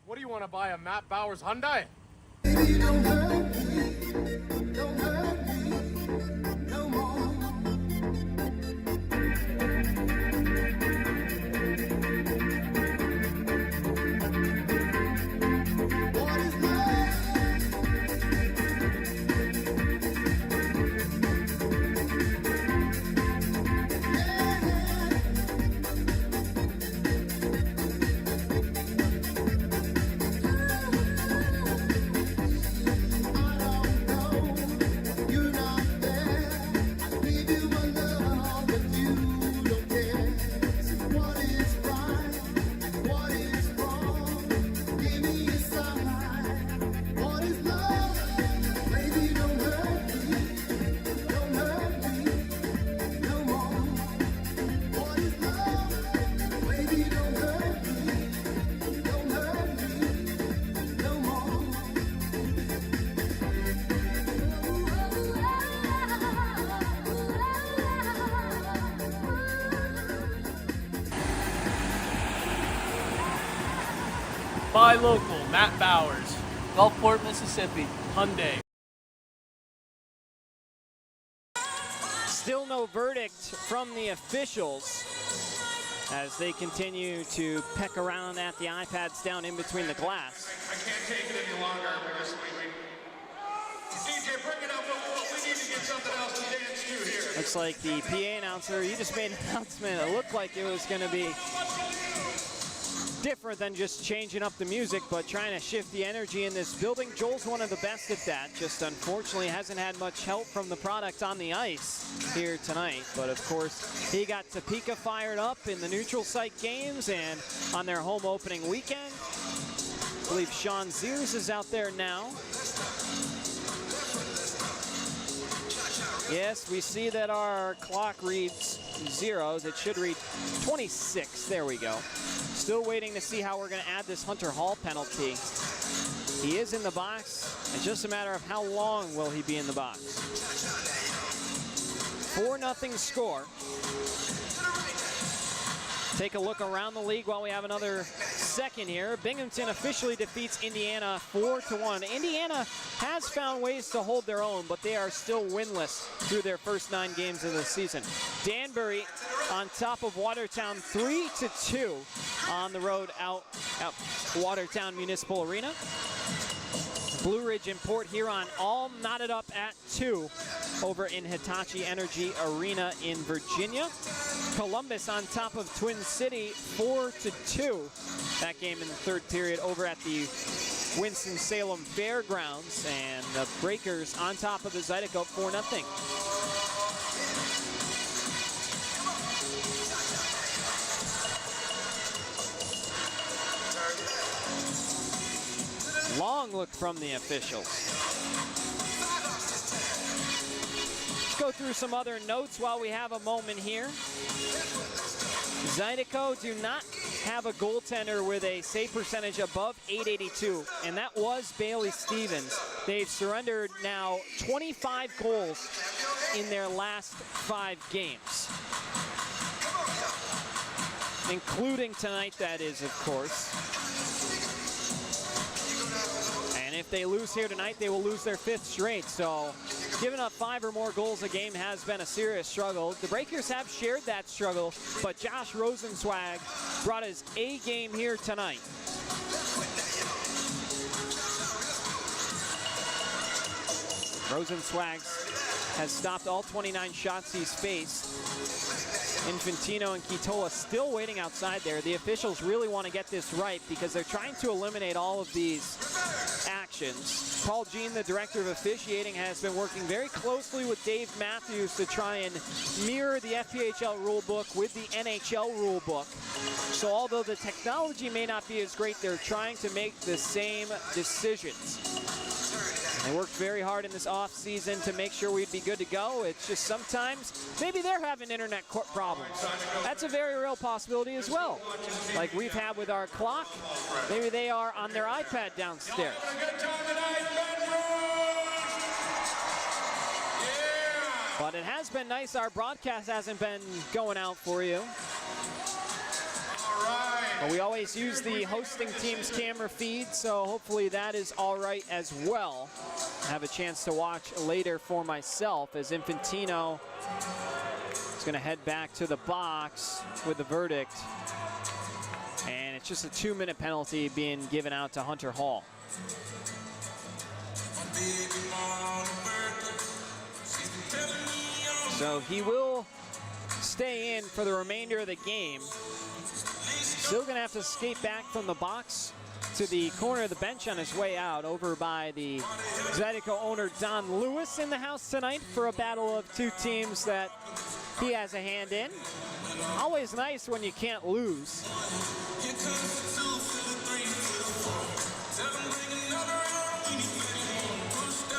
What do you want to buy, a Matt Bowers Hyundai? Buy local, Matt Bowers, Gulfport, Mississippi, Hyundai. Still no verdict from the officials as they continue to peck around at the iPads down in between the glass. I can't take it any longer. DJ, bring it up. We need to get something else to dance to here. Looks like the PA announcer, he just made an announcement. It looked like it was going to be different than just changing up the music, but trying to shift the energy in this building. Joel's one of the best at that, just unfortunately hasn't had much help from the product on the ice here tonight. But of course, he got Topeka fired up in the neutral site games and on their home opening weekend. I believe Sean Sears is out there now. Yes, we see that our clock reads zeros. It should read 26. There we go. Still waiting to see how we're going to add this Hunter Hall penalty. He is in the box. It's just a matter of how long will he be in the box. 4-0 score. Take a look around the league while we have another second here. Binghamton officially defeats Indiana 4-1. Indiana has found ways to hold their own, but they are still winless through their first 9 games of the season. Danbury on top of Watertown 3-2 on the road out at Watertown Municipal Arena. Blue Ridge and Port Huron all knotted up at 2 over in Hitachi Energy Arena in Virginia. Columbus on top of Twin City 4-2. That game in the third period over at the Winston-Salem Fairgrounds. And the Breakers on top of the Zydeco 4-0. Long look from the officials. Let's go through some other notes while we have a moment here. Zydeco do not have a goaltender with a save percentage above .882, and that was Bailey Stevens. They've surrendered now 25 goals in their last 5 games. Including tonight, that is, of course. And if they lose here tonight, they will lose their 5th straight. So giving up 5 or more goals a game has been a serious struggle. The Breakers have shared that struggle, but Josh Rosenzweig brought his A game here tonight. Rosenzweig has stopped all 29 shots he's faced. Infantino and Kitola still waiting outside there. The officials really want to get this right because they're trying to eliminate all of these actions. Paul Jean, the director of officiating, has been working very closely with Dave Matthews to try and mirror the FPHL rulebook with the NHL rulebook. So although the technology may not be as great, they're trying to make the same decisions. They worked very hard in this off season to make sure we'd be good to go. It's just sometimes maybe they're having internet problems. That's a very real possibility as well. Like we've had with our clock, maybe they are on their iPad downstairs. But it has been nice. Our broadcast hasn't been going out for you. But we always use the hosting team's camera feed, so hopefully that is all right as well. I have a chance to watch later for myself as Infantino is going to head back to the box with the verdict. And it's just a 2-minute penalty being given out to Hunter Hall. So he will stay in for the remainder of the game. Still going to have to skate back from the box to the corner of the bench on his way out, over by the Zydeco owner Don Lewis in the house tonight for a battle of two teams that he has a hand in. Always nice when you can't lose.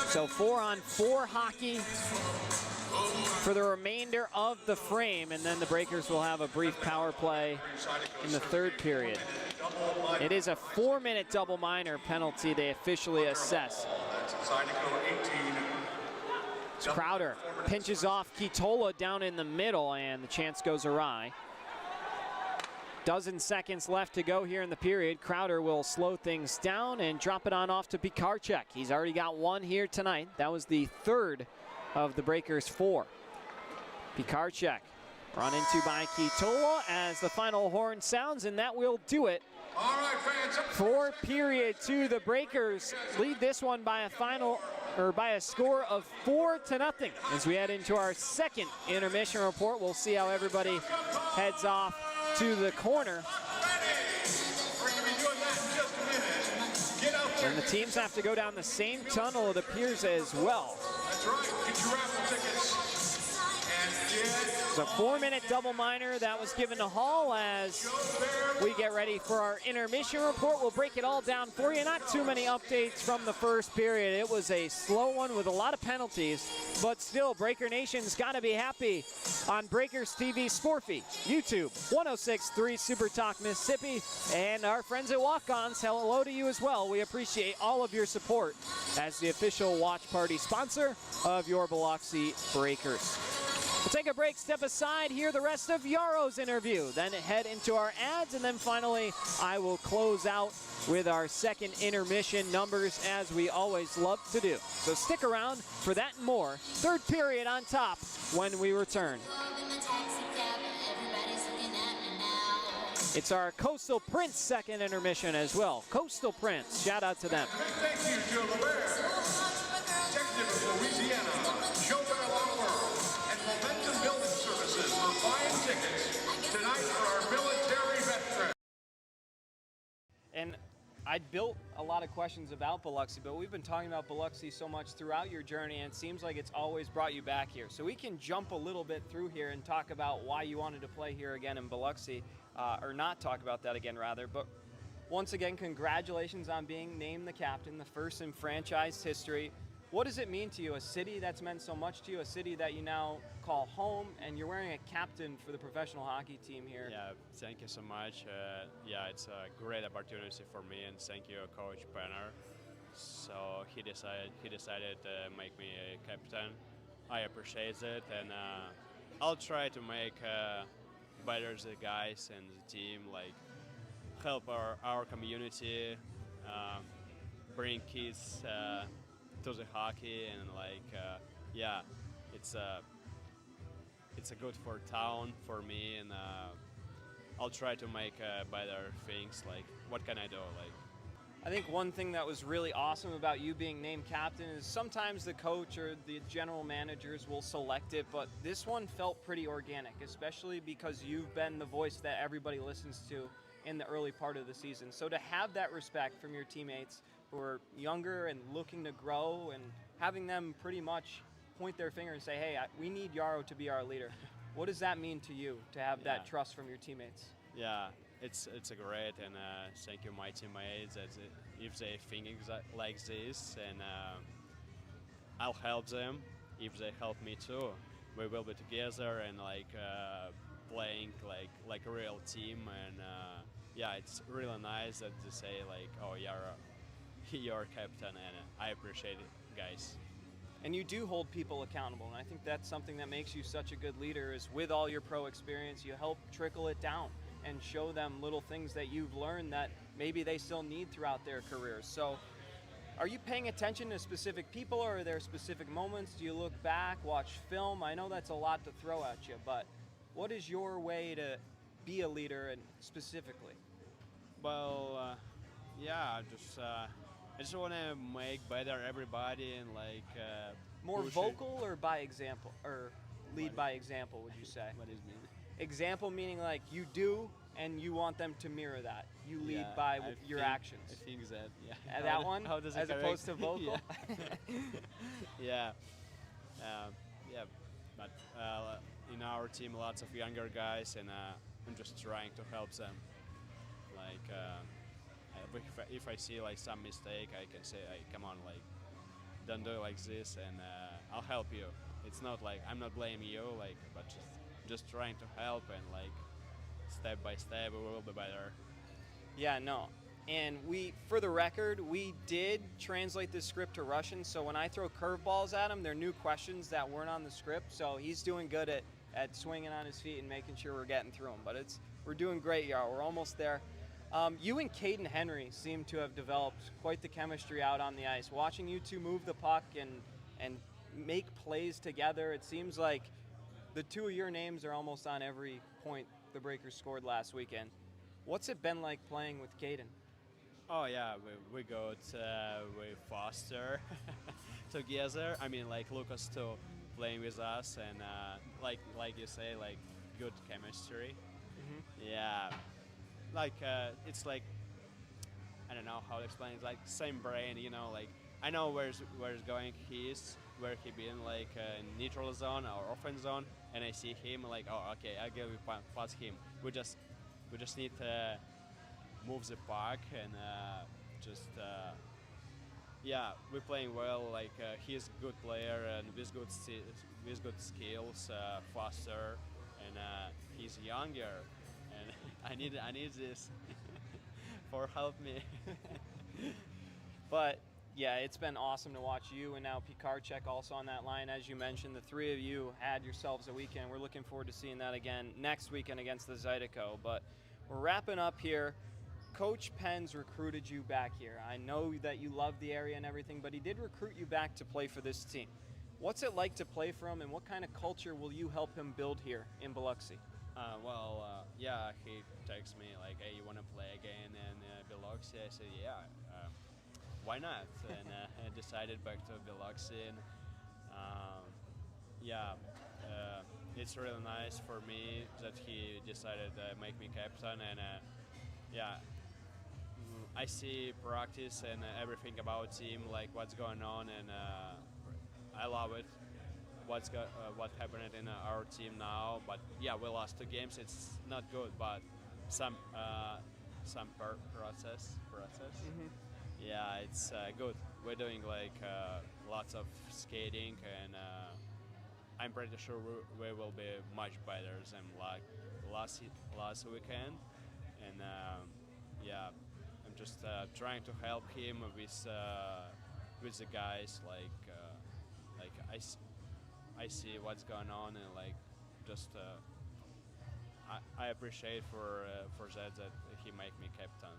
So 4-on-4 hockey for the remainder of the frame, and then the Breakers will have a brief power play in the third period. It is a 4-minute double minor penalty they officially assess. Crowder pinches off Kitola down in the middle, and the chance goes awry. Dozen seconds left to go here in the period. Crowder will slow things down and drop it on off to Pikarczyk. He's already got one here tonight. That was the third of the Breakers' 4. Pikarczyk run into by Kitola as the final horn sounds, and that will do it. For period 2, the Breakers lead this one by a score of 4-0 as we head into our second intermission report. We'll see how everybody heads off to the corner. And the teams have to go down the same tunnel, it appears, as well. That's right. Get your raffle tickets. It's a 4-minute double minor that was given to Hall as we get ready for our intermission report. We'll break it all down for you. Not too many updates from the first period. It was a slow one with a lot of penalties, but still, Breaker Nation's got to be happy on Breakers TV Sport Feed, YouTube, 106.3 Super Talk Mississippi, and our friends at Walk-Ons. Hello to you as well. We appreciate all of your support as the official watch party sponsor of your Biloxi Breakers. We'll take a break, step aside, hear the rest of Yaro's interview, then head into our ads, and then finally I will close out with our second intermission numbers, as we always love to do. So stick around for that and more. Third period on top when we return. It's our Coastal Prince second intermission as well. Coastal Prince, shout out to them. Thank you to LeBaire, Detective of Louisiana, Joubert Lawler, and Momentum Building Services for buying tickets tonight for our military veterans. And I built a lot of questions about Biloxi, but we've been talking about Biloxi so much throughout your journey, and it seems like it's always brought you back here. So we can jump a little bit through here and talk about why you wanted to play here again in Biloxi, or not talk about that again, rather. But once again, congratulations on being named the captain, the first in franchise history. What does it mean to you, a city that's meant so much to you, a city that you now call home, and you're wearing a captain for the professional hockey team here? Yeah, thank you so much. Yeah, it's a great opportunity for me, and thank you, Coach Penner. So he decided to make me a captain. I appreciate it, and I'll try to make better the guys and the team, like help our community, bring kids to the hockey, and yeah, it's a good for town for me, and I'll try to make better things. Like, what can I do? Like, I think one thing that was really awesome about you being named captain is sometimes the coach or the general managers will select it, but this one felt pretty organic, especially because you've been the voice that everybody listens to in the early part of the season. So to have that respect from your teammates who are younger and looking to grow, and having them pretty much point their finger and say, hey, we need Yaro to be our leader. What does that mean to you, to have that trust from your teammates? Yeah, it's a great, and thank you my teammates if they think like this, and I'll help them if they help me too. We will be together and like playing like a real team, and yeah, it's really nice that they say like, oh, you're captain, and I appreciate it, guys. And you do hold people accountable, and I think that's something that makes you such a good leader. Is with all your pro experience, you help trickle it down and show them little things that you've learned that maybe they still need throughout their careers. So are you paying attention to specific people, or are there specific moments? Do you look back, watch film? I know that's a lot to throw at you, but what is your way to be a leader, and specifically? Well, yeah, I just want to make better everybody and like More push it. vocal or by example, or lead by example, would you say? What does it mean? Example meaning like you do and you want them to mirror that. You lead Yeah, by I your think- actions. I think that, yeah. That one, How does it as opposed to correct? vocal. Yeah. Yeah, but in our team, lots of younger guys, and I'm just trying to help them. Like, if I see like some mistake, I can say, hey, come on, like, don't do it like this, and I'll help you. It's not like I'm not blaming you, like, but just trying to help, and like step by step, we will be better. Yeah, no. And for the record, we did translate this script to Russian, so when I throw curveballs at him, they're new questions that weren't on the script, so he's doing good at swinging on his feet and making sure we're getting through them. But we're doing great, y'all. We're almost there. You and Caden Henry seem to have developed quite the chemistry out on the ice. Watching you two move the puck and make plays together, it seems like the two of your names are almost on every point the Breakers scored last weekend. What's it been like playing with Caden? Oh yeah, we got way faster together. I mean, like Lucas too, playing with us, and like you say, like good chemistry. Mm-hmm. Yeah, like it's like I don't know how to explain it. Like same brain, you know. Like I know where's going where he been, like neutral zone or offense zone, and I see him like, oh okay, I'll give you pass him. We just need to move the puck and yeah, we're playing well. Like he's a good player and with good skills, faster, and he's younger, and I need this for help me. But yeah, it's been awesome to watch you and now Pikarczyk also on that line. As you mentioned, the three of you had yourselves a weekend. We're looking forward to seeing that again next weekend against the Zydeco. But we're wrapping up here. Coach Penn's recruited you back here. I know that you love the area and everything, but he did recruit you back to play for this team. What's it like to play for him, and what kind of culture will you help him build here in Biloxi? Yeah, he texts me like, hey, you want to play again in Biloxi? I said, yeah, why not? And I decided back to Biloxi, and it's really nice for me that he decided to make me captain, and I see practice and everything about team, like what's going on, and I love it. What happened in our team now? But yeah, we lost 2 games. It's not good, but some process. Mm-hmm. Yeah, it's good. We're doing like lots of skating, and I'm pretty sure we will be much better than like last weekend. And yeah, I'm just trying to help him with the guys. Like I see what's going on, and like just I appreciate for that he make me captain.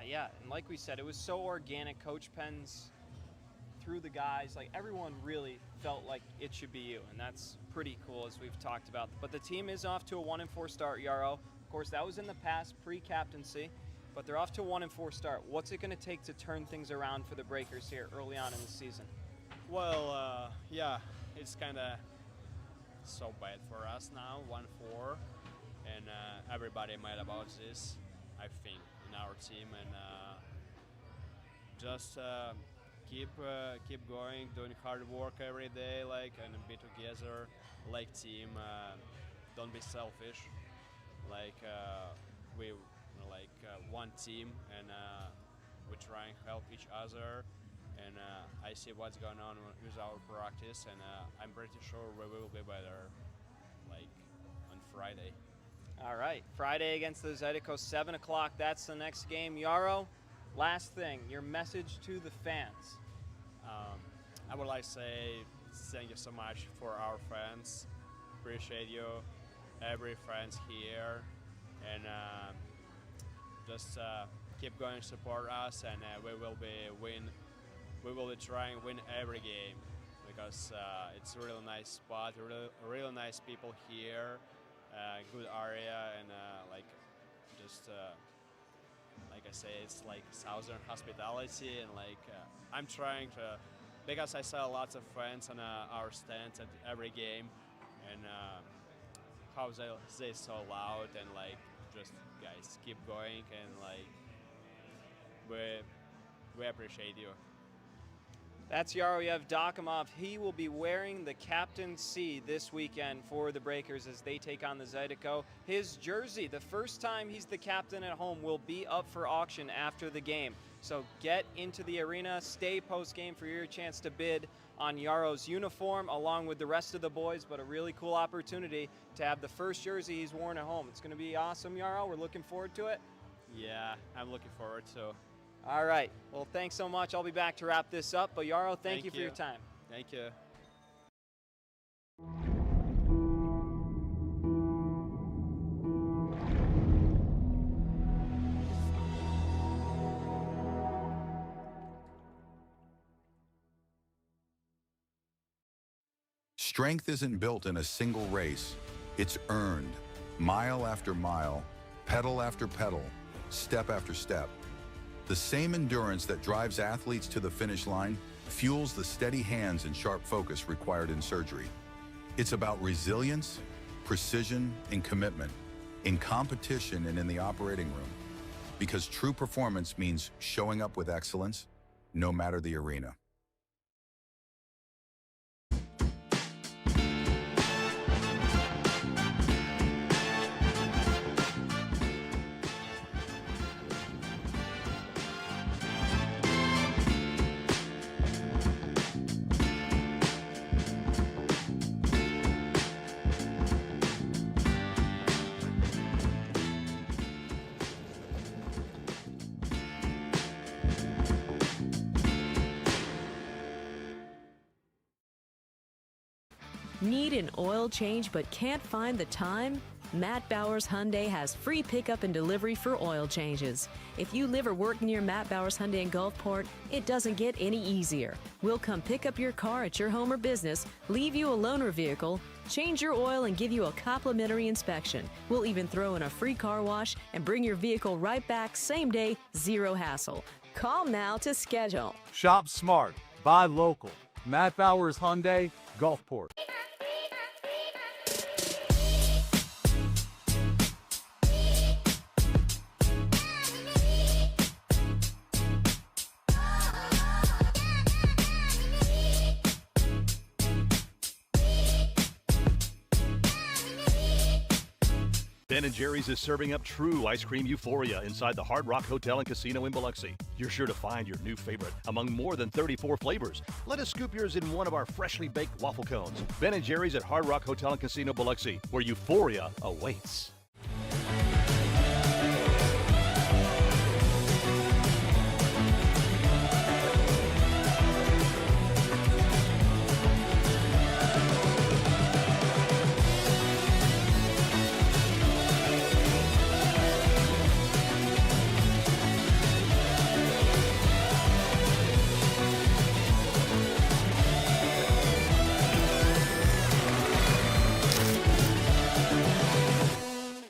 Yeah, and like we said, it was so organic. Coach Penn's through the guys, like everyone really felt like it should be you, and that's pretty cool as we've talked about. But the team is off to a 1-4 start, Yarrow. Of course, that was in the past, pre-captaincy, but they're off to a 1-4 start. What's it going to take to turn things around for the Breakers here early on in the season? Well, yeah, it's kind of so bad for us now, 1-4, and everybody mad about this, I think, in our team, and just keep going, doing hard work every day, like, and be together, like team. Don't be selfish. Like we like one team, and we try and help each other, and I see what's going on with our practice, and I'm pretty sure we will be better, like on Friday. All right, Friday against the Zydeco, 7 o'clock. That's the next game. Yaro, last thing, your message to the fans. I would like to say thank you so much for our fans. Appreciate you, every fans here, and just keep going, support us, and we will be trying to win every game, because it's a really nice spot, really nice people here, good area, and like I say, it's like Southern hospitality, and like I'm trying to, because I saw lots of friends on our stands at every game, and how they so loud, and like just guys keep going, and like we appreciate you. That's Yaroyev Dakamov. He will be wearing the Captain C this weekend for the Breakers as they take on the Zydeco. His jersey, the first time he's the captain at home, will be up for auction after the game. So get into the arena, stay post-game for your chance to bid on Yaro's uniform along with the rest of the boys, but a really cool opportunity to have the first jersey he's worn at home. It's going to be awesome, Yaro. We're looking forward to it. Yeah, I'm looking forward to. All right. Well, thanks so much. I'll be back to wrap this up. But Yaro, thank you for your time. Thank you. Strength isn't built in a single race. It's earned, mile after mile, pedal after pedal, step after step. The same endurance that drives athletes to the finish line fuels the steady hands and sharp focus required in surgery. It's about resilience, precision, and commitment in competition and in the operating room. Because true performance means showing up with excellence, no matter the arena. Need an oil change but can't find the time? Matt Bowers Hyundai has free pickup and delivery for oil changes. If you live or work near Matt Bowers Hyundai in Gulfport, it doesn't get any easier. We'll come pick up your car at your home or business, leave you a loaner vehicle, change your oil, and give you a complimentary inspection. We'll even throw in a free car wash and bring your vehicle right back same day, zero hassle. Call now to schedule. Shop smart. Buy local. Matt Bowers Hyundai, Gulfport. Ben & Jerry's is serving up true ice cream euphoria inside the Hard Rock Hotel and Casino in Biloxi. You're sure to find your new favorite among more than 34 flavors. Let us scoop yours in one of our freshly baked waffle cones. Ben & Jerry's at Hard Rock Hotel and Casino Biloxi, where euphoria awaits.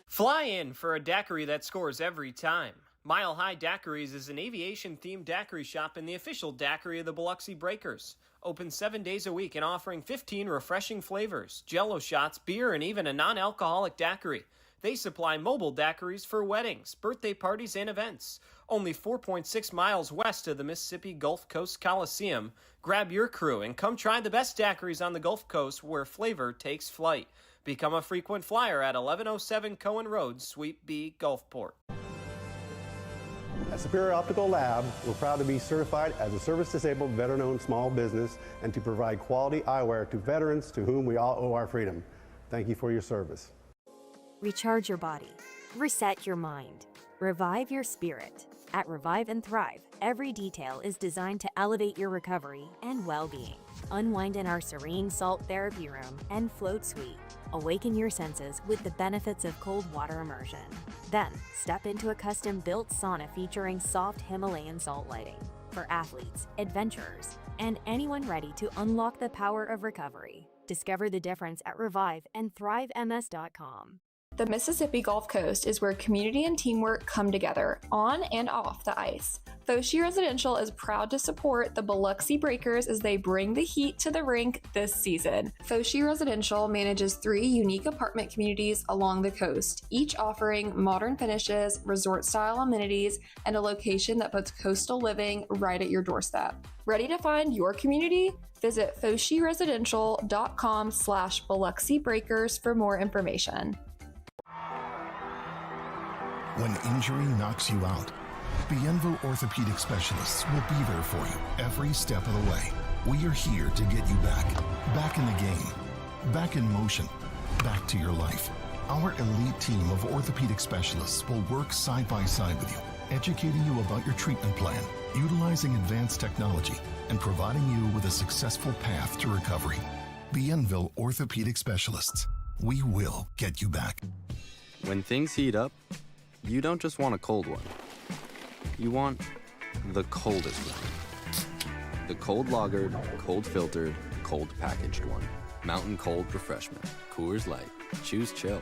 Fly in for a daiquiri that scores every time. Mile High Daiquiris is an aviation-themed daiquiri shop and the official daiquiri of the Biloxi Breakers. Open 7 days a week and offering 15 refreshing flavors, Jello shots, beer, and even a non-alcoholic daiquiri. They supply mobile daiquiris for weddings, birthday parties, and events. Only 4.6 miles west of the Mississippi Gulf Coast Coliseum. Grab your crew and come try the best daiquiris on the Gulf Coast where flavor takes flight. Become a frequent flyer at 1107 Cohen Road, Suite B, Gulfport. At Superior Optical Lab, we're proud to be certified as a service-disabled, veteran-owned small business and to provide quality eyewear to veterans to whom we all owe our freedom. Thank you for your service. Recharge your body. Reset your mind. Revive your spirit. At Revive and Thrive, every detail is designed to elevate your recovery and well-being. Unwind in our serene salt therapy room and float suite. Awaken your senses with the benefits of cold water immersion. Then, step into a custom-built sauna featuring soft Himalayan salt lighting for athletes, adventurers, and anyone ready to unlock the power of recovery. Discover the difference at reviveandthrivems.com. The Mississippi Gulf Coast is where community and teamwork come together, on and off the ice. Foshi Residential is proud to support the Biloxi Breakers as they bring the heat to the rink this season. Foshi Residential manages 3 unique apartment communities along the coast, each offering modern finishes, resort-style amenities, and a location that puts coastal living right at your doorstep. Ready to find your community? Visit foshiresidential.com/Biloxi Breakers for more information. When injury knocks you out, Bienville Orthopedic Specialists will be there for you every step of the way. We are here to get you back in the game, back in motion, back to your life. Our elite team of orthopedic specialists will work side by side with you, educating you about your treatment plan, utilizing advanced technology, and providing you with a successful path to recovery. Bienville Orthopedic Specialists. We will get you back. When things heat up, you don't just want a cold one. You want the coldest one. The cold lagered, cold filtered, cold packaged one. Mountain Cold Refreshment. Coors Light. Choose chill.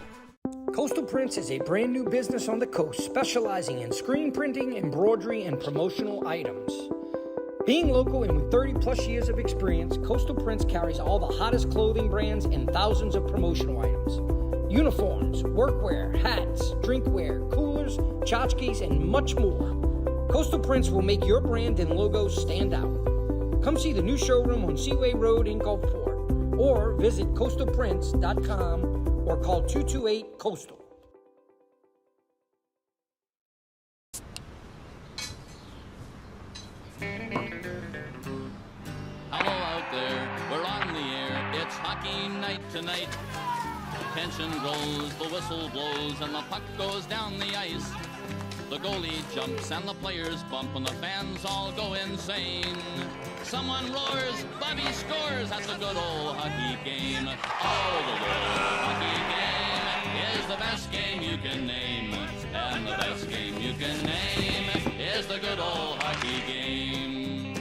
Coastal Prints is a brand new business on the coast specializing in screen printing, embroidery, and promotional items. Being local and with 30 plus years of experience, Coastal Prints carries all the hottest clothing brands and thousands of promotional items. Uniforms, workwear, hats, drinkware, coolers, tchotchkes, and much more. Coastal Prints will make your brand and logo stand out. Come see the new showroom on Seaway Road in Gulfport, or visit coastalprints.com or call 228-COASTAL. Hello out there, we're on the air, it's hockey night tonight. Tension grows, the whistle blows, and the puck goes down the ice. The goalie jumps and the players bump and the fans all go insane. Someone roars, Bobby scores, that's a good old hockey game. Oh, the good old hockey game is the best game you can name. And the best game you can name is the good old hockey game.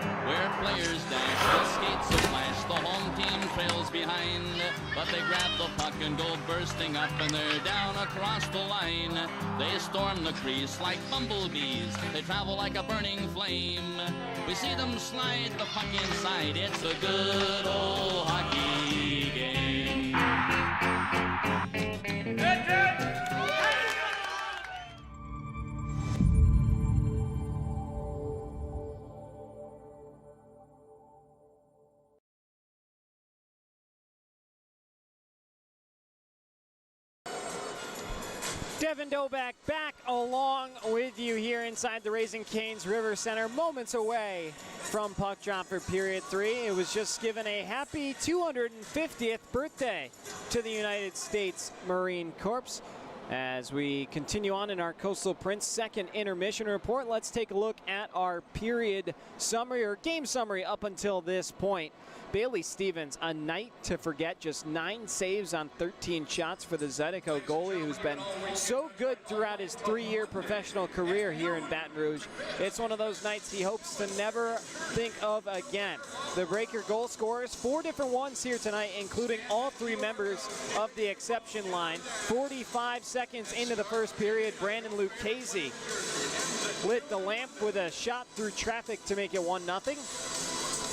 Where players dash, the skates are flash, the home team trails behind, but they grab the puck and go bursting up and they're down across the line. They storm the crease like bumblebees, they travel like a burning flame. We see them slide the puck inside, it's a good old hockey game. Devin Doback back along with you here inside the Raising Cane's River Center, moments away from puck drop for period 3. It was just given a happy 250th birthday to the United States Marine Corps. As we continue on in our Coastal Prints second intermission report, let's take a look at our period summary or game summary up until this point. Bailey Stevens, a night to forget, just 9 saves on 13 shots for the Zydeco goalie, who's been so good throughout his 3-year professional career here in Baton Rouge. It's one of those nights he hopes to never think of again. The Breaker goal scorers, 4 different ones here tonight, including all 3 members of the exception line. 45 seconds into the first period, Brandon Lucchese lit the lamp with a shot through traffic to make it 1-0.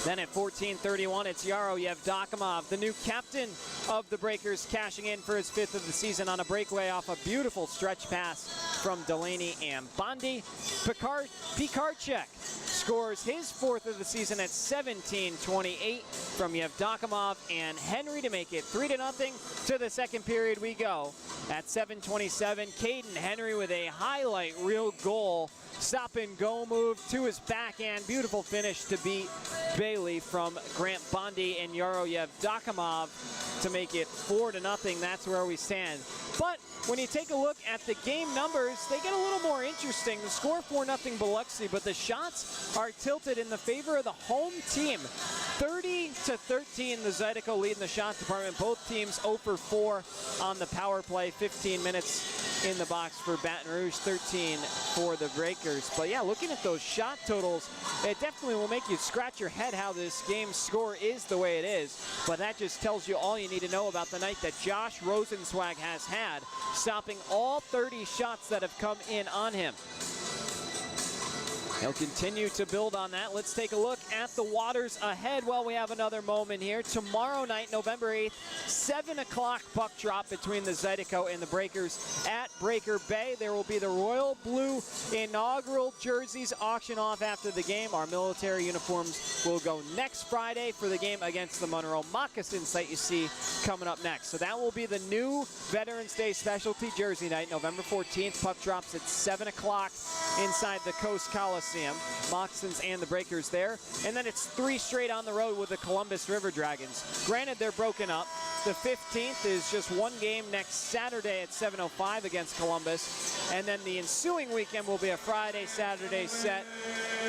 Then at 14:31, it's Yaro Yevdokimov, the new captain of the Breakers, cashing in for his 5th of the season on a breakaway off a beautiful stretch pass from Delaney and Bondi. Pikarczyk scores his 4th of the season at 17:28 from Yevdokimov and Henry to make it 3-0. To the second period we go. At 7:27, Caden Henry with a highlight reel goal stop and go move to his backhand. Beautiful finish to beat Bailey from Grant Bondi and Yaroyev Dakamov to make it 4-0. That's where we stand. But when you take a look at the game numbers, they get a little more interesting. The score 4-0 Biloxi, but the shots are tilted in the favor of the home team. 30-13, the Zydeco lead in the shot department. Both teams 0 for 4 on the power play. 15 minutes in the box for Baton Rouge, 13 for the Breakers. But yeah, looking at those shot totals, it definitely will make you scratch your head how this game score is the way it is. But that just tells you all you need to know about the night that Josh Rosenzweig has had, stopping all 30 shots that have come in on him. He'll continue to build on that. Let's take a look at the waters ahead while we have another moment here. Tomorrow night, November 8th, 7 o'clock puck drop between the Zydeco and the Breakers at Breaker Bay. There will be the Royal Blue inaugural jerseys auction off after the game. Our military uniforms will go next Friday for the game against the Monroe Moccasins that you see coming up next. So that will be the new Veterans Day specialty jersey night, November 14th. Puck drops at 7 o'clock inside the Coast Coliseum. Moccasins and the Breakers there. And then it's 3 straight on the road with the Columbus River Dragons. Granted, they're broken up. The 15th is just 1 game next Saturday at 7:05 against Columbus. And then the ensuing weekend will be a Friday, Saturday set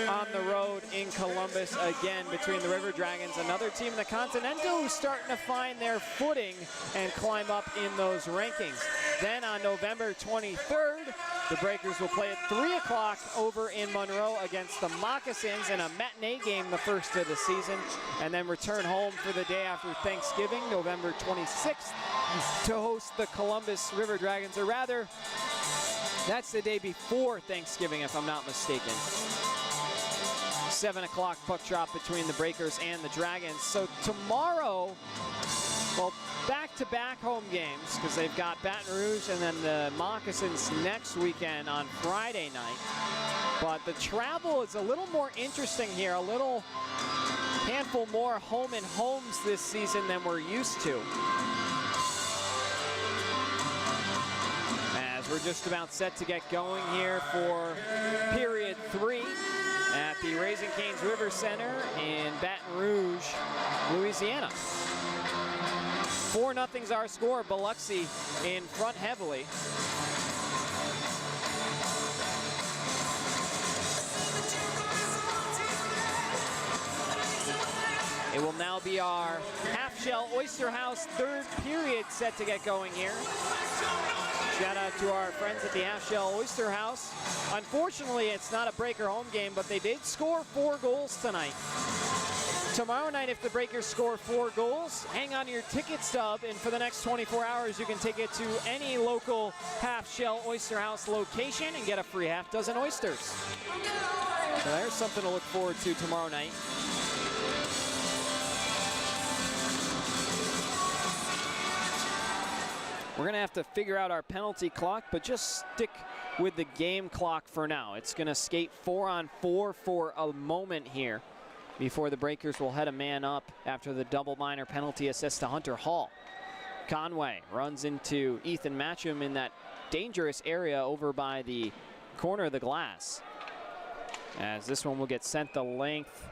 on the road in Columbus again between the River Dragons, another team in the Continental who's starting to find their footing and climb up in those rankings. Then on November 23rd, the Breakers will play at 3 o'clock over in Monroe against the Moccasins in a matinee game, the first of the season, and then return home for the day after Thanksgiving, November 26th, to host the Columbus River Dragons, or rather, that's the day before Thanksgiving, if I'm not mistaken. 7 o'clock puck drop between the Breakers and the Dragons. So tomorrow, well, back-to-back home games, because they've got Baton Rouge and then the Moccasins next weekend on Friday night. But the travel is a little more interesting here, a little handful more home and homes this season than we're used to. As we're just about set to get going here for period 3 at the Raising Cane's River Center in Baton Rouge, Louisiana. 4-0's our score. Biloxi in front heavily. It will now be our half-shell Oyster House third period set to get going here. Shout out to our friends at the half-shell Oyster House. Unfortunately, it's not a Breaker home game, but they did score 4 goals tonight. Tomorrow night, if the Breakers score 4 goals, hang on to your ticket stub, and for the next 24 hours, you can take it to any local half-shell Oyster House location and get a free half-dozen oysters. So there's something to look forward to tomorrow night. We're going to have to figure out our penalty clock, but just stick with the game clock for now. It's going to skate 4-on-4 for a moment here before the Breakers will head a man up after the double minor penalty assist to Hunter Hall. Conway runs into Ethan Matcham in that dangerous area over by the corner of the glass. As this one will get sent the length.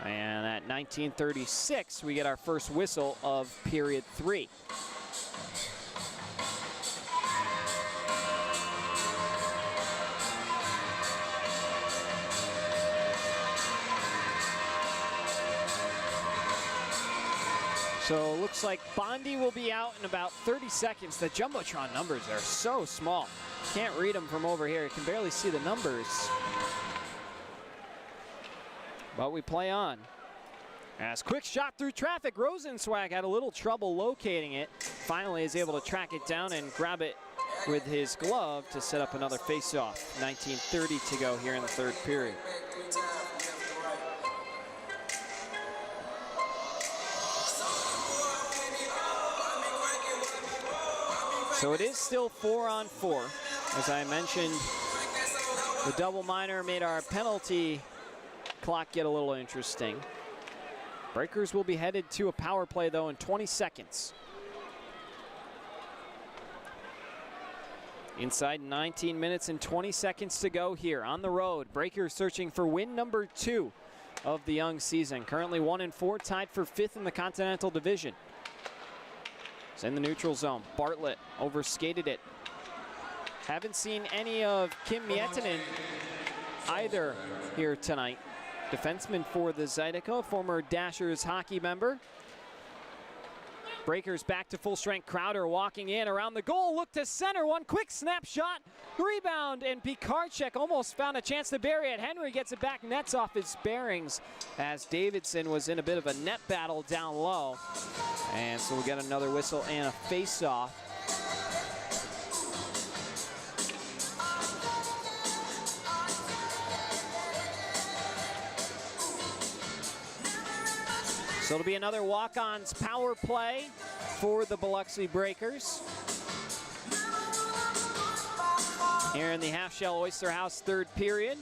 And at 19:36, we get our first whistle of period 3. So it looks like Bondi will be out in about 30 seconds. The Jumbotron numbers are so small. Can't read them from over here. You can barely see the numbers. But we play on. As quick shot through traffic, Rosenzweig had a little trouble locating it. Finally is able to track it down and grab it with his glove to set up another face-off. 19:30 to go here in the third period. So it is still 4-on-4. As I mentioned, the double minor made our penalty clock get a little interesting. Breakers will be headed to a power play, though, in 20 seconds. Inside 19 minutes and 20 seconds to go here on the road. Breakers searching for win number 2 of the young season. Currently 1-4, tied for 5th in the Continental Division. It's in the neutral zone. Bartlett overskated it. Haven't seen any of Kim Miettinen either here tonight. Defenseman for the Zydeco, former Dashers hockey member. Breakers back to full strength. Crowder walking in around the goal. Look to center. One quick snapshot. Rebound, and Pikarczyk almost found a chance to bury it. Henry gets it back. Nets off his bearings as Davidson was in a bit of a net battle down low. And so we got another whistle and a face-off. So it'll be another walk-ons power play for the Biloxi Breakers. Here in the Half-Shell Oyster House third period.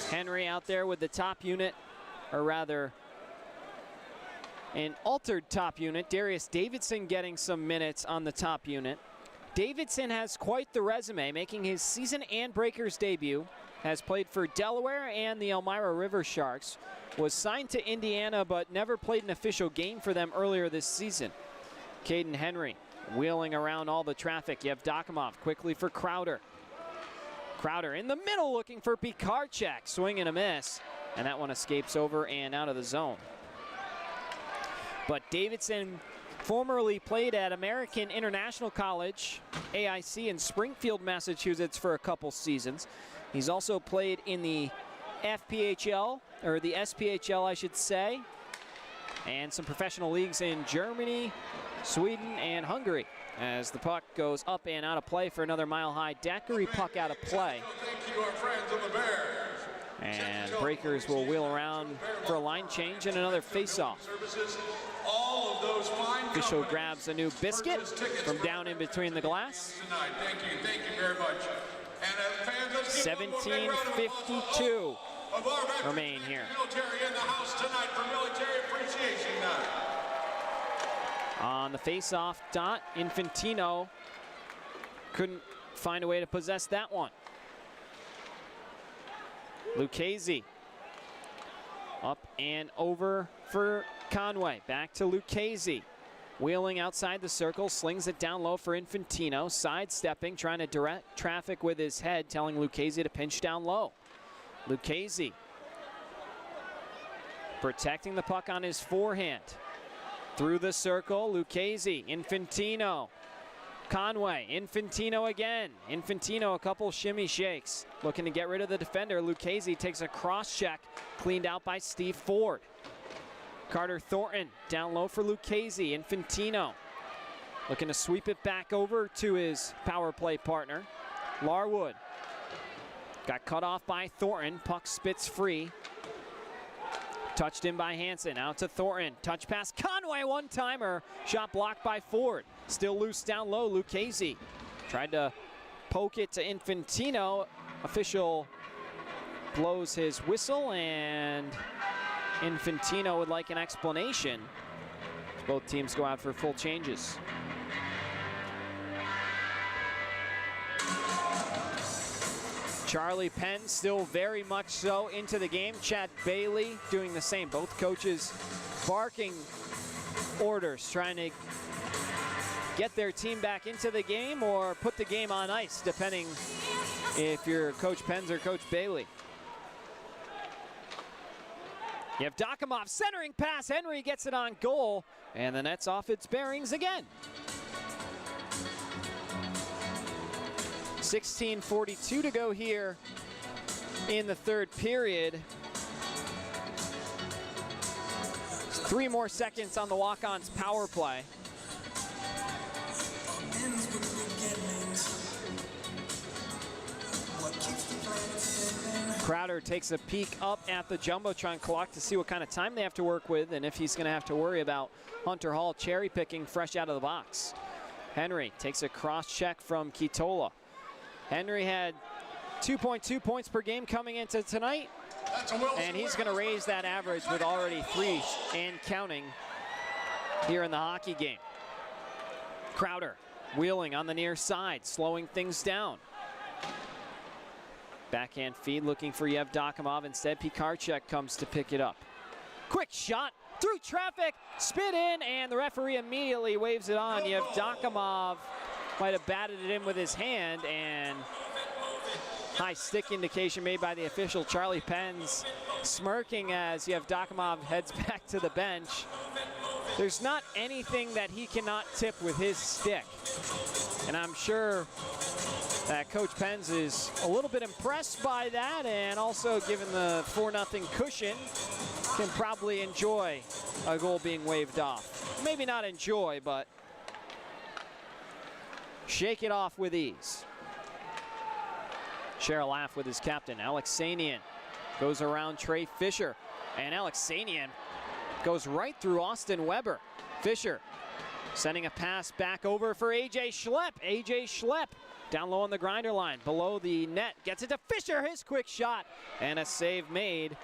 Henry out there with the top unit, or rather an altered top unit. Darius Davidson getting some minutes on the top unit. Davidson has quite the resume, making his season and Breakers debut. Has played for Delaware and the Elmira River Sharks. Was signed to Indiana but never played an official game for them earlier this season. Caden Henry wheeling around all the traffic. Yevdokimov quickly for Crowder. Crowder in the middle looking for Pikarczyk. Swing and a miss. And that one escapes over and out of the zone. But Davidson formerly played at American International College, AIC, in Springfield, Massachusetts for a couple seasons. He's also played in the FPHL, or the SPHL, I should say, and some professional leagues in Germany, Sweden, and Hungary. As the puck goes up and out of play for another mile-high daiquiri puck out of play. Thank you, our friends of the Bears. And Breakers will wheel around for a line change and another face-off. Official grabs a new biscuit from down in between the glass. Thank you very much. 17:52 remain here. Military in the house tonight for Military Appreciation Night. On the face-off dot, Infantino couldn't find a way to possess that one. Lucchese up and over for Conway. Back to Lucchese. Wheeling outside the circle, slings it down low for Infantino. Sidestepping, trying to direct traffic with his head, telling Lucchese to pinch down low. Lucchese protecting the puck on his forehand. Through the circle, Lucchese, Infantino. Conway, Infantino again. Infantino, a couple shimmy shakes. Looking to get rid of the defender. Lucchese takes a cross check, cleaned out by Steve Ford. Carter Thornton down low for Lucchese. Infantino looking to sweep it back over to his power play partner. Larwood got cut off by Thornton. Puck spits free. Touched in by Hansen. Out to Thornton. Touch pass. Conway, one-timer. Shot blocked by Ford. Still loose down low. Lucchese tried to poke it to Infantino. Official blows his whistle, and Infantino would like an explanation. Both teams go out for full changes. Charlie Penn still very much so into the game. Chad Bailey doing the same. Both coaches barking orders, trying to get their team back into the game or put the game on ice, depending if you're Coach Penn or Coach Bailey. Yevdokimov centering pass. Henry gets it on goal, and the net's off its bearings again. 16:42 to go here in the third period. 3 more seconds on the walk-ons power play. Crowder takes a peek up at the Jumbotron clock to see what kind of time they have to work with and if he's going to have to worry about Hunter Hall cherry picking fresh out of the box. Henry takes a cross check from Kitola. Henry had 2.2 points per game coming into tonight, and he's going to raise that average with already 3 and counting here in the hockey game. Crowder wheeling on the near side, slowing things down. Backhand feed looking for Yevdokimov. Instead, Pikarczyk comes to pick it up. Quick shot through traffic, spit in, and the referee immediately waves it on. Yevdokimov might have batted it in with his hand, and high stick indication made by the official. Charlie Penn's smirking as Yevdokimov heads back to the bench. There's not anything that he cannot tip with his stick. And I'm sure that Coach Penn's is a little bit impressed by that, and also given the 4-0 cushion, can probably enjoy a goal being waved off. Maybe not enjoy, but shake it off with ease. Share a laugh with his captain. Alexanian goes around Trey Fisher, and Alexanian goes right through Austin Weber. Fisher sending a pass back over for A.J. Schlepp. A.J. Schlepp down low on the grinder line, below the net, gets it to Fisher, his quick shot, and a save made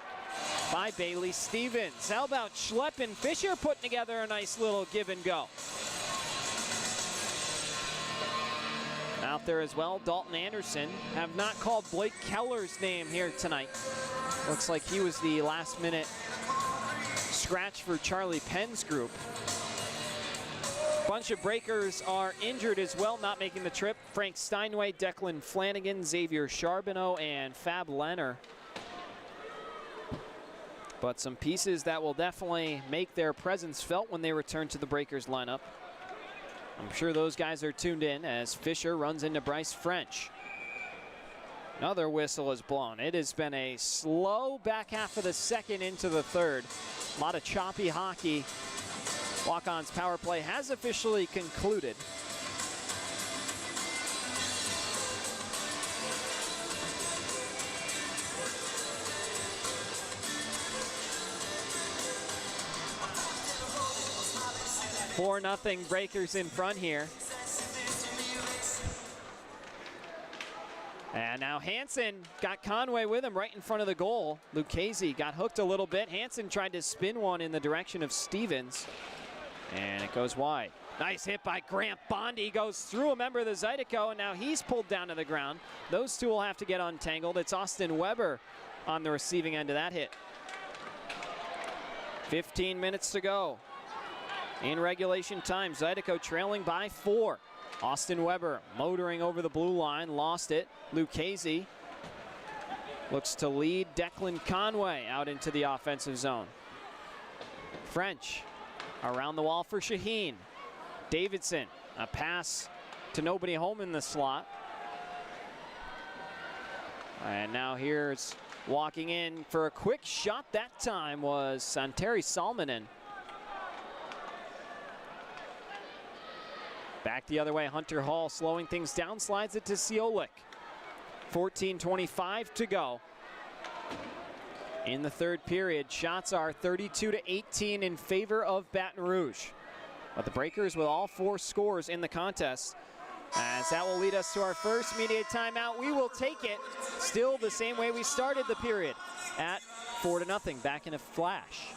by Bailey Stevens. How about Schlepp and Fisher putting together a nice little give and go? Out there as well, Dalton Anderson. Have not called Blake Keller's name here tonight. Looks like he was the last minute scratch for Charlie Penn's group. Bunch of breakers are injured as well, not making the trip. Frank Steinway, Declan Flanagan, Xavier Charbonneau, and Fab Leonard. But some pieces that will definitely make their presence felt when they return to the Breakers lineup. I'm sure those guys are tuned in as Fisher runs into Bryce French. Another whistle is blown. It has been a slow back half of the second into the third. A lot of choppy hockey. Walk-On's power play has officially concluded. Four nothing Breakers in front here. And now Hansen got Conway with him right in front of the goal. Lucchese got hooked a little bit. Hansen tried to spin one in the direction of Stevens. And it goes wide. Nice hit by Grant Bondi. Goes through a member of the Zydeco, and now he's pulled down to the ground. Those two will have to get untangled. It's Austin Weber on the receiving end of that hit. 15 minutes to go in regulation time. Zydeco trailing by 4. Austin Weber motoring over the blue line, lost it. Lucchese looks to lead Declan Conway out into the offensive zone. French around the wall for Shaheen. Davidson, a pass to nobody home in the slot. And now here's walking in for a quick shot. That time was Santeri Salminen. Back the other way, Hunter Hall slowing things down, slides it to Ciolik. 14:25 to go in the third period. Shots are 32-18 in favor of Baton Rouge. But the Breakers with all 4 scores in the contest. As that will lead us to our first media timeout. We will take it still the same way we started the period at 4-0. Back in a flash.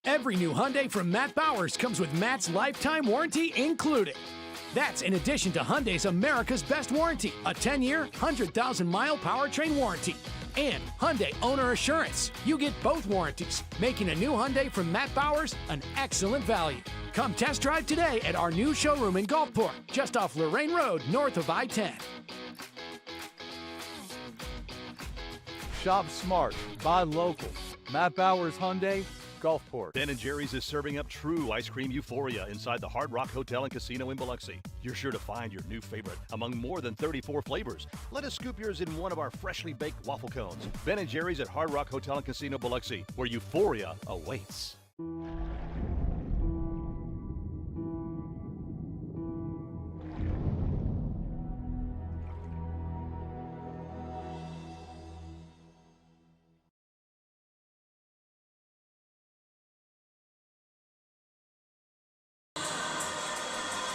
Every new Hyundai from Matt Bowers comes with Matt's lifetime warranty included. That's in addition to Hyundai's America's Best Warranty, a 10-year, 100,000-mile powertrain warranty. And Hyundai Owner Assurance. You get both warranties, making a new Hyundai from Matt Bowers an excellent value. Come test drive today at our new showroom in Gulfport, just off Lorraine Road, north of I-10. Shop smart, buy local. Matt Bowers Hyundai, Gulfport. Ben & Jerry's is serving up true ice cream euphoria inside the Hard Rock Hotel and Casino in Biloxi. You're sure to find your new favorite among more than 34 flavors. Let us scoop yours in one of our freshly baked waffle cones. Ben & Jerry's at Hard Rock Hotel and Casino Biloxi, where euphoria awaits.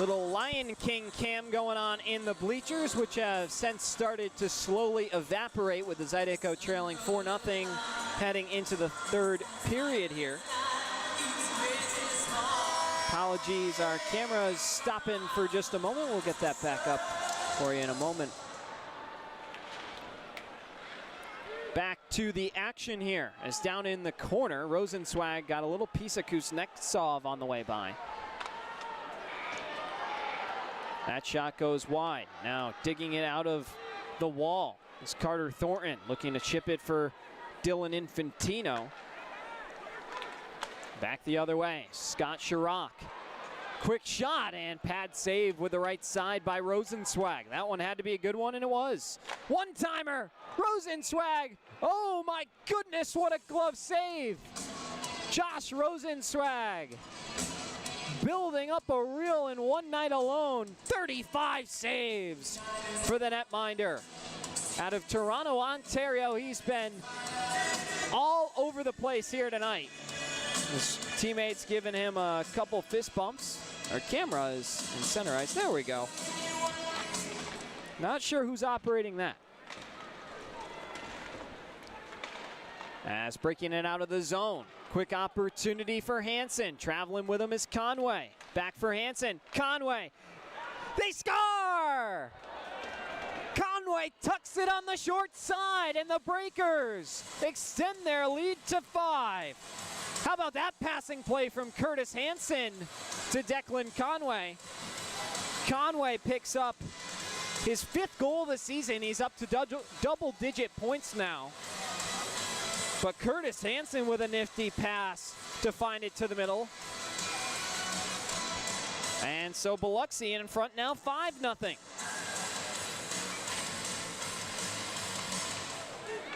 Little Lion King cam going on in the bleachers, which have since started to slowly evaporate with the Zydeco trailing 4-0 heading into the third period here. Apologies, our camera is stopping for just a moment. We'll get that back up for you in a moment. Back to the action here, as down in the corner, Rosenzweig got a little piece of Kuznetsov on the way by. That shot goes wide. Now digging it out of the wall is Carter Thornton, looking to chip it for Dylan Infantino. Back the other way, Scott Chirac. Quick shot and pad save with the right side by Rosenzweig. That one had to be a good one, and it was. One-timer, Rosenzweig. Oh my goodness, what a glove save. Josh Rosenzweig building up a reel in one night alone. 35 saves for the netminder. Out of Toronto, Ontario, he's been all over the place here tonight. His teammates giving him a couple fist bumps. Our camera is in center ice. There we go. Not sure who's operating that. As breaking it out of the zone. Quick opportunity for Hansen. Traveling with him is Conway. Back for Hansen. Conway. They score! Conway tucks it on the short side, and the Breakers extend their lead to 5. How about that passing play from Curtis Hansen to Declan Conway? Conway picks up his 5th goal of the season. He's up to double-digit points now. But Curtis Hansen with a nifty pass to find it to the middle. And so Biloxi in front now, 5-0.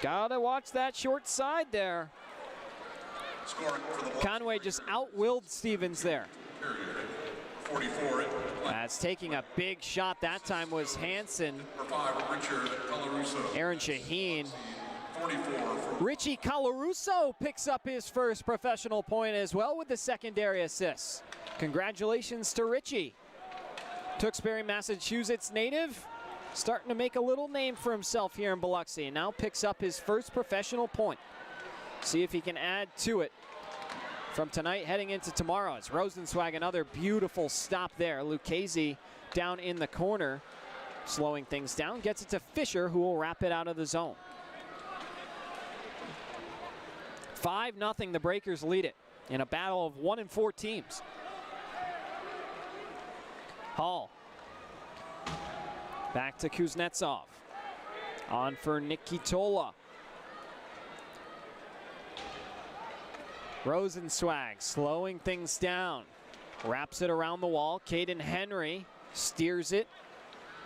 Gotta watch that short side there. Conway just out-willed Stevens there. That's taking a big shot. That time was Hansen. Aaron Shaheen. Richie Colarusso picks up his first professional point as well with the secondary assist. Congratulations to Richie. Tewksbury, Massachusetts native, starting to make a little name for himself here in Biloxi, and now picks up his first professional point. See if he can add to it from tonight heading into tomorrow. It's Rosenzweig, another beautiful stop there. Lucchese down in the corner, slowing things down, gets it to Fisher, who will wrap it out of the zone. 5-0, the Breakers lead it in a battle of 1 and 4 teams. Hall. Back to Kuznetsov. On for Nikitola. Rosenzweig slowing things down. Wraps it around the wall. Caden Henry steers it.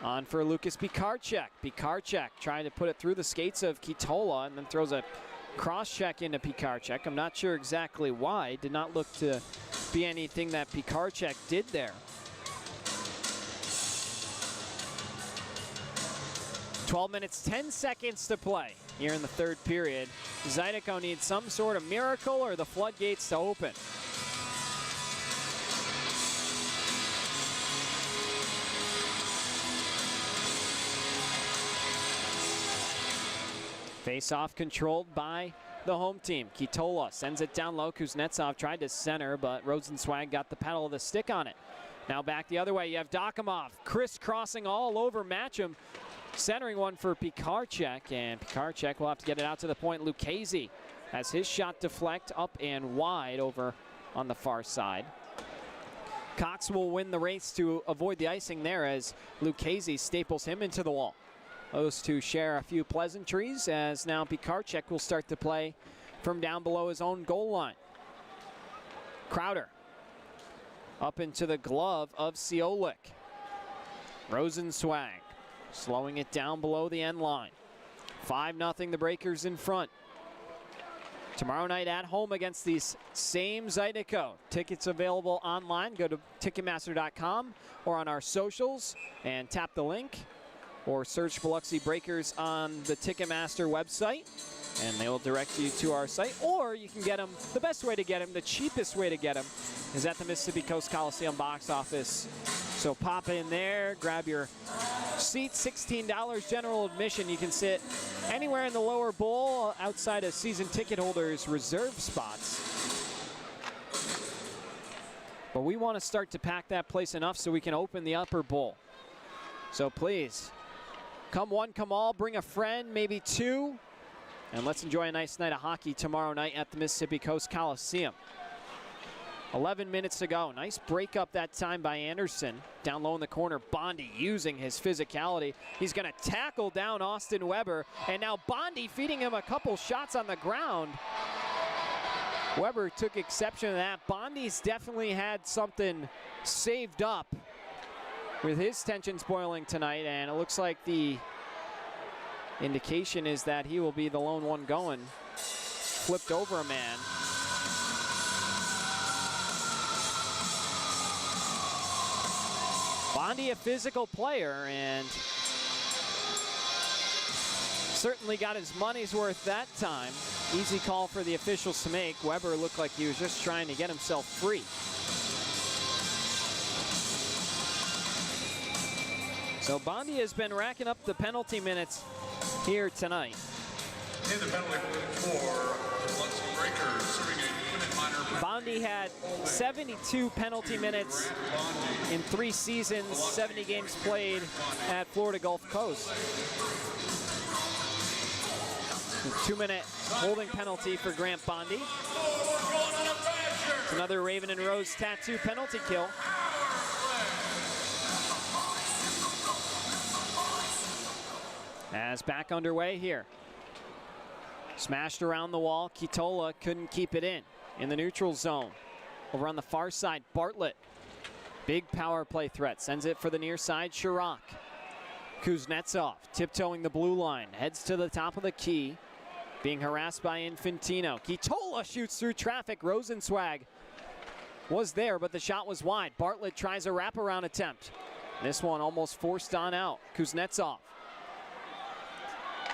On for Lucas Pikarczyk. Pikarczyk trying to put it through the skates of Kitola and then throws a cross-check into Pikarczyk. I'm not sure exactly why. Did not look to be anything that Pikarczyk did there. 12 minutes, 10 seconds to play here in the third period. Zydeco needs some sort of miracle or the floodgates to open. Face-off controlled by the home team. Kitola sends it down low. Kuznetsov tried to center, but Rosenzweig got the pedal of the stick on it. Now back the other way, you have Dokimov crisscrossing all over Matcham, centering one for Pikarczyk, and Pikarczyk will have to get it out to the point. Lucchese has his shot deflect up and wide over on the far side. Cox will win the race to avoid the icing there as Lucchese staples him into the wall. Those two share a few pleasantries as now Pikarczyk will start to play from down below his own goal line. Crowder up into the glove of Ciolik. Rosenzweig slowing it down below the end line. 5-0, the Breakers in front. Tomorrow night at home against these same Zydeco. Tickets available online. Go to Ticketmaster.com or on our socials and tap the link. Or search Biloxi Breakers on the Ticketmaster website, and they will direct you to our site. Or you can get them, the best way to get them, the cheapest way to get them, is at the Mississippi Coast Coliseum box office So pop in there, grab your seat, $16 general admission. You can sit anywhere in the lower bowl outside of season ticket holders' reserve spots. But we want to start to pack that place enough so we can open the upper bowl. So please, come one, come all, bring a friend, maybe two, and let's enjoy a nice night of hockey tomorrow night at the Mississippi Coast Coliseum. 11 minutes to go. Nice break up that time by Anderson. Down low in the corner, Bondi using his physicality. He's going to tackle down Austin Weber, and now Bondi feeding him a couple shots on the ground. Weber took exception to that. Bondi's definitely had something saved up with his tensions boiling tonight, and it looks like the indication is that he will be the lone one going. Flipped over a man. Bondi, a physical player, and certainly got his money's worth that time. Easy call for the officials to make. Weber looked like he was just trying to get himself free. So Bondi has been racking up the penalty minutes here tonight. In the penalty for Biloxi Breakers, serving a 2-minute minor. Bondi had 72 penalty minutes in 3 seasons, 70 games played at Florida Gulf Coast. 2-minute holding penalty for Grant Bondi. It's another Raven and Rose tattoo penalty kill. As back underway here. Smashed around the wall. Kitola couldn't keep it in the neutral zone. Over on the far side, Bartlett. Big power play threat. Sends it for the near side, Chirac. Kuznetsov tiptoeing the blue line. Heads to the top of the key. Being harassed by Infantino. Kitola shoots through traffic. Rosenzweig was there, but the shot was wide. Bartlett tries a wraparound attempt. This one almost forced on out. Kuznetsov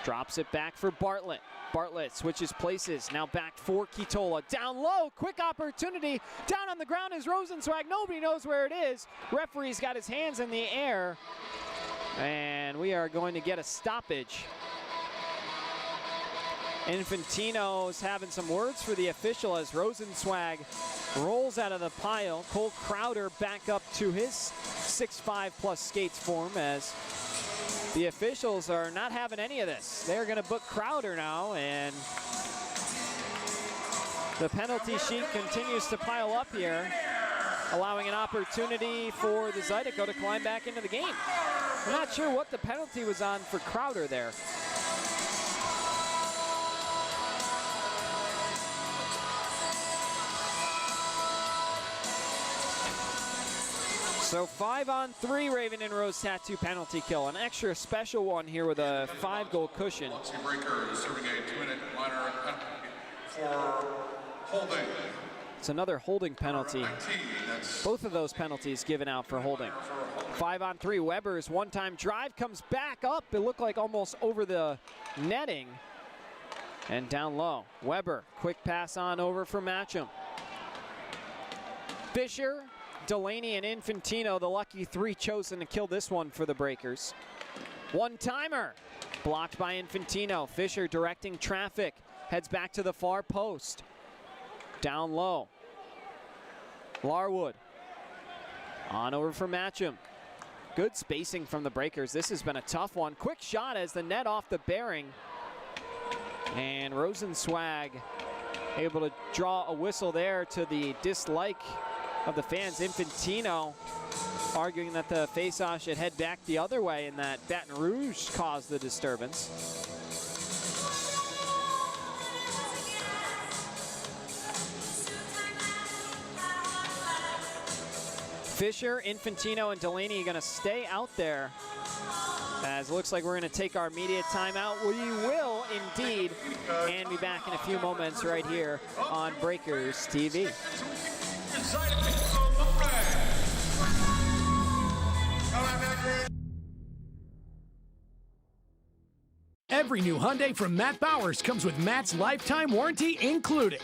drops it back for Bartlett. Bartlett switches places. Now back for Kitola. Down low. Quick opportunity. Down on the ground is Rosenzweig. Nobody knows where it is. Referee's got his hands in the air. And we are going to get a stoppage. Infantino's having some words for the official as Rosenzweig rolls out of the pile. Cole Crowder back up to his 6'5" plus skates form as the officials are not having any of this. They're going to book Crowder now, and the penalty sheet continues to pile up here, allowing an opportunity for the Zydeco to climb back into the game. I'm not sure what the penalty was on for Crowder there. So 5-on-3 Raven and Rose tattoo penalty kill. An extra special one here with a 5-goal cushion. Biloxi Breakers serving a 2-minute minor penalty for holding. It's another holding penalty. Both of those penalties given out for holding. 5-on-3, Weber's one-time drive comes back up. It looked like almost over the netting. And down low, Weber, quick pass on over for Matcham. Fisher, Delaney, and Infantino, the lucky 3 chosen to kill this one for the Breakers. One-timer, blocked by Infantino. Fisher directing traffic, heads back to the far post. Down low, Larwood, on over for Matcham. Good spacing from the Breakers. This has been a tough one. Quick shot as the net off the bearing. And Rosenzweig able to draw a whistle there to the dislike of the fans. Infantino arguing that the faceoff should head back the other way and that Baton Rouge caused the disturbance. Fisher, Infantino, and Delaney are going to stay out there, as it looks like we're going to take our immediate timeout. We will indeed, and be back in a few moments right here on Breakers TV. Every new Hyundai from Matt Bowers comes with Matt's lifetime warranty included.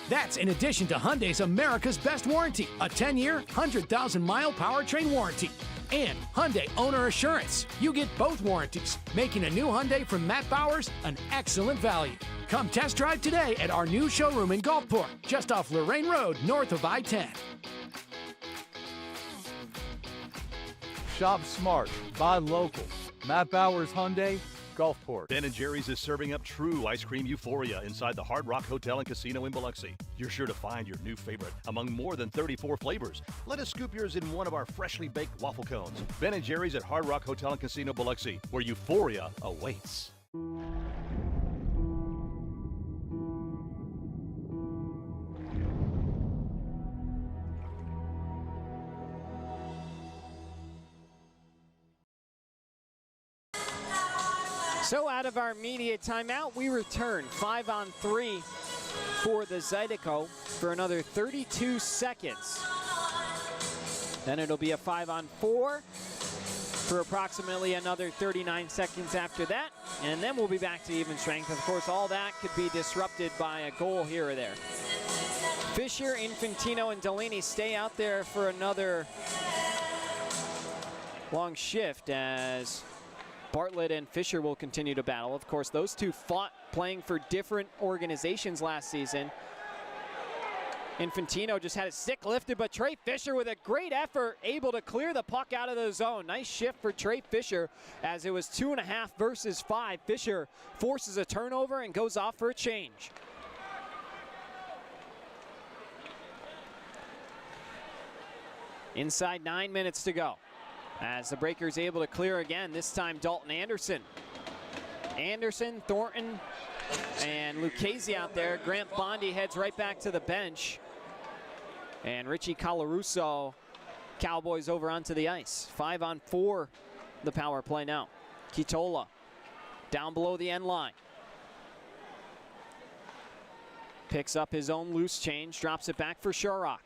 That's in addition to Hyundai's America's Best Warranty, a 10-year, 100,000-mile powertrain warranty. And Hyundai Owner Assurance. You get both warranties, making a new Hyundai from Matt Bowers an excellent value. Come test drive today at our new showroom in Gulfport, just off Lorraine Road, north of I-10. Shop smart, buy local. Matt Bowers Hyundai, Gulfport. Ben & Jerry's is serving up true ice cream euphoria inside the Hard Rock Hotel and Casino in Biloxi. You're sure to find your new favorite among more than 34 flavors. Let us scoop yours in one of our freshly baked waffle cones. Ben & Jerry's at Hard Rock Hotel and Casino Biloxi, where euphoria awaits. So out of our media timeout, we return 5-on-3 for the Zydeco for another 32 seconds. Then it'll be a 5-on-4 for approximately another 39 seconds after that. And then we'll be back to even strength. Of course, all that could be disrupted by a goal here or there. Fisher, Infantino, and Delaney stay out there for another long shift as Bartlett and Fisher will continue to battle. Of course, those two fought playing for different organizations last season. Infantino just had a stick lifted, but Trey Fisher with a great effort able to clear the puck out of the zone. Nice shift for Trey Fisher as it was 2.5 versus 5. Fisher forces a turnover and goes off for a change. Inside 9 minutes to go. As the Breakers able to clear again, this time Dalton Anderson. Anderson, Thornton, and Lucchese out there. Grant Bondi heads right back to the bench. And Richie Colarusso, Cowboys over onto the ice. 5-on-4, the power play now. Kitola down below the end line. Picks up his own loose change, drops it back for Sharrock.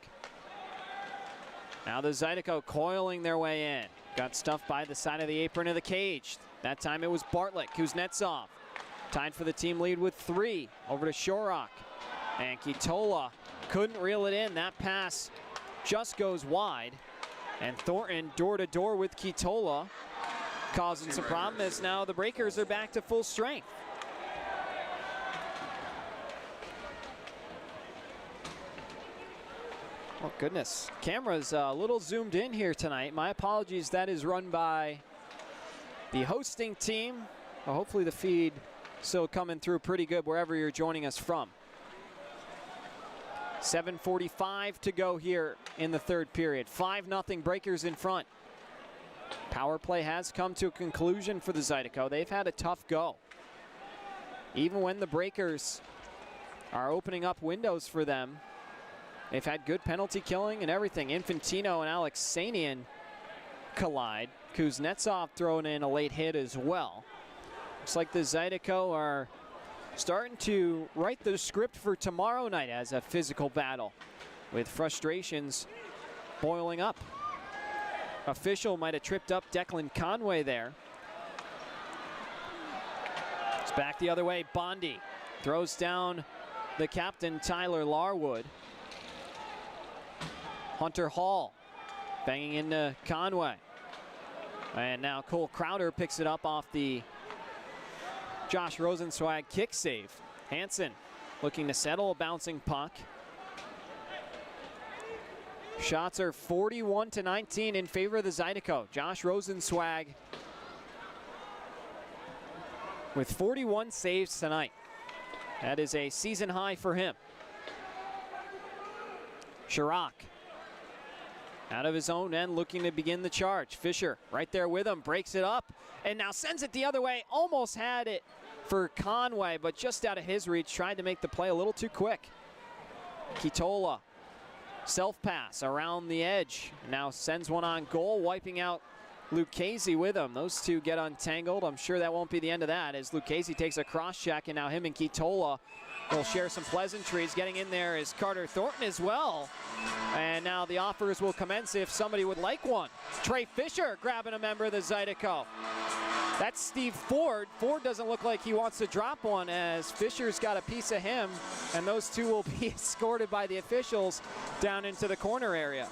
Now the Zydeco coiling their way in. Got stuffed by the side of the apron of the cage. That time it was Bartlett, Kuznetsov. Tied for the team lead with 3. Over to Sharrock. And Kitola couldn't reel it in. That pass just goes wide. And Thornton door-to-door with Kitola, causing some problem as now the Breakers are back to full strength. Oh, goodness. Camera's a little zoomed in here tonight. My apologies. That is run by the hosting team. Well, hopefully the feed still coming through pretty good wherever you're joining us from. 7:45 to go here in the third period. 5-0 Breakers in front. Power play has come to a conclusion for the Zydeco. They've had a tough go. Even when the Breakers are opening up windows for them, they've had good penalty killing and everything. Infantino and Alexanian collide. Kuznetsov throwing in a late hit as well. Looks like the Zydeco are starting to write the script for tomorrow night as a physical battle, with frustrations boiling up. Official might have tripped up Declan Conway there. It's back the other way. Bondi throws down the captain, Tyler Larwood. Hunter Hall banging into Conway. And now Cole Crowder picks it up off the Josh Rosenzweig kick save. Hansen looking to settle a bouncing puck. Shots are 41-19 in favor of the Zydeco. Josh Rosenzweig with 41 saves tonight. That is a season high for him. Sharrock out of his own end, looking to begin the charge. Fisher right there with him, breaks it up, and now sends it the other way. Almost had it for Conway, but just out of his reach, tried to make the play a little too quick. Kitola, self-pass around the edge. Now sends one on goal, wiping out Lucchese with him. Those two get untangled. I'm sure that won't be the end of that as Lucchese takes a cross-check, and now him and Kitola will share some pleasantries. Getting in there is Carter Thornton as well. And now the offers will commence if somebody would like one. Trey Fisher grabbing a member of the Zydeco. That's Steve Ford. Ford doesn't look like he wants to drop one as Fisher's got a piece of him, and those two will be escorted by the officials down into the corner area.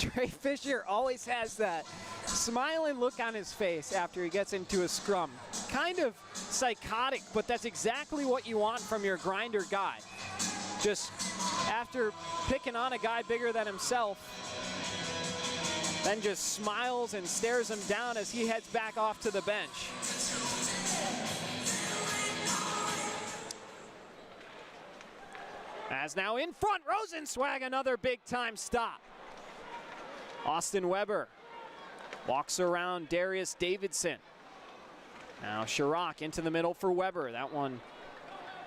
Trey Fisher always has that smiling look on his face after he gets into a scrum. Kind of psychotic, but that's exactly what you want from your grinder guy. Just after picking on a guy bigger than himself, then just smiles and stares him down as he heads back off to the bench. As now in front, Rosenzweig, another big time stop. Austin Weber walks around Darius Davidson. Now Chirac into the middle for Weber. That one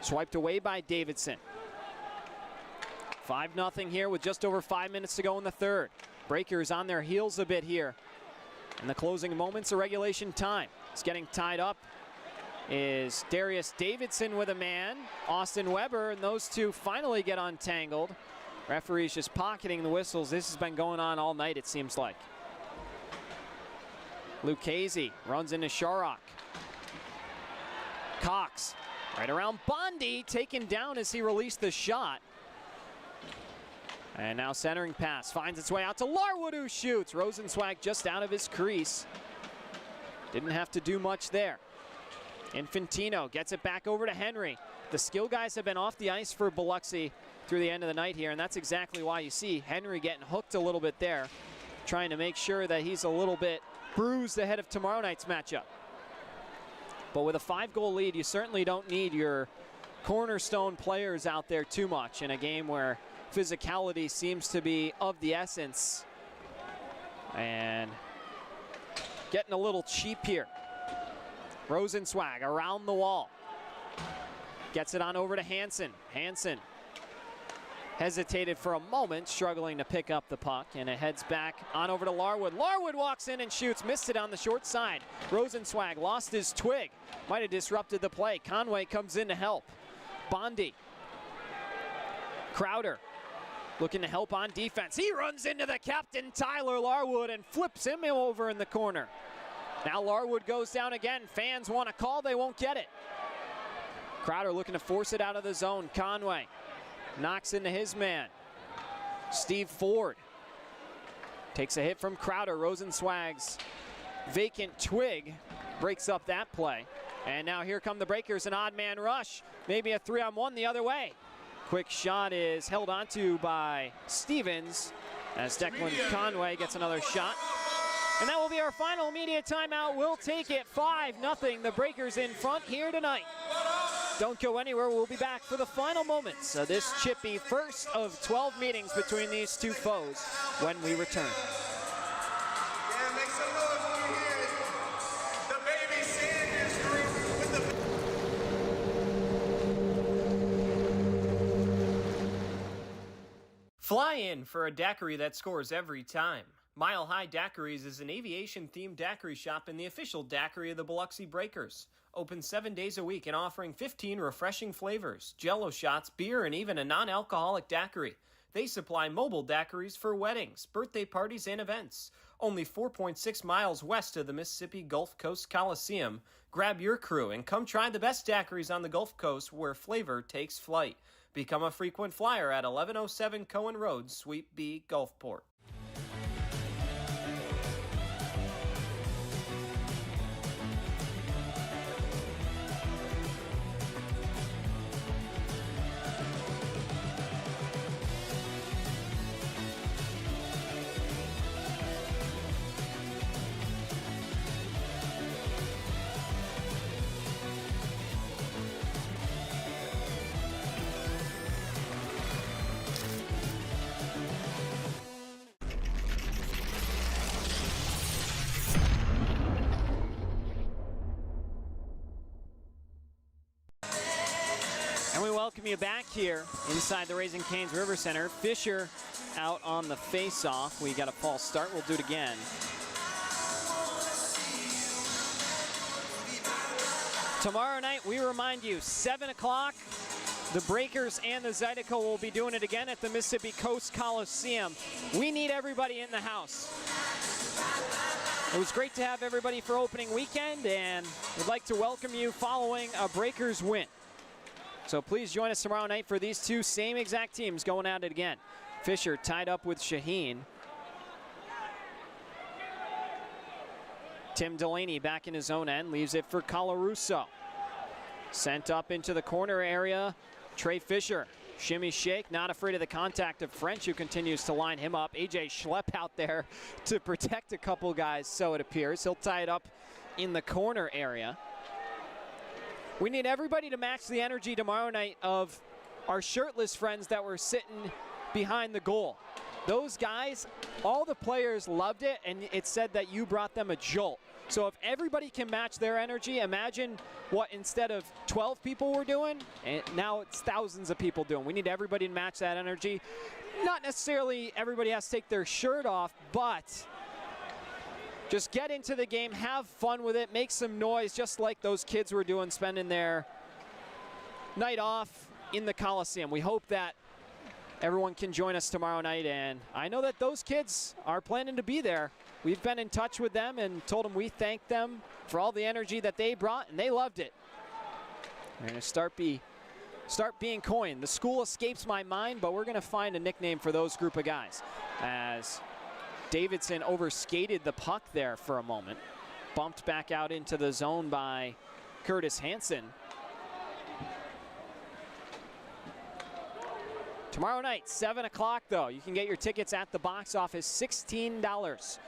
swiped away by Davidson. 5-0 here with just over 5 minutes to go in the third. Breakers on their heels a bit here in the closing moments of regulation time. It's getting tied up is Darius Davidson with a man, Austin Weber, and those two finally get untangled. Referee's just pocketing the whistles. This has been going on all night, it seems like. Lucchese runs into Chirac. Cox right around Bondi, taken down as he released the shot. And now centering pass finds its way out to Larwood, who shoots. Rosenzweig just out of his crease. Didn't have to do much there. Infantino gets it back over to Henry. The skill guys have been off the ice for Biloxi through the end of the night here, and that's exactly why you see Henry getting hooked a little bit there, trying to make sure that he's a little bit bruised ahead of tomorrow night's matchup. But with a 5-goal lead, you certainly don't need your cornerstone players out there too much in a game where physicality seems to be of the essence. And getting a little cheap here. Rosenzweig around the wall. Gets it on over to Hansen. Hansen hesitated for a moment, struggling to pick up the puck, and it heads back on over to Larwood. Larwood walks in and shoots, missed it on the short side. Rosenzweig lost his twig, might have disrupted the play. Conway comes in to help. Bondi. Crowder looking to help on defense. He runs into the captain, Tyler Larwood, and flips him over in the corner. Now Larwood goes down again. Fans want a call, they won't get it. Crowder looking to force it out of the zone. Conway knocks into his man. Steve Ford takes a hit from Crowder. Rosenzweig's vacant twig breaks up that play. And now here come the Breakers, an odd man rush. Maybe a 3-on-1 the other way. Quick shot is held onto by Stevens as Declan Conway gets another shot. And that will be our final media timeout. We'll take it 5-0. The Breakers in front here tonight. Don't go anywhere. We'll be back for the final moments of this chippy first of 12 meetings between these two foes when we return. Yeah, make some noise when you hear it. The baby Sanders group with the... Fly in for a daiquiri that scores every time. Mile High Daiquiris is an aviation-themed daiquiri shop and the official daiquiri of the Biloxi Breakers. Open 7 days a week and offering 15 refreshing flavors, Jell-O shots, beer, and even a non-alcoholic daiquiri. They supply mobile daiquiris for weddings, birthday parties, and events. Only 4.6 miles west of the Mississippi Gulf Coast Coliseum. Grab your crew and come try the best daiquiris on the Gulf Coast where flavor takes flight. Become a frequent flyer at 1107 Cohen Road, Suite B, Gulfport. Welcome you back here inside the Raising Cane's River Center. Fisher out on the face-off. We got a false start. We'll do it again. Tomorrow night, we remind you, 7 o'clock, The Breakers and the Zydeco will be doing it again at the Mississippi Coast Coliseum. We need everybody in the house. It was great to have everybody for opening weekend, and we'd like to welcome you following a Breakers win. So please join us tomorrow night for these two same exact teams going at it again. Fisher tied up with Shaheen. Tim Delaney back in his own end, leaves it for Colarusso. Sent up into the corner area, Trey Fisher. Shimmy shake, not afraid of the contact of French, who continues to line him up. AJ Schlepp out there to protect a couple guys, so it appears. He'll tie it up in the corner area. We need everybody to match the energy tomorrow night of our shirtless friends that were sitting behind the goal. Those guys, all the players loved it, and it said that you brought them a jolt. So if everybody can match their energy, imagine what instead of 12 people were doing, and now it's thousands of people doing. We need everybody to match that energy. Not necessarily everybody has to take their shirt off, but just get into the game, have fun with it, make some noise, just like those kids were doing, spending their night off in the Coliseum. We hope that everyone can join us tomorrow night, and I know that those kids are planning to be there. We've been in touch with them and told them we thank them for all the energy that they brought, and they loved it. They're going to start being coined. The school escapes my mind, but we're going to find a nickname for those group of guys. As Davidson overskated the puck there for a moment, bumped back out into the zone by Curtis Hansen. Tomorrow night, 7 o'clock though. You can get your tickets at the box office, $16.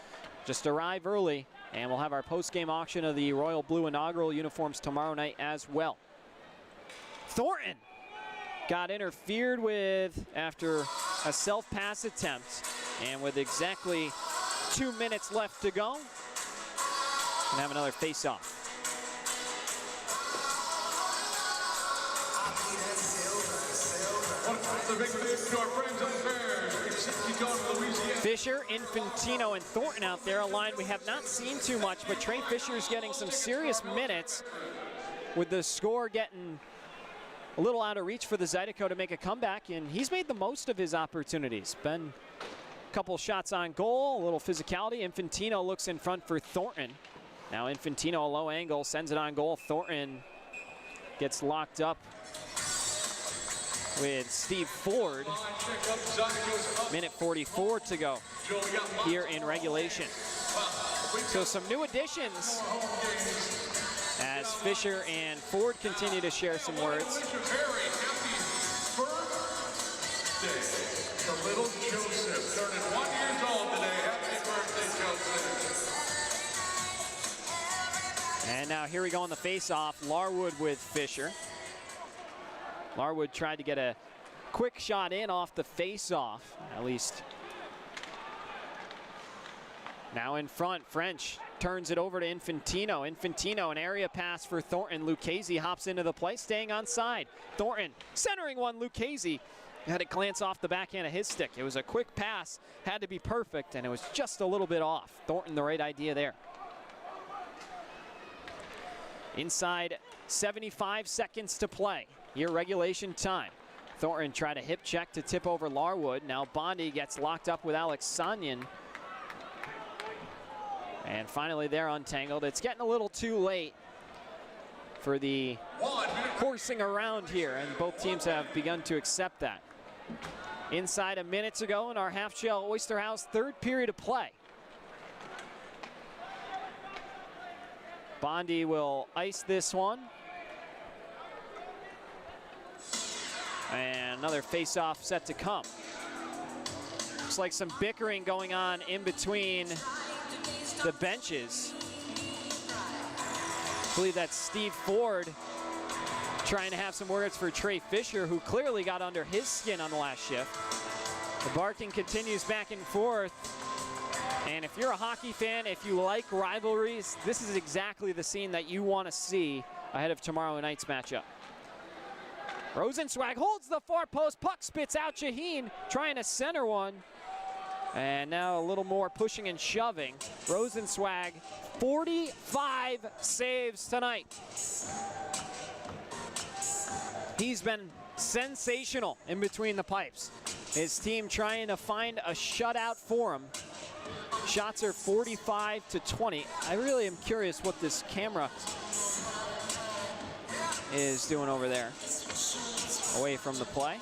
Just arrive early, and we'll have our post-game auction of the Royal Blue inaugural uniforms tomorrow night as well. Thornton got interfered with after a self-pass attempt, and with exactly 2 minutes left to go, and have another face-off. Fisher, Infantino, and Thornton out there, a line we have not seen too much, but Trey Fisher's getting some serious minutes, with the score getting a little out of reach for the Zydeco to make a comeback, and he's made the most of his opportunities. Been a couple shots on goal, a little physicality. Infantino looks in front for Thornton. Now Infantino, a low angle, sends it on goal. Thornton gets locked up with Steve Ford. Minute 44 to go here in regulation. So some new additions as Fisher and Ford continue to share some words. The little Joseph, turning 1 year old today. Happy birthday, Joseph. And now here we go on the face-off. Larwood with Fisher. Larwood tried to get a quick shot in off the face-off, at least. Now in front, French turns it over to Infantino. Infantino, an area pass for Thornton. Lucchese hops into the play, staying on side. Thornton centering one. Lucchese had it glance off the backhand of his stick. It was a quick pass, had to be perfect, and it was just a little bit off. Thornton, the right idea there. Inside 75 seconds to play. Here, regulation time. Thornton tried a hip check to tip over Larwood. Now Bondi gets locked up with Alex Sanyan. And finally they're untangled. It's getting a little too late for the horsing around here, and both teams have begun to accept that. Inside a minute to go in our half-shell Oyster House third period of play. Bondi will ice this one. And another face-off set to come. Looks like some bickering going on in between the benches. I believe that's Steve Ford trying to have some words for Trey Fisher, who clearly got under his skin on the last shift. The barking continues back and forth. And if you're a hockey fan, if you like rivalries, this is exactly the scene that you want to see ahead of tomorrow night's matchup. Rosenzweig holds the far post, puck spits out. Shaheen trying to center one. And now a little more pushing and shoving. Rosenzweig, 45 saves tonight. He's been sensational in between the pipes. His team trying to find a shutout for him. Shots are 45-20. I really am curious what this camera is doing over there, away from the play.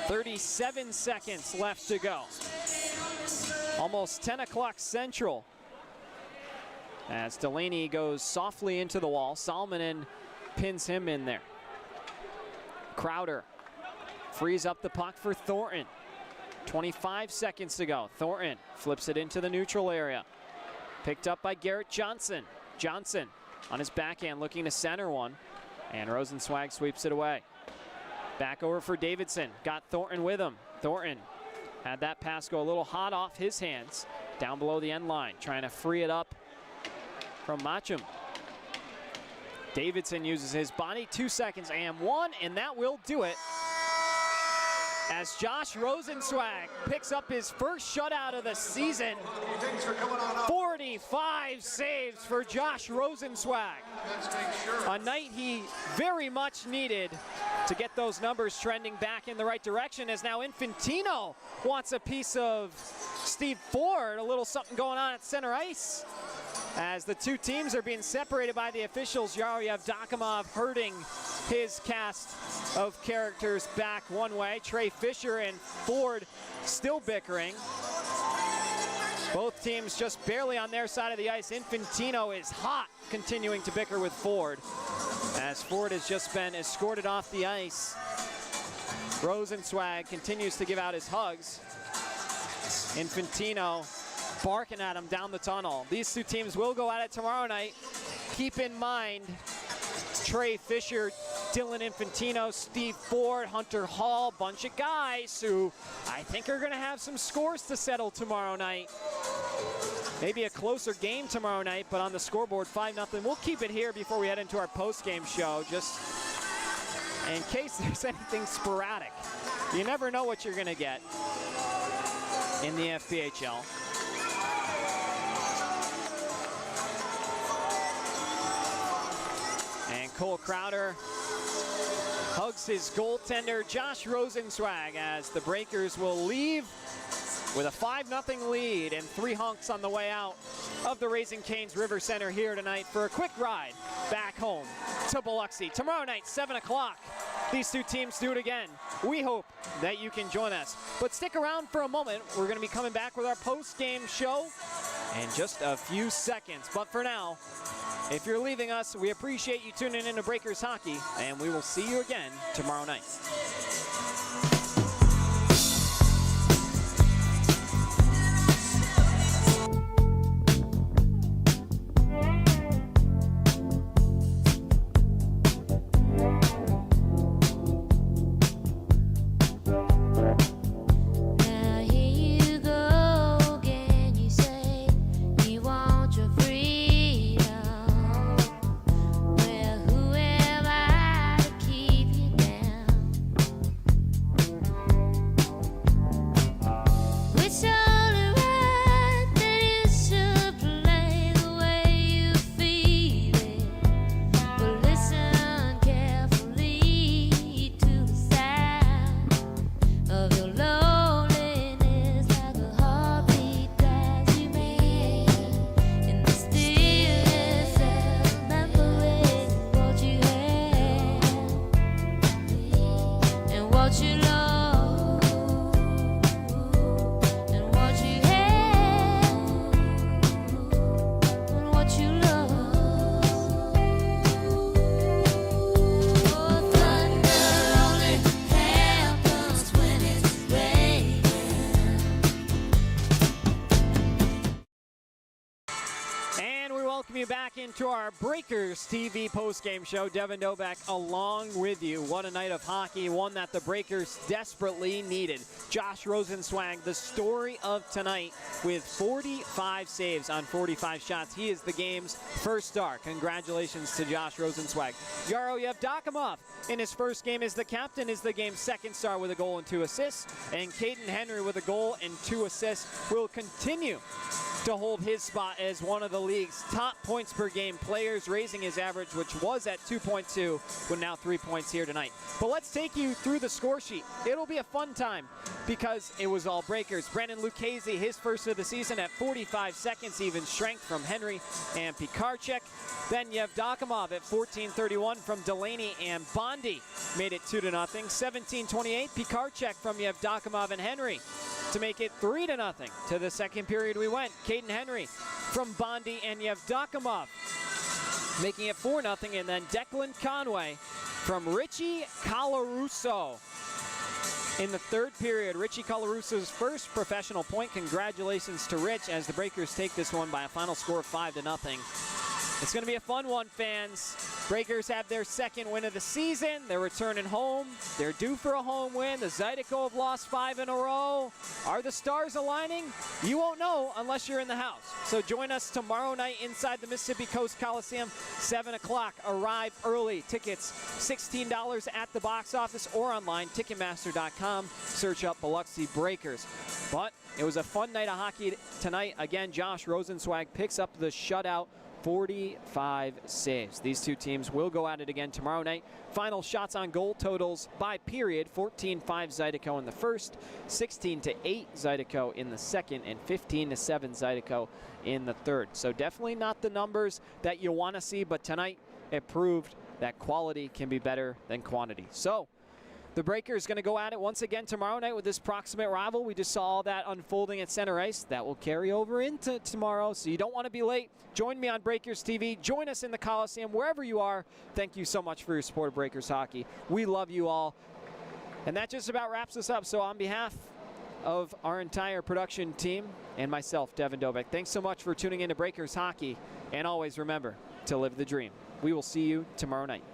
"37 seconds left to go. Almost 10 o'clock Central. As Delaney goes softly into the wall, Salmonen pins him in there. Crowder frees up the puck for Thornton. 25 seconds to go. Thornton flips it into the neutral area. Picked up by Garrett Johnson. Johnson on his backhand looking to center one. And Rosenzweig sweeps it away. Back over for Davidson. Got Thornton with him. Thornton had that pass go a little hot off his hands. Down below the end line. Trying to free it up from Machum. Davidson uses his body. 2 seconds and one, and that will do it. As Josh Rosenzweig picks up his first shutout of the season. 45 saves for Josh Rosenzweig. A night he very much needed to get those numbers trending back in the right direction, as now Infantino wants a piece of Steve Ford. A little something going on at center ice, as the two teams are being separated by the officials. Yaryev Dakamov hurting his cast of characters back one way. Trey Fisher and Ford still bickering. Both teams just barely on their side of the ice. Infantino is hot, continuing to bicker with Ford, as Ford has just been escorted off the ice. Rosenzweig continues to give out his hugs. Infantino barking at him down the tunnel. These two teams will go at it tomorrow night. Keep in mind, Trey Fisher, Dylan Infantino, Steve Ford, Hunter Hall, bunch of guys who I think are gonna have some scores to settle tomorrow night. Maybe a closer game tomorrow night, but on the scoreboard, 5-0. We'll keep it here before we head into our post-game show, just in case there's anything sporadic. You never know what you're gonna get in the FPHL. And Cole Crowder hugs his goaltender, Josh Rosenzweig, as the Breakers will leave with a 5-0 lead and 3 hunks on the way out of the Raising Cane's River Center here tonight for a quick ride back home to Biloxi. Tomorrow night, 7 o'clock, these two teams do it again. We hope that you can join us. But stick around for a moment. We're going to be coming back with our post-game show in just a few seconds. But for now, if you're leaving us, we appreciate you tuning in to Breakers Hockey, and we will see you again tomorrow night. back into our Breakers TV postgame show. Devin Novak along with you. What a night of hockey, one that the Breakers desperately needed. Josh Rosenzweig, the story of tonight, with 45 saves on 45 shots. He is the game's first star. Congratulations to Josh Rosenzweig. Yaro Yevdokimov in his first game as the captain is the game's second star with a goal and 2 assists. And Caden Henry with a goal and 2 assists will continue to hold his spot as one of the league's top points per game players, raising his average, which was at 2.2, with now 3 points here tonight. But let's take you through the score sheet. It'll be a fun time because it was all Breakers. Brandon Lucchese, his first of the season at 45 seconds, even strength from Henry and Pikarczyk. Then Yevdokimov at 14:31 from Delaney and Bondi made it 2-0. 17:28, Pikarczyk from Yevdokimov and Henry to make it 3-0. To the second period we went. Caden Henry from Bondi and Yevdokimov making it 4-0. And then Declan Conway from Richie Colarusso in the third period. Richie Colarusso's first professional point. Congratulations to Rich as the Breakers take this one by a final score of 5-0. It's going to be a fun one, fans. Breakers have their second win of the season. They're returning home. They're due for a home win. The Zydeco have lost 5 in a row. Are the stars aligning? You won't know unless you're in the house. So join us tomorrow night inside the Mississippi Coast Coliseum, 7 o'clock. Arrive early. Tickets $16 at the box office or online, Ticketmaster.com. Search up Biloxi Breakers. But it was a fun night of hockey tonight. Again, Josh Rosenzweig picks up the shutout. 45 saves. These two teams will go at it again tomorrow night. Final shots on goal totals by period: 14-5 Zydeco in the first, 16-8 Zydeco in the second, and 15-7 Zydeco in the third. So definitely not the numbers that you want to see, but tonight it proved that quality can be better than quantity. So the Breakers going to go at it once again tomorrow night with this proximate rival. We just saw all that unfolding at center ice. That will carry over into tomorrow, so you don't want to be late. Join me on Breakers TV. Join us in the Coliseum, wherever you are. Thank you so much for your support of Breakers hockey. We love you all. And that just about wraps us up. So on behalf of our entire production team and myself, Devin Dobek, thanks so much for tuning in to Breakers hockey. And always remember to live the dream. We will see you tomorrow night.